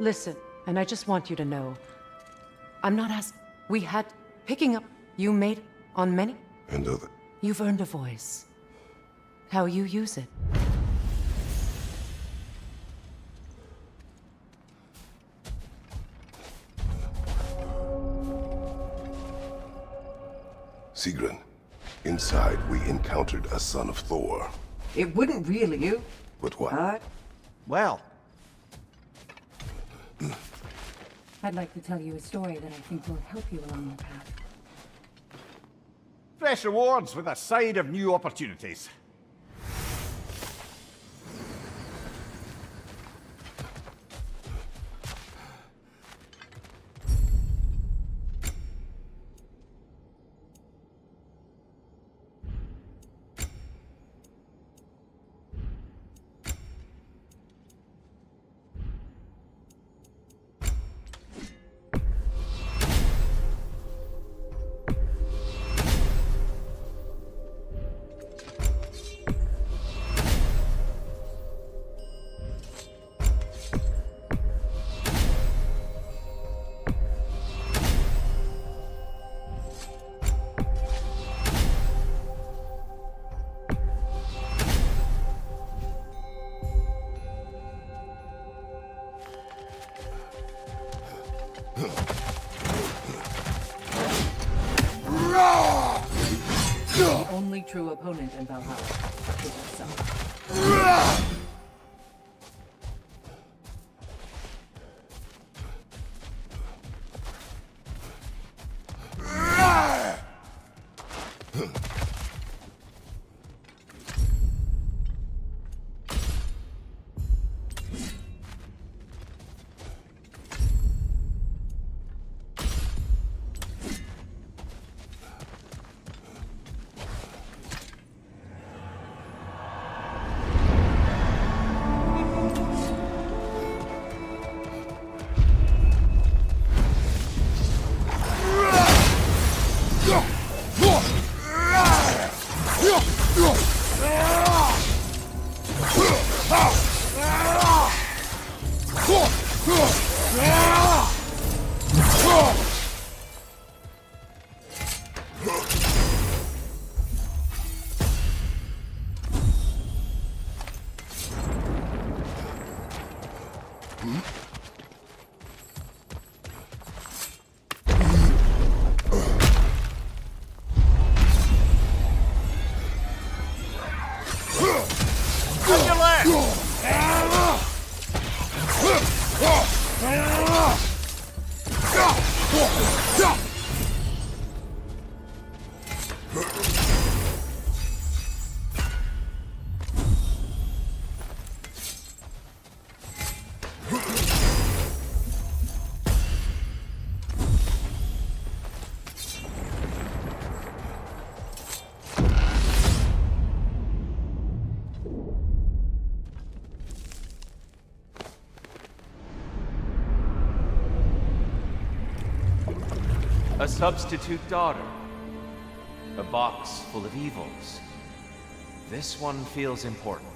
Listen, and I just want you to know. I'm not asking. We had picking up. You made on many. and other... You've earned a voice. How you use it. Sigrun, inside we encountered a son of Thor. It wouldn't really you. But what? Well, I'd like to tell you a story that I think will help you along your path. fresh rewards with a side of new opportunities. The only true opponent in Valhalla is yourself. A substitute daughter. A box full of evils. This one feels important.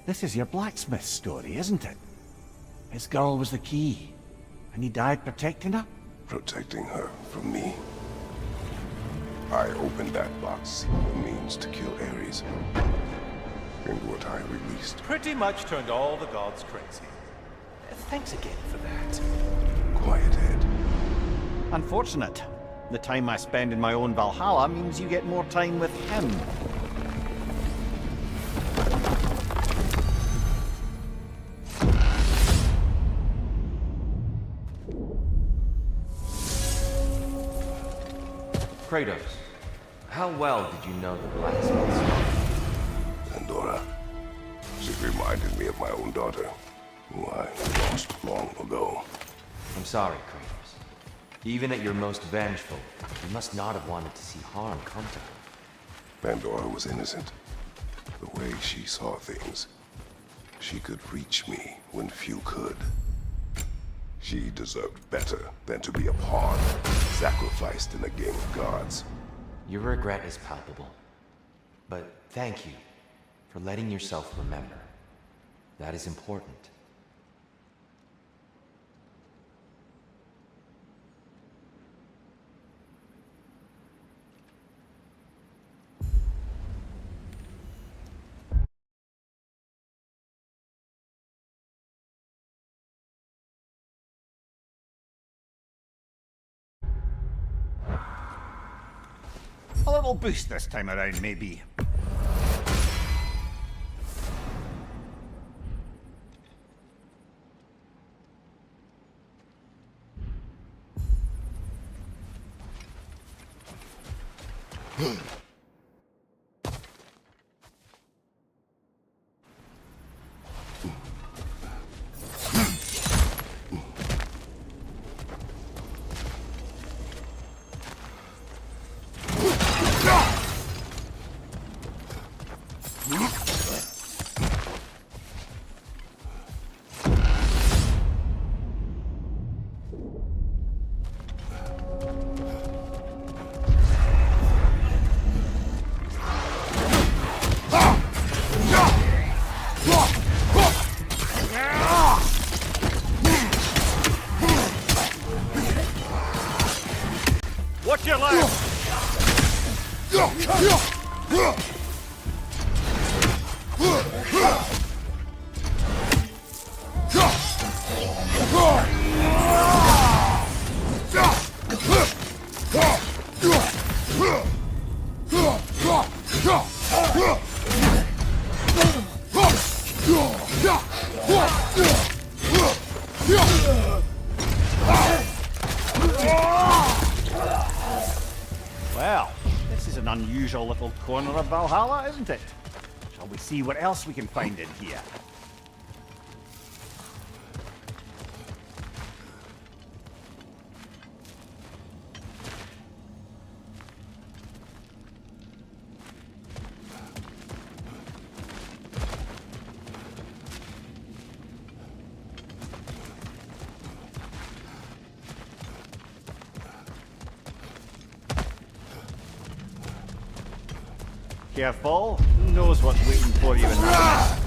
This is your blacksmith story, isn't it? His girl was the key, and he died protecting her? Protecting her from me. I opened that box, seeking the means to kill Ares. And what I released. Pretty much turned all the gods crazy. Thanks again for that. Quiet head. Unfortunate. The time I spend in my own Valhalla means you get more time with him. Kratos, how well did you know the blacksmith? Pandora. She reminded me of my own daughter, who I lost long ago. I'm sorry, Kratos. Even at your most vengeful, you must not have wanted to see harm come to her. Pandora was innocent. The way she saw things. She could reach me when few could. She deserved better than to be a pawn, sacrificed in a game of gods. Your regret is palpable. But thank you for letting yourself remember. That is important. A little boost this time around, maybe. Watch your left! Well, this is an unusual little corner of Valhalla, isn't it? Shall we see what else we can find in here? Careful. Who knows what's waiting for you in that?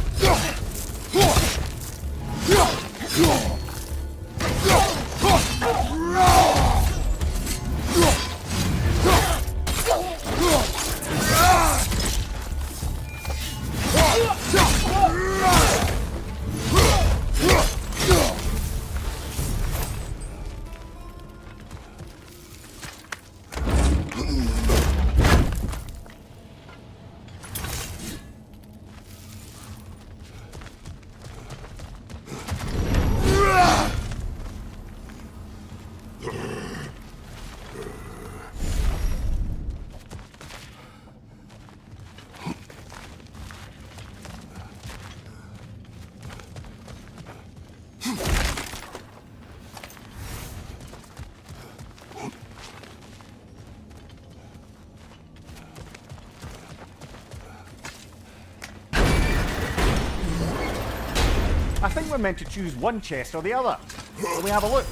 I think we're meant to choose one chest or the other. Shall we have a look?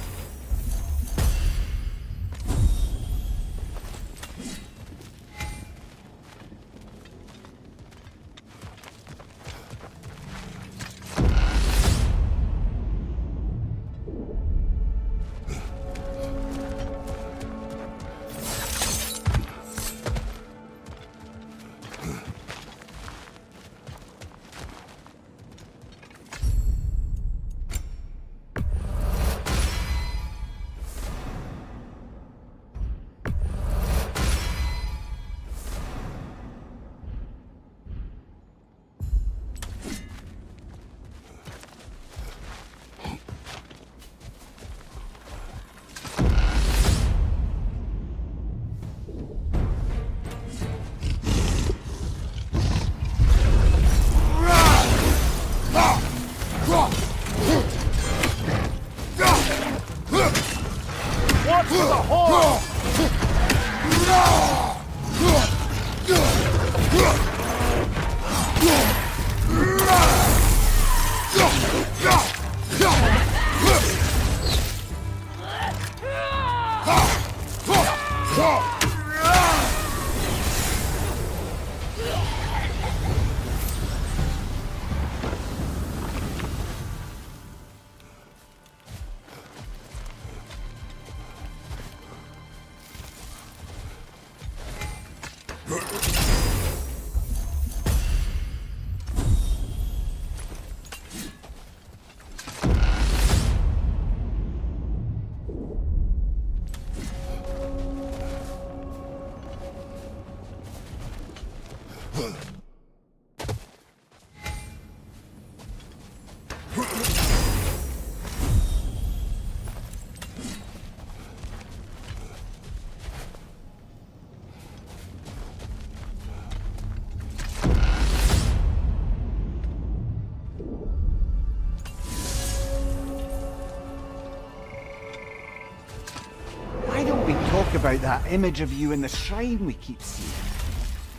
About that image of you in the shrine we keep seeing.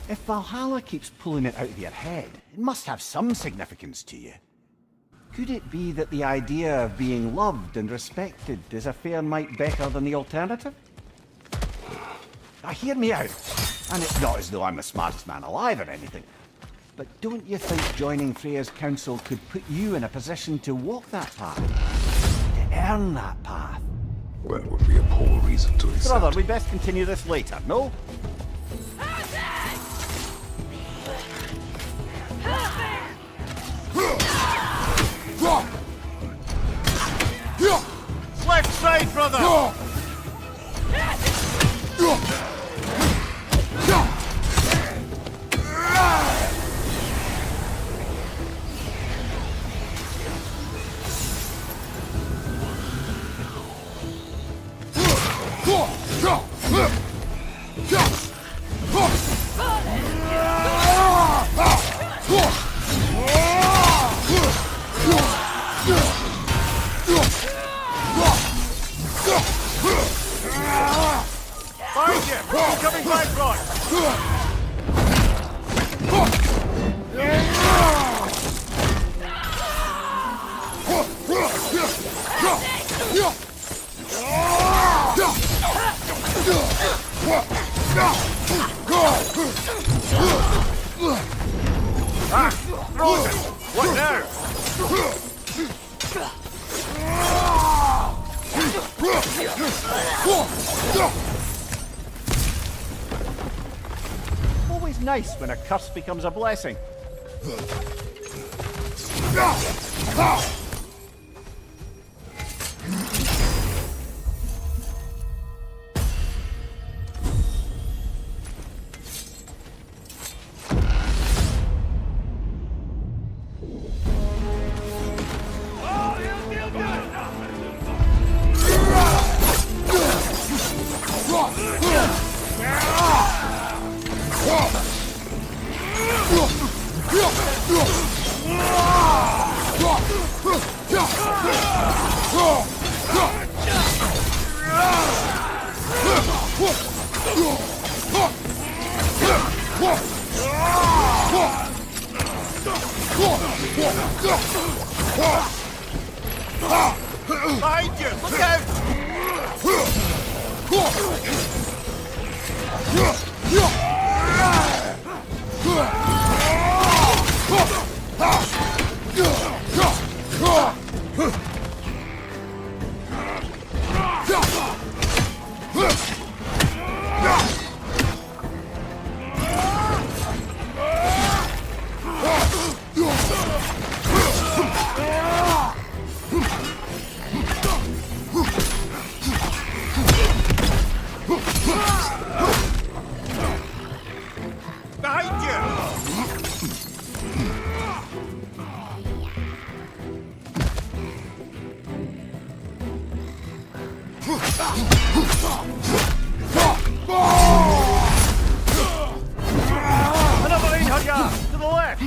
If Valhalla keeps pulling it out of your head, it must have some significance to you. Could it be that the idea of being loved and respected is a fair mite better than the alternative? Now hear me out, and it's not as though I'm the smartest man alive or anything, but don't you think joining Freya's council could put you in a position to walk that path? To earn that path? That would be a poor reason to accept. Brother, we best continue this later, no? Left side, brother! Ah! Frozen! What now? Always nice when a curse becomes a blessing. Behind you! Look out! Behind you! Another Einherjar! To the left!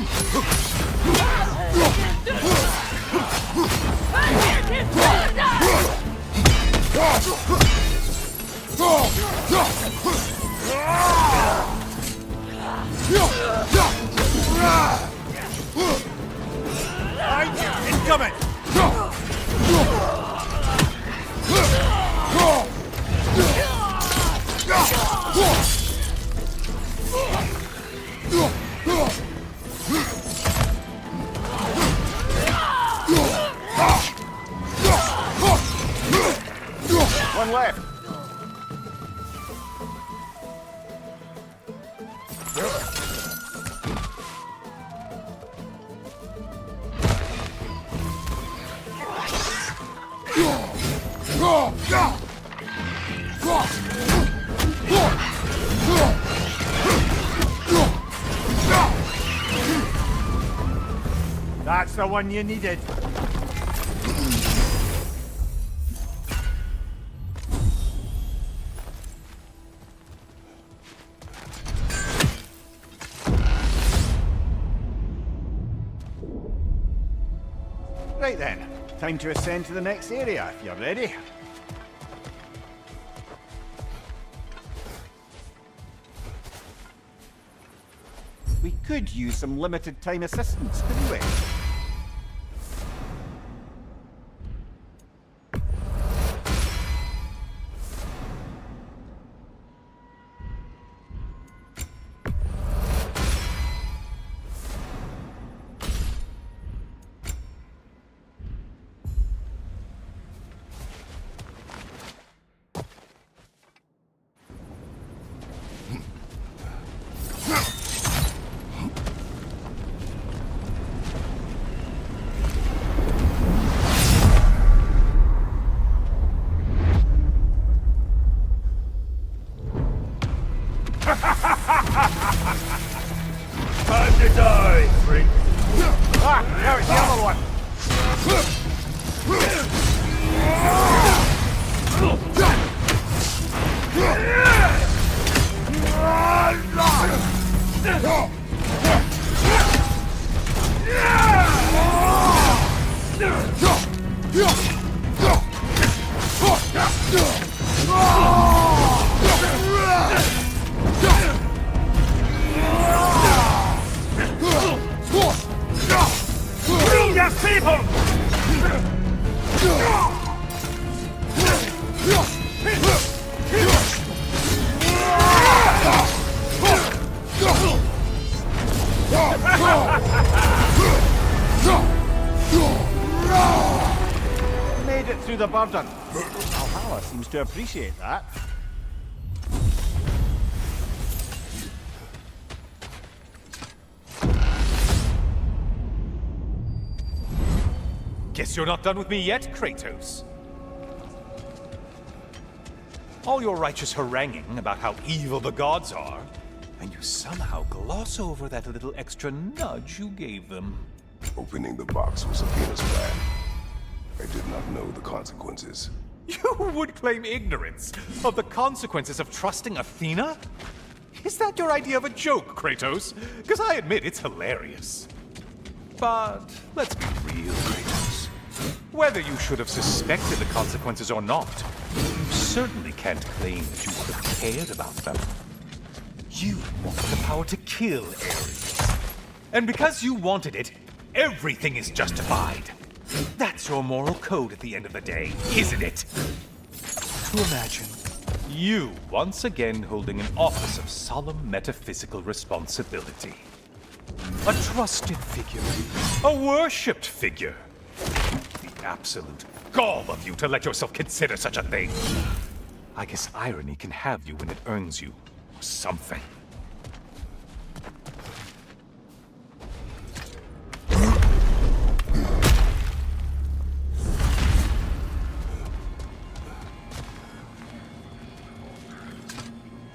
Behind you! Incoming! One left. That's the one you needed. Right then, time to ascend to the next area if you're ready. We could use some limited time assistance, couldn't we? Time to die, freak! Ah, now it's the other one. Yes, people! through the burden. Valhalla seems to appreciate that. Guess you're not done with me yet, Kratos. All your righteous haranguing about how evil the gods are, and you somehow gloss over that little extra nudge you gave them. Opening the box was Athena's plan. I did not know the consequences. You would claim ignorance of the consequences of trusting Athena? Is that your idea of a joke, Kratos? Because I admit it's hilarious. But let's be real, Kratos. Whether you should have suspected the consequences or not, you certainly can't claim that you would have cared about them. You wanted the power to kill Ares. And because you wanted it, everything is justified. That's your moral code at the end of the day, isn't it? To imagine you once again holding an office of solemn metaphysical responsibility. A trusted figure. A worshipped figure. The absolute gall of you to let yourself consider such a thing. I guess irony can have you when it earns you something.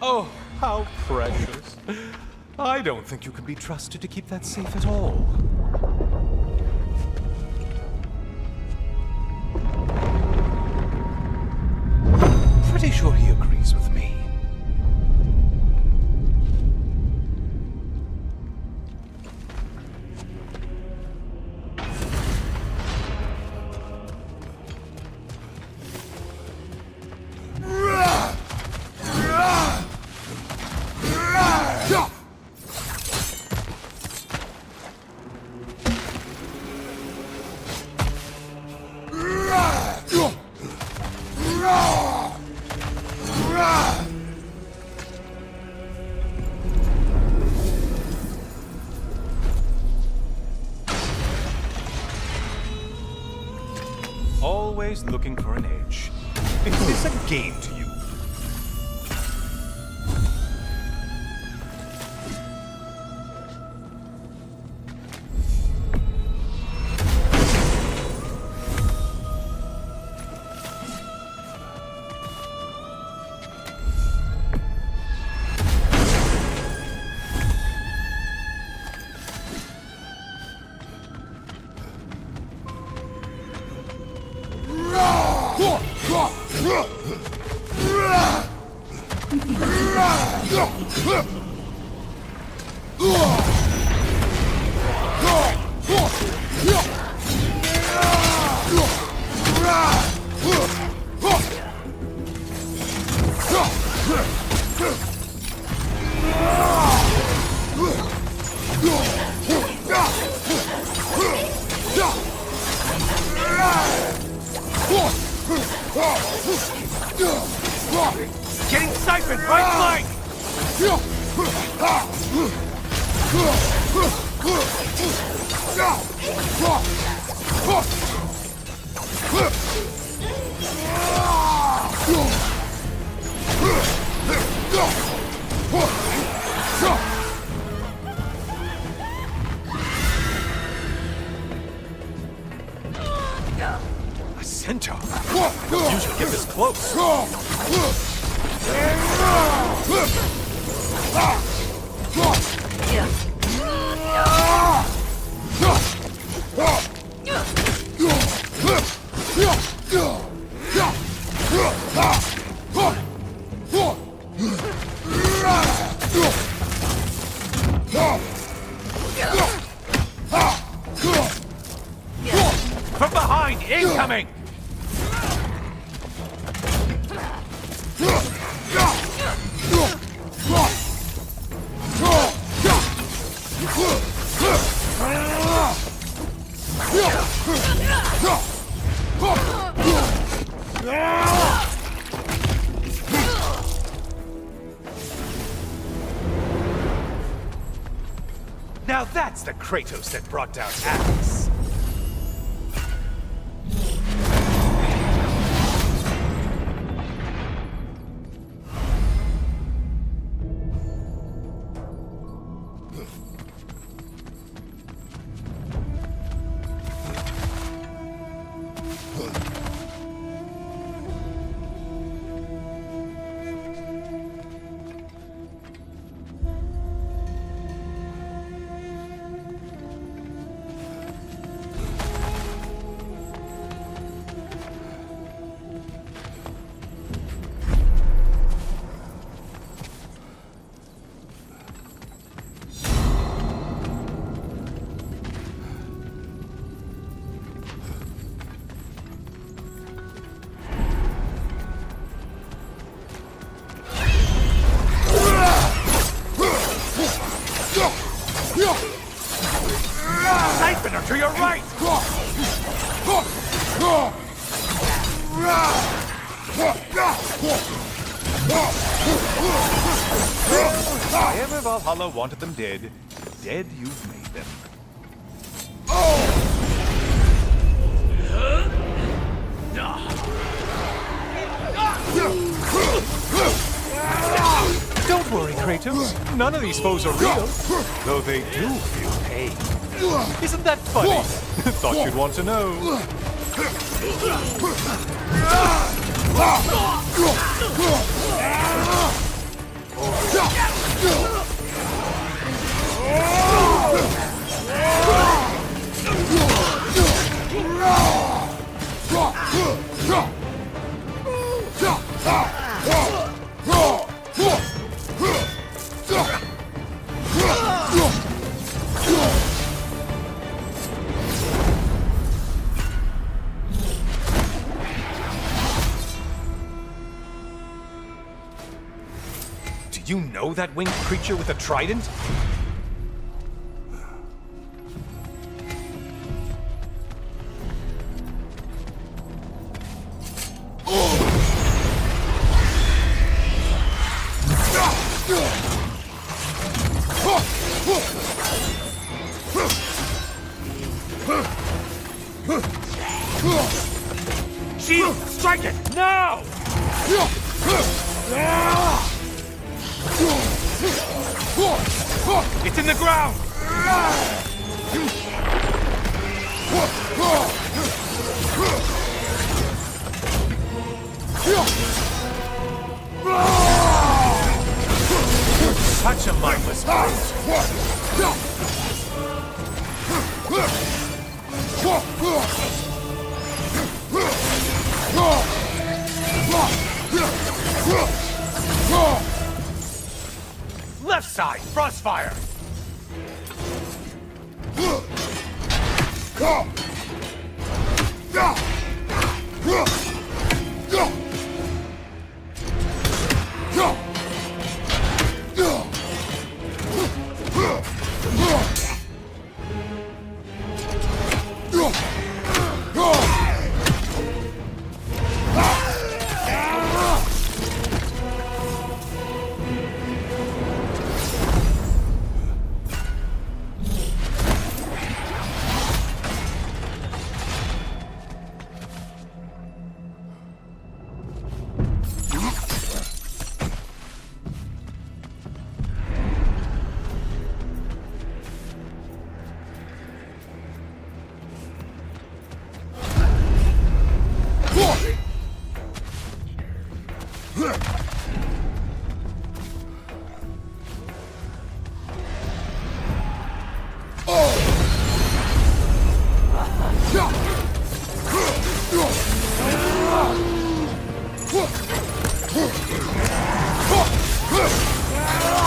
Oh, how precious. I don't think you can be trusted to keep that safe at all. Pretty sure he agrees with me. Always looking for an edge. Is this a game to you? Getting siphoned, right flank! A centaur? Usually get this close. From behind, incoming! Now that's the Kratos that brought down Helios. However Valhalla wanted them dead, dead you've made them. Don't worry, Kratos. None of these foes are real, though they do feel pain. Isn't that funny? Thought you'd want to know. Do you know that winged creature with a trident? Shield! Strike it! Now! It's in the ground! Such a mindless Left side, crossfire!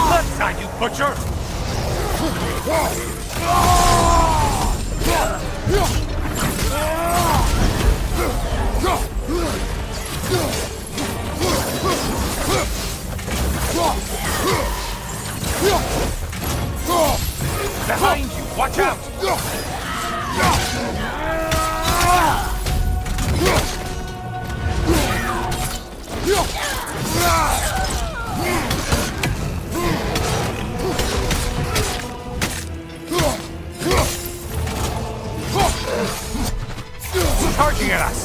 Left side, you butcher! Behind you, watch out! Charging at us!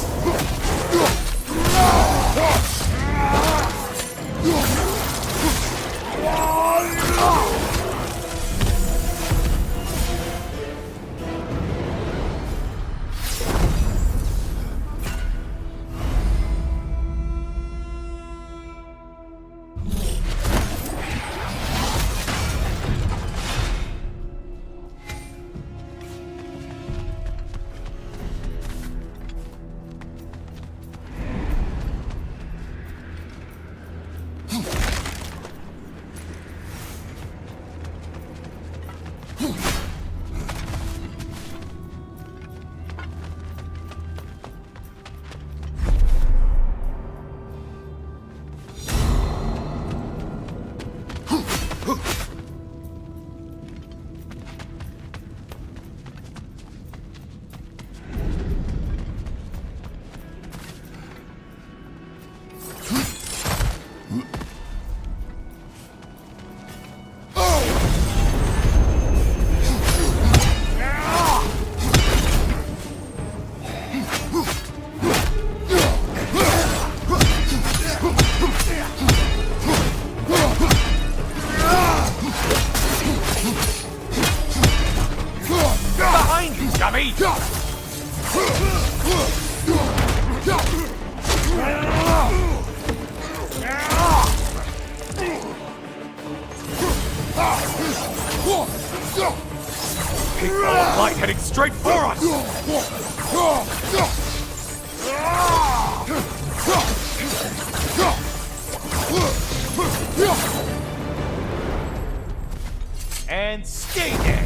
Stay there!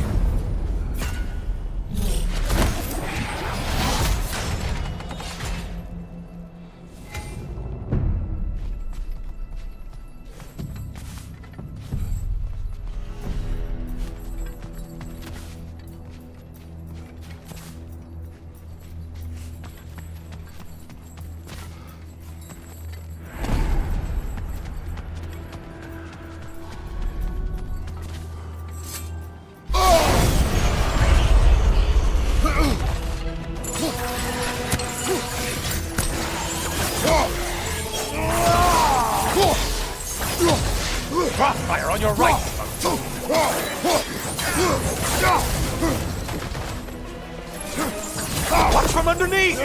Crossfire on your right! Watch from underneath!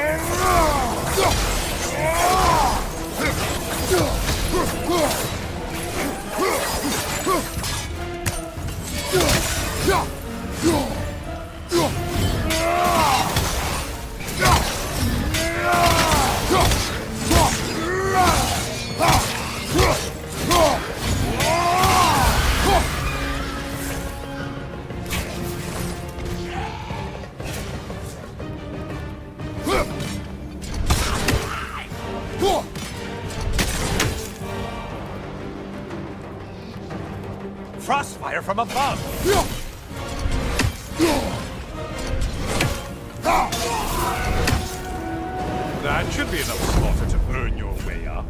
Crossfire from above! That should be enough slaughter to burn your way up.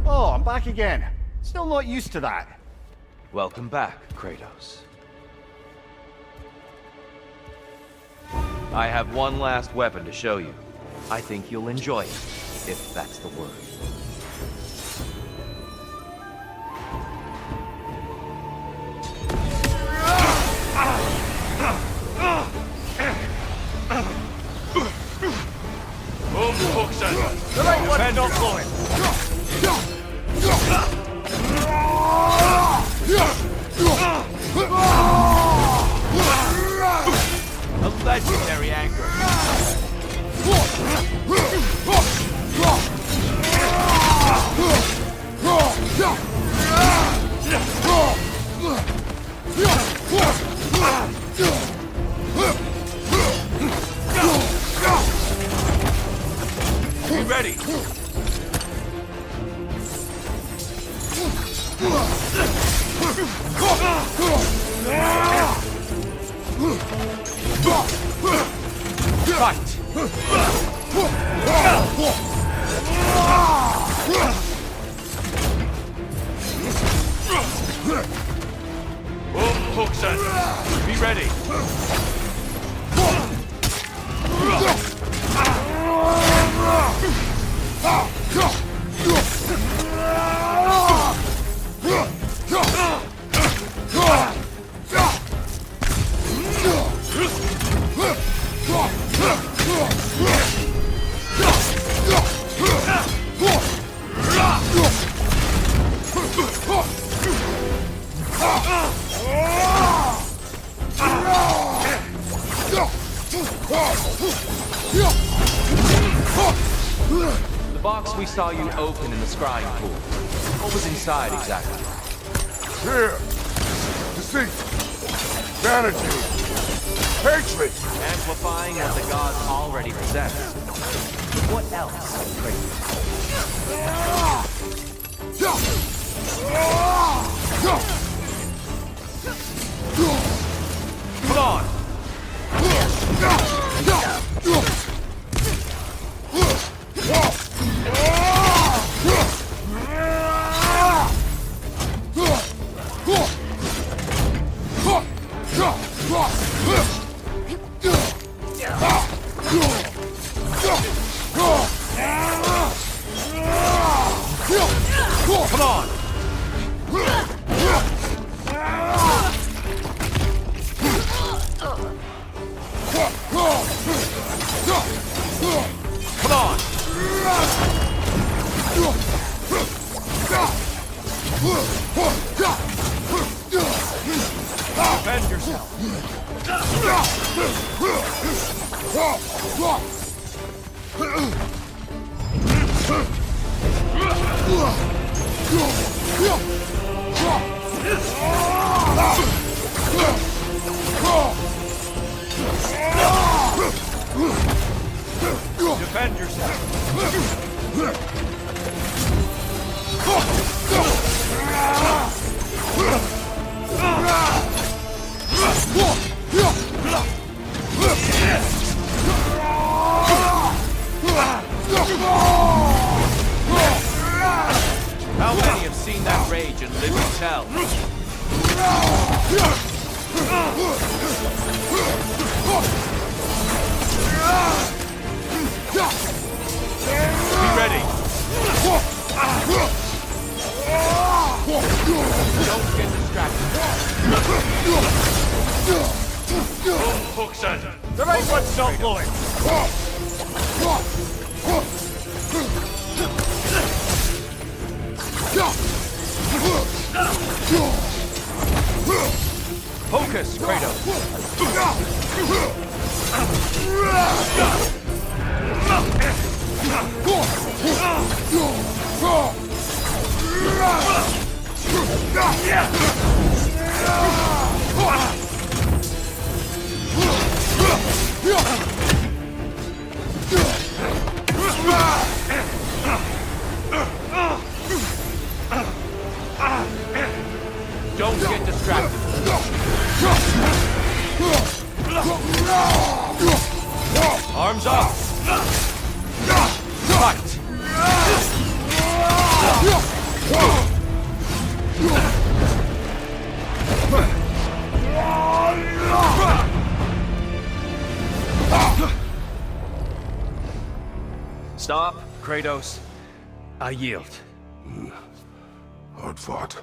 Oh, I'm back again. Still not used to that. Welcome back, Kratos. I have one last weapon to show you. I think you'll enjoy it, if that's the word. The right one, don't blow it! A legendary anger. Be ready. Fight! Hooks in. Be ready. The box we saw you open in the scrying pool. What was inside exactly? Fear, deceit, vanity, hatred. Amplifying what the gods already possess. What else, Come on! Defend yourself! Defend yourself! How many have seen that rage and live to tell? Be ready! Don't get distracted. Hooks in. The right one's not blowing! Focus, Kratos! Don't get distracted. Arms up! Fight! Stop, Kratos. I yield. Hard fought.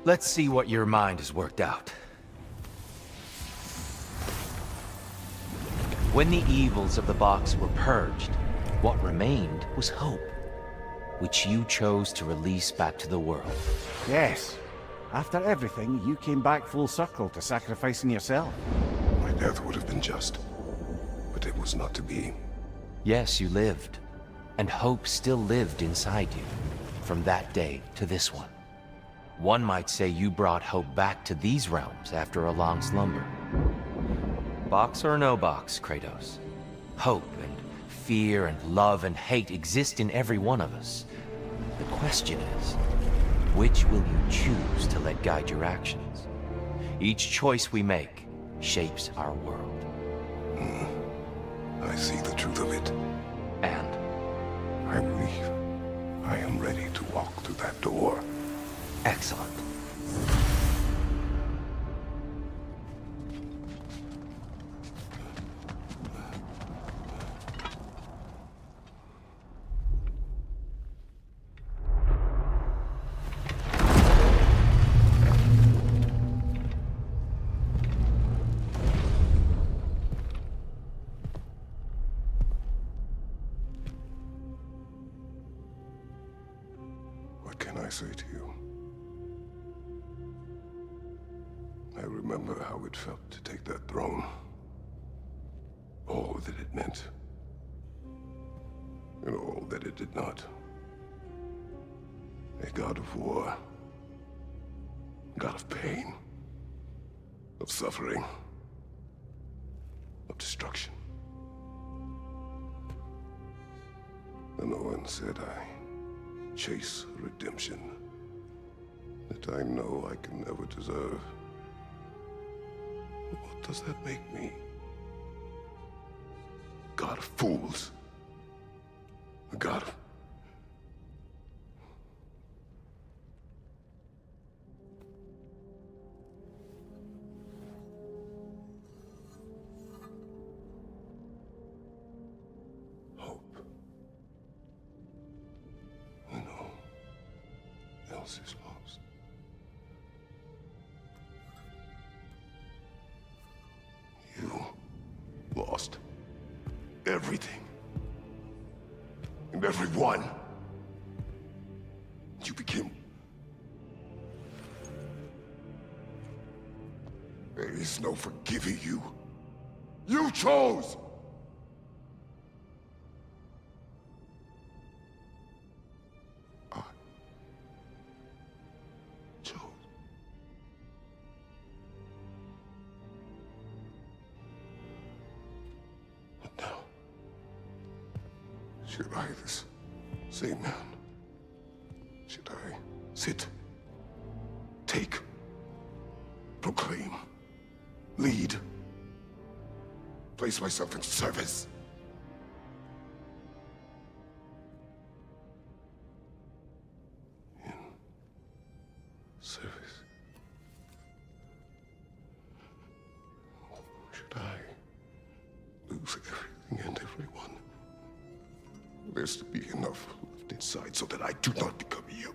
Let's see what your mind has worked out. When the evils of the box were purged, what remained was hope, which you chose to release back to the world. Yes. After everything, you came back full circle to sacrificing yourself. My death would have been just, but it was not to be. Yes, you lived, and hope still lived inside you, from that day to this one. One might say you brought hope back to these realms after a long slumber. Box or no box, Kratos. Hope and fear and love and hate exist in every one of us. The question is, which will you choose to let guide your actions? Each choice we make shapes our world. I see the truth of it. And I believe I am ready to walk through that door. excellent. What can I say to you? I remember how it felt to take that throne. All that it meant. And all that it did not. A god of war. A god of pain. Of suffering. Of destruction. And no one said I chase redemption that I know I can never deserve. What does that make me? God of fools. A god of... hope. When all else is lost. You lost everything. And everyone. You became... There is no forgiving you. You chose! I chose. But now, should I, this same man, should I sit, take, proclaim, lead, place myself in service? In service? Or should I lose everything and everyone? There's to be enough left inside so that I do not become you.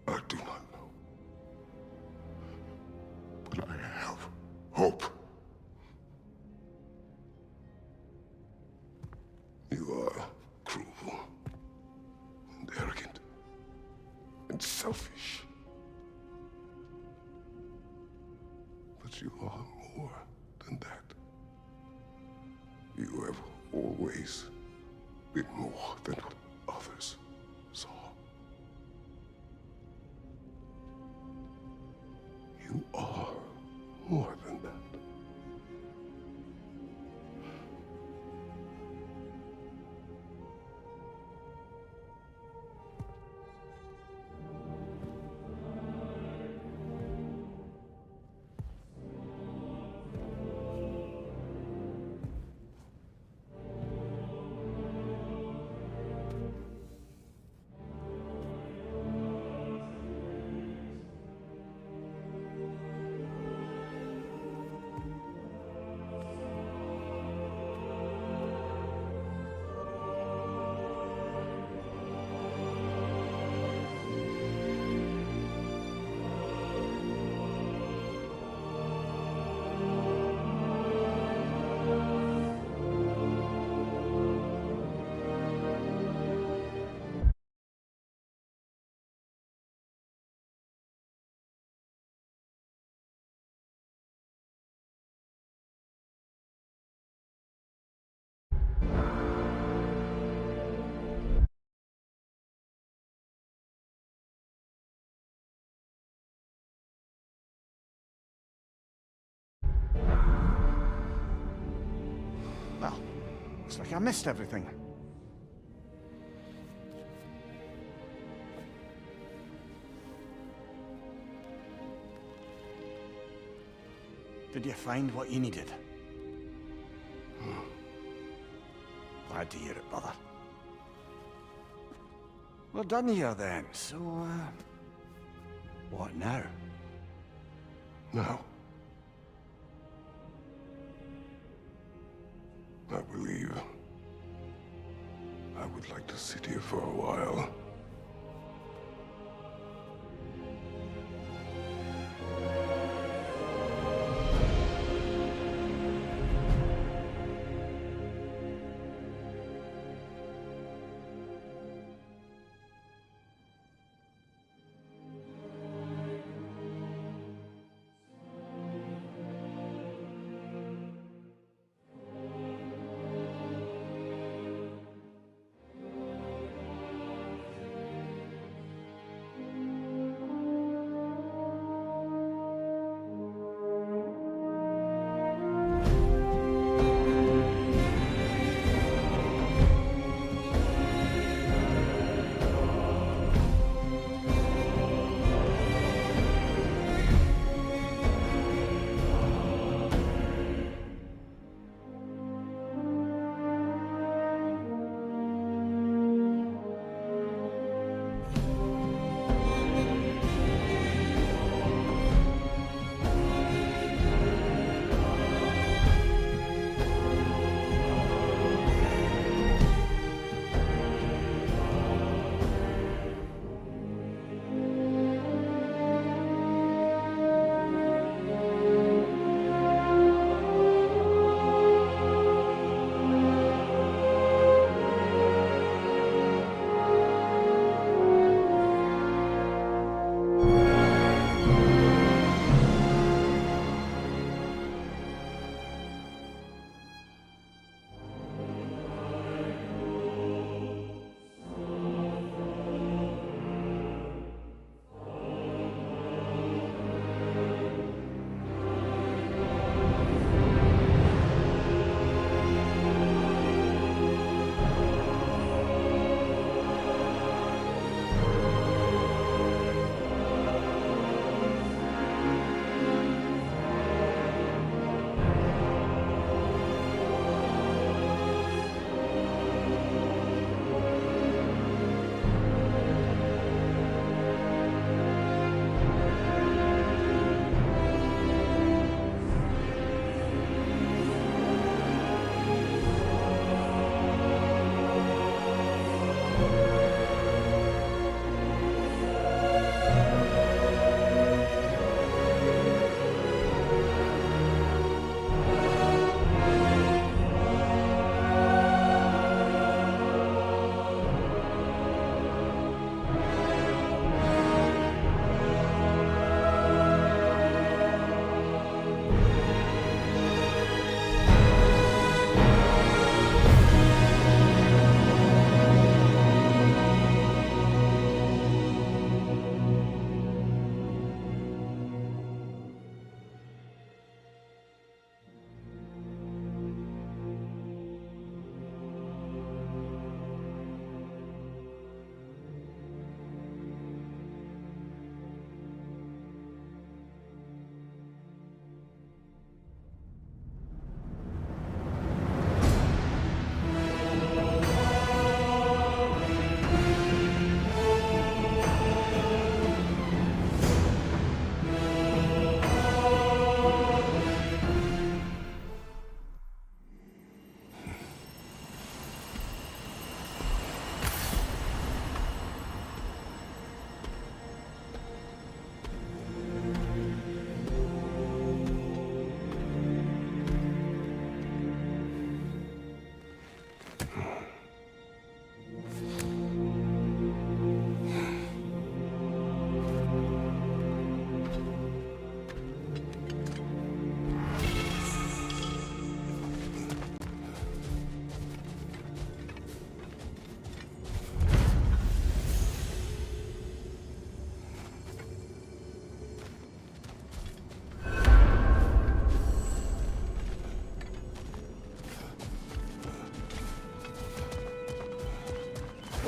I do not know. But I have hope. You are cruel and arrogant and selfish. But you are more than that. You have always been more than what others saw. You are more than that. Well, looks like I missed everything. Did you find what you needed? Glad to hear it, brother. We're done here then, so, what now? Now, I believe I would like to sit here for a while.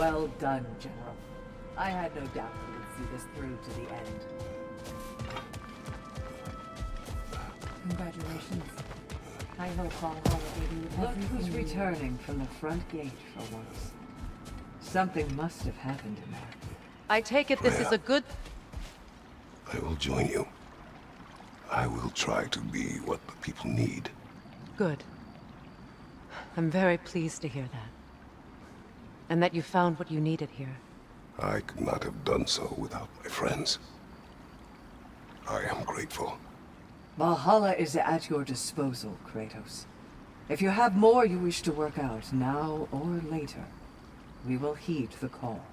Well done, General. I had no doubt you would see this through to the end. Congratulations. I hope Valhalla gave you Look everything who's you needed. returning from the front gate for once. Something must have happened in there. I take it this is a good... I will join you. I will try to be what the people need. Good. I'm very pleased to hear that. And that you found what you needed here. I could not have done so without my friends. I am grateful. Valhalla is at your disposal, Kratos. If you have more you wish to work out, now or later, we will heed the call.